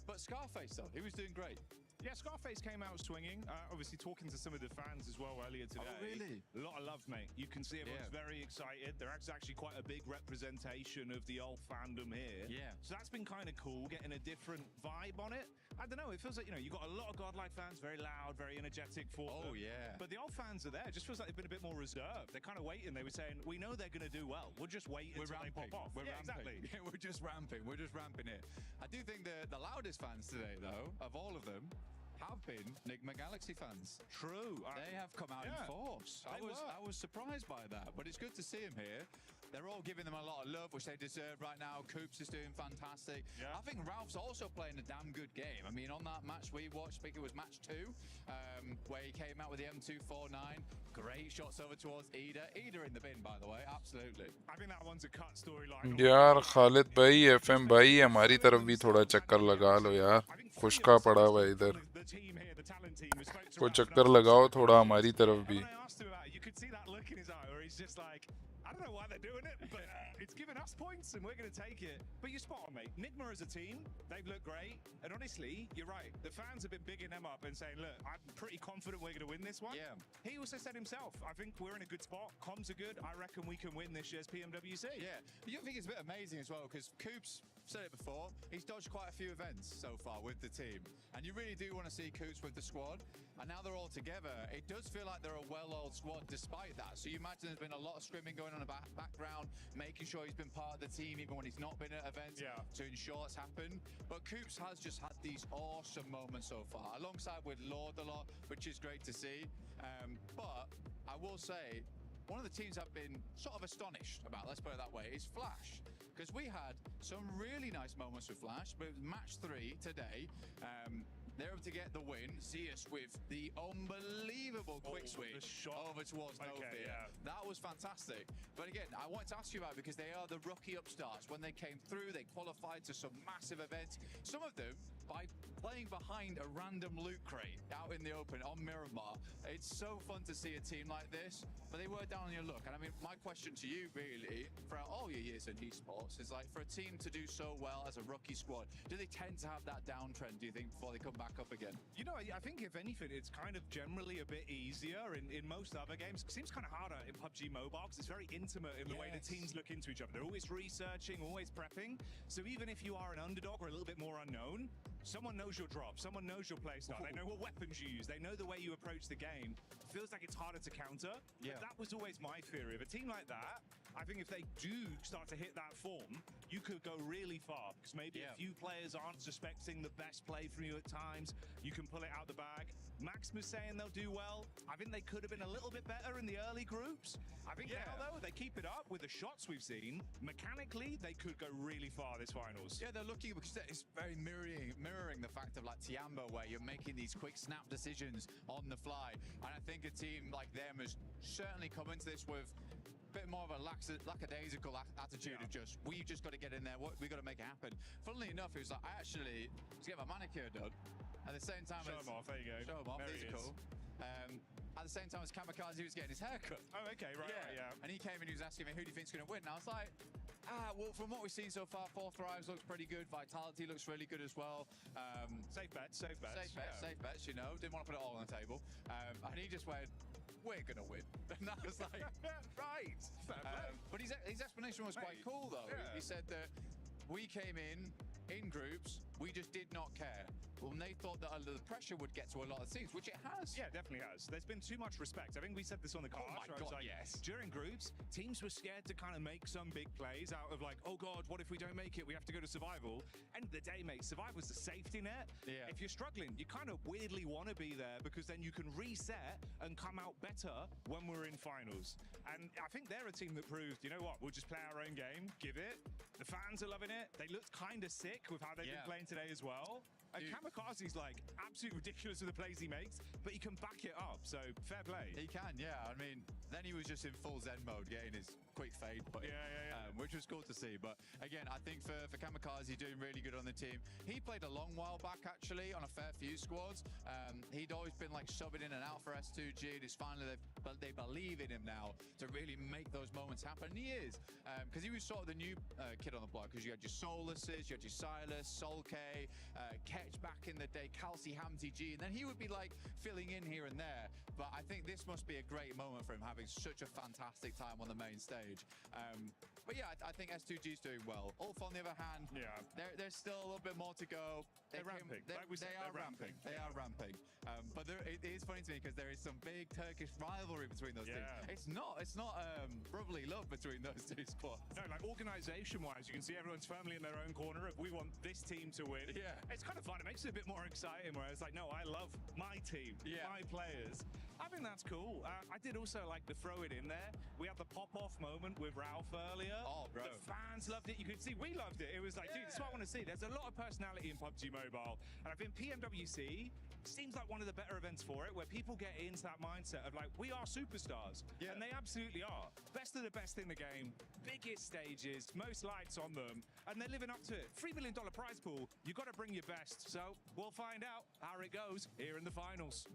But Scarface, though, he was doing great. Yeah, Scarface came out swinging. Obviously talking to some of the fans as well earlier today. Oh, really? A lot of love, mate. You can see everyone's very excited. There is actually quite a big representation of the old fandom here. Yeah. So that's been kind of cool, getting a different vibe on it. I don't know, it feels like, you got a lot of Godlike fans, very loud, very energetic for them. Oh, yeah. But the old fans are there. It just feels like they've been a bit more reserved. They're kind of waiting. They were saying, we know they're going to do well. We'll just wait until they pop off. We're ramping. Exactly. Yeah, we're just ramping. We're just ramping it. I do think the loudest fans today, though, of all of them, have been Nigma Galaxy fans. True. They have come out in force. I was surprised by that, but it's good to see them here. They're all giving them a lot of love, which they deserve right now. Coops is doing fantastic. I think Ralph's also playing a damn good game. I mean, on that match we watched, I think it was match 2, where he came out with the M249. Great shots over towards Ida. Ida in the bin, by the way, absolutely. I think that one's a cut storyline. यार खालिद भाई FM भाई हमारी तरफ भी थोड़ा चक्कर लगा लो यार खुशका पड़ा हुआ है इधर कोई चक्कर लगाओ थोड़ा हमारी तरफ भी You could see that look in his eye where he's just like, I don't know why they're doing it, but it's giving us points and we're going to take it. But you're spot on, mate. Nigma as a team, they've looked great. And honestly, you're right. The fans have been bigging them up and saying, look, I'm pretty confident we're going to win this one. Yeah. He also said himself, I think we're in a good spot. Comms are good. I reckon we can win this year's PMWC. Yeah. You think it's a bit amazing as well because Coops said it before. He's dodged quite a few events so far with the team. And you really do want to see Coops with the squad. And now they're all together. It does feel like they're a well-oiled squad despite that. So you imagine there's been a lot of scrimming going on in the background, making sure he's been part of the team even when he's not been at events to ensure it's happened. But Coops has just had these awesome moments so far, alongside with Lord a lot, which is great to see. But I will say, one of the teams I've been sort of astonished about, let's put it that way, is Flash. Because we had some really nice moments with Flash, but match 3 today, they're able to get the win. See us with the unbelievable quick switch over towards No Fear. That was fantastic. But again, I wanted to ask you about it because they are the rookie upstarts. When they came through, they qualified to some massive events. Some of them by playing behind a random loot crate out in the open on Miramar. It's so fun to see a team like this, but they were down on your luck. And I mean, my question to you really, throughout all your years in esports, is like for a team to do so well as a rookie squad, do they tend to have that downtrend, do you think, before they come back up again? You know, I think if anything, it's kind of generally a bit easier in most other games. It seems kind of harder in PUBG Mobile because it's very intimate in the way the teams look into each other. They're always researching, always prepping. So even if you are an underdog or a little bit more unknown, someone knows your drop, someone knows your playstyle, they know what weapons you use, they know the way you approach the game. It feels like it's harder to counter. But that was always my theory. Of a team like that, I think if they do start to hit that form, you could go really far because maybe a few players aren't suspecting the best play from you at times. You can pull it out the bag. Maximus saying they'll do well. I think they could have been a little bit better in the early groups. I think now, though, they keep it up with the shots we've seen. Mechanically, they could go really far this finals. Yeah, they're lucky because it's very mirroring the fact of like Tiambo, where you're making these quick snap decisions on the fly. And I think a team like them has certainly come into this with bit more of a lackadaisical attitude of just, we've just got to get in there, we've got to make it happen. Funnily enough, it was like, I actually was getting my manicure done at the same time Show him off, there you go. Show him off, there these are cool. At the same time as Kamikaze was getting his haircut. Oh, okay, right, yeah. And he came and he was asking me, who do you think's going to win? And I was like, well, from what we've seen so far, 4 Thrives looks pretty good. Vitality looks really good as well. Safe bets. Safe bets, you know. Didn't want to put it all on the table. And he just went, we're going to win. And I was like, right. But his explanation was quite cool, though. He said that we came in groups, we just did not care. Well, they thought that the pressure would get to a lot of teams, which it has. Yeah, definitely has. There's been too much respect. I think we said this on the card. Oh my God, yes. During groups, teams were scared to kind of make some big plays out of like, oh God, what if we don't make it? We have to go to survival. End of the day, mate, survival's the safety net. Yeah. If you're struggling, you kind of weirdly want to be there because then you can reset and come out better when we're in finals. And I think they're a team that proved, you know what, we'll just play our own game, give it. The fans are loving it. They looked kind of sick with how they've been playing today as well. And Kamikaze's like absolutely ridiculous with the plays he makes, but he can back it up, so fair play. He can, yeah. I mean, then he was just in full Zen mode, getting his quick fade put in, which was cool to see. But again, I think for Kamikaze, doing really good on the team. He played a long while back, actually, on a fair few squads. He'd always been like subbing in and out for S2G, and it's finally they believe in him now to really make those moments happen, and he is. Because he was sort of the new kid on the block, because you had your Solaces, you had your Silas, Solk, stretch back in the day, Kelsey Hamty G, and then he would be like filling in here and there. But I think this must be a great moment for him, having such a fantastic time on the main stage. But yeah, I think S2G's doing well. Ulf, on the other hand, there's still a little bit more to go. They're ramping. They are ramping. They are ramping. But it is funny to me because there is some big Turkish rivalry between those teams. It's not brotherly love between those two squads. No, like organization-wise, you can see everyone's firmly in their own corner of we want this team to win. Yeah. It's kind of fun. It makes it a bit more exciting where it's like, no, I love my team, my players. I think that's cool. I did also like the throw it in there. We had the pop-off moment with Ralph earlier. Oh, bro. The fans loved it. You could see we loved it. It was like, dude, this is what I want to see. There's a lot of personality in PUBG Mobile. And I think PMWC seems like one of the better events for it, where people get into that mindset of like, we are superstars. And they absolutely are. Best of the best in the game, biggest stages, most lights on them, and they're living up to it. $3 million prize pool, you got to bring your best. So we'll find out how it goes here in the finals.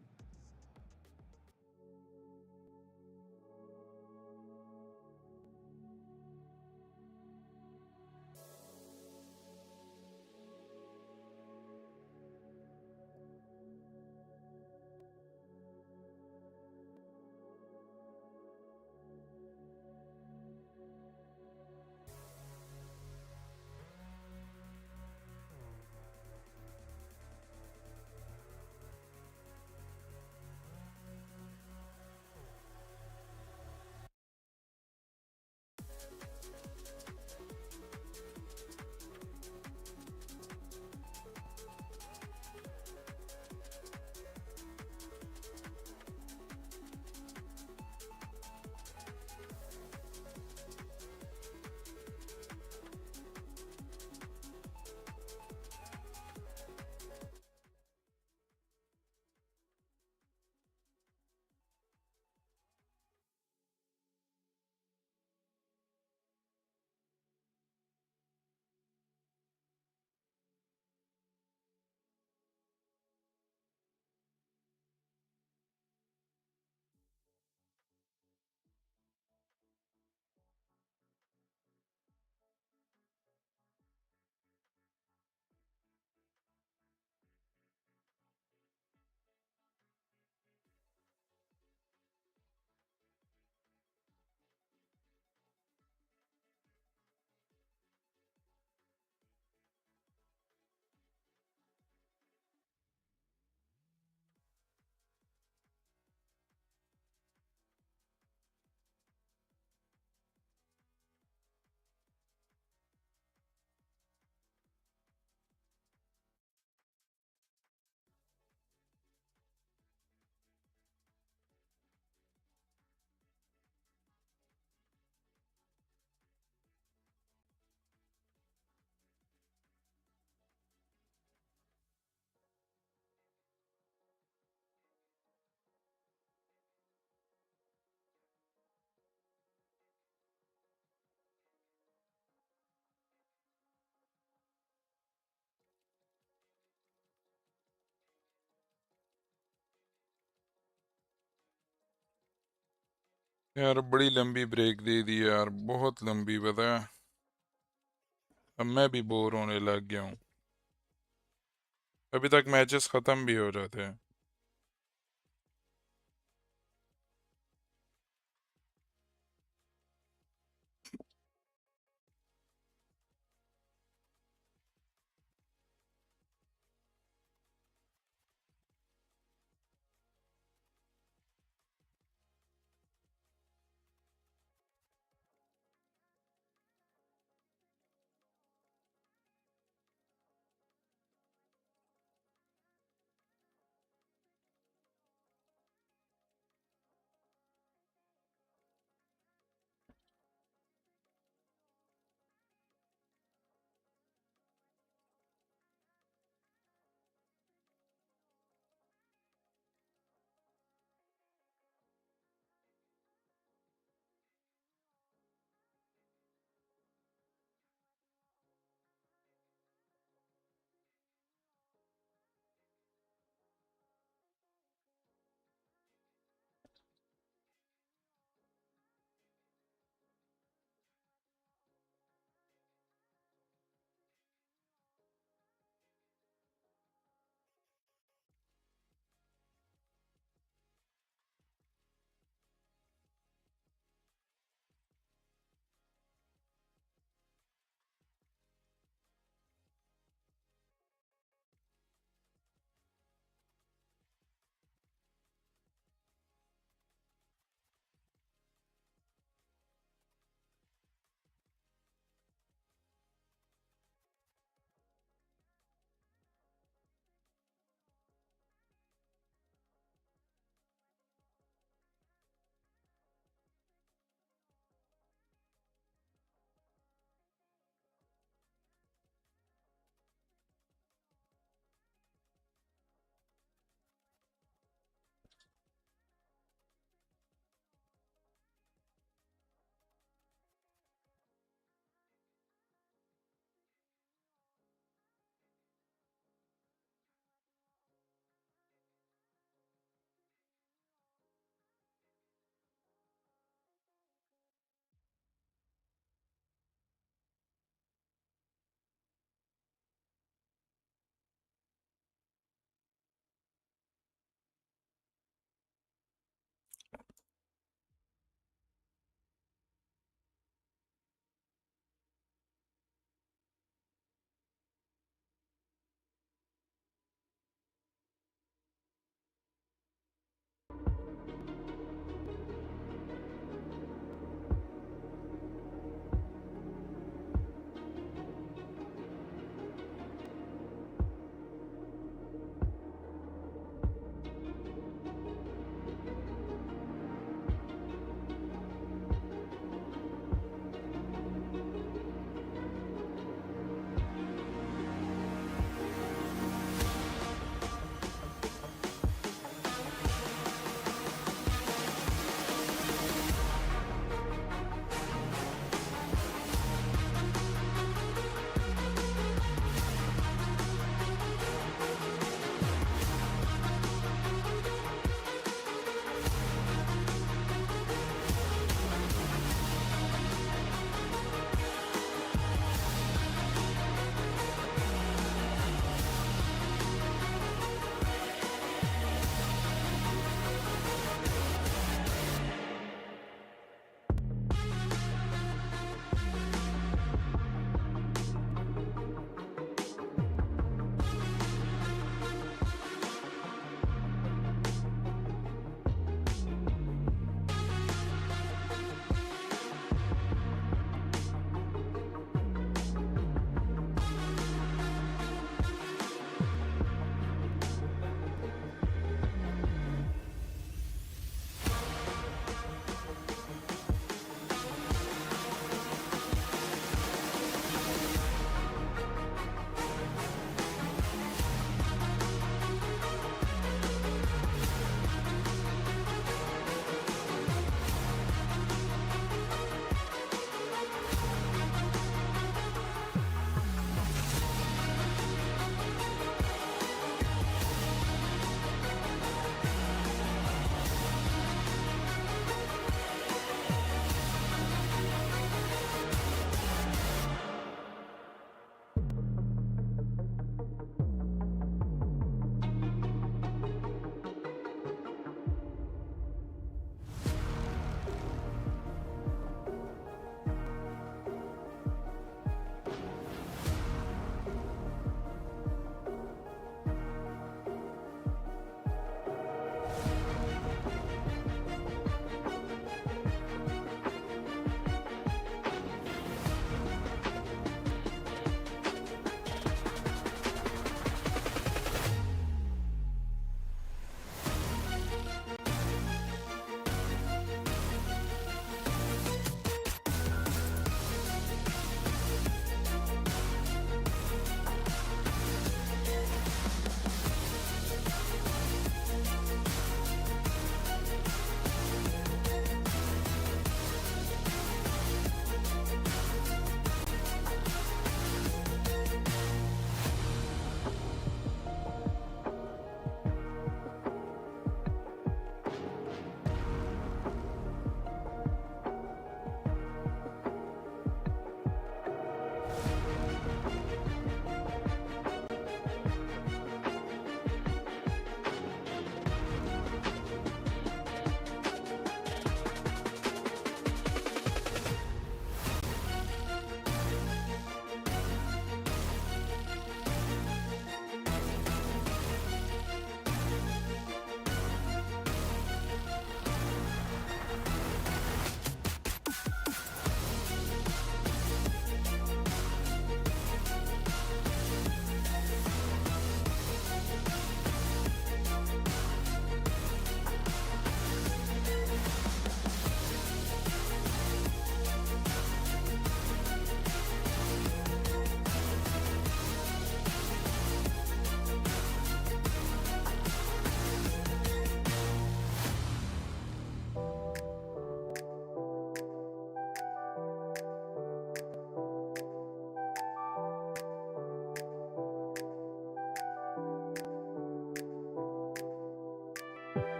यार बड़ी लंबी break दे दी यार, बहुत लंबी, पता है। अब मैं भी बोर होने लग गया हूँ। अभी तक मैचेस खत्म भी हो जाते हैं।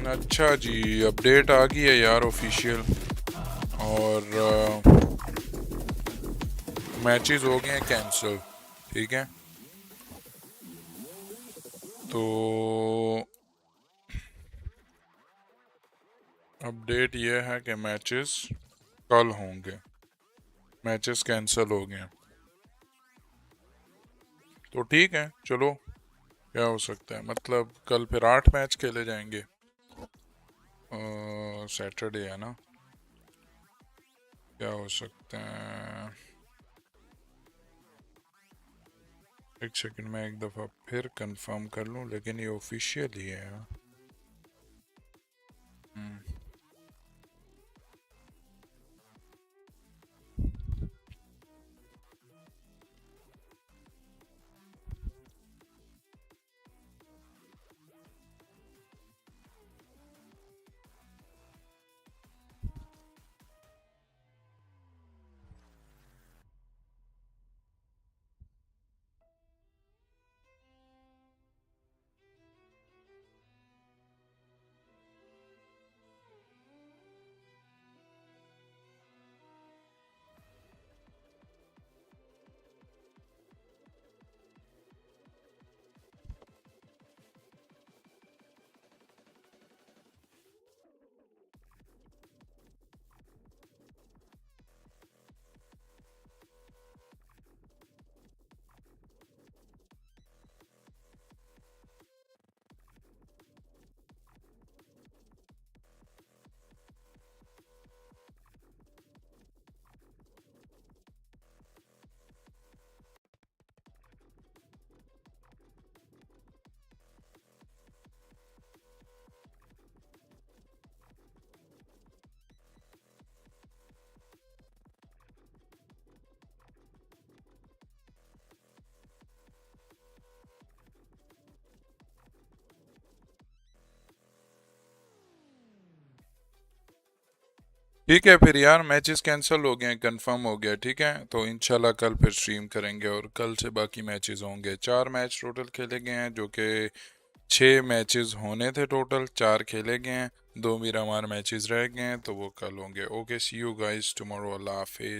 अच्छा जी, अपडेट आ गई है यार ऑफिशियल, और मैचेस हो गए हैं कैंसिल, ठीक है। तो अपडेट ये है कि मैचेस कल होंगे, मैचेस कैंसिल हो गए हैं। तो ठीक है, चलो क्या हो सकता है, मतलब कल फिर 8 मैच खेले जाएंगे। सैटरडे है ना, क्या हो सकता है। एक सेकंड में एक दफ़ा फिर कंफर्म कर लूं, लेकिन ये ऑफिशियल ही है। ठीक है फिर यार, मैचेस कैंसिल हो गए, कंफर्म हो गया, ठीक है। तो इंशाल्लाह कल फिर स्ट्रीम करेंगे और कल से बाकी मैचेस होंगे। 4 मैच टोटल खेले गए हैं, जो कि 6 मैचेस होने थे टोटल, 4 खेले गए हैं, 2 मिरामार मैचेस रह गए हैं, तो वो कल होंगे। Okay, see you guys tomorrow, अल्लाह हाफिज।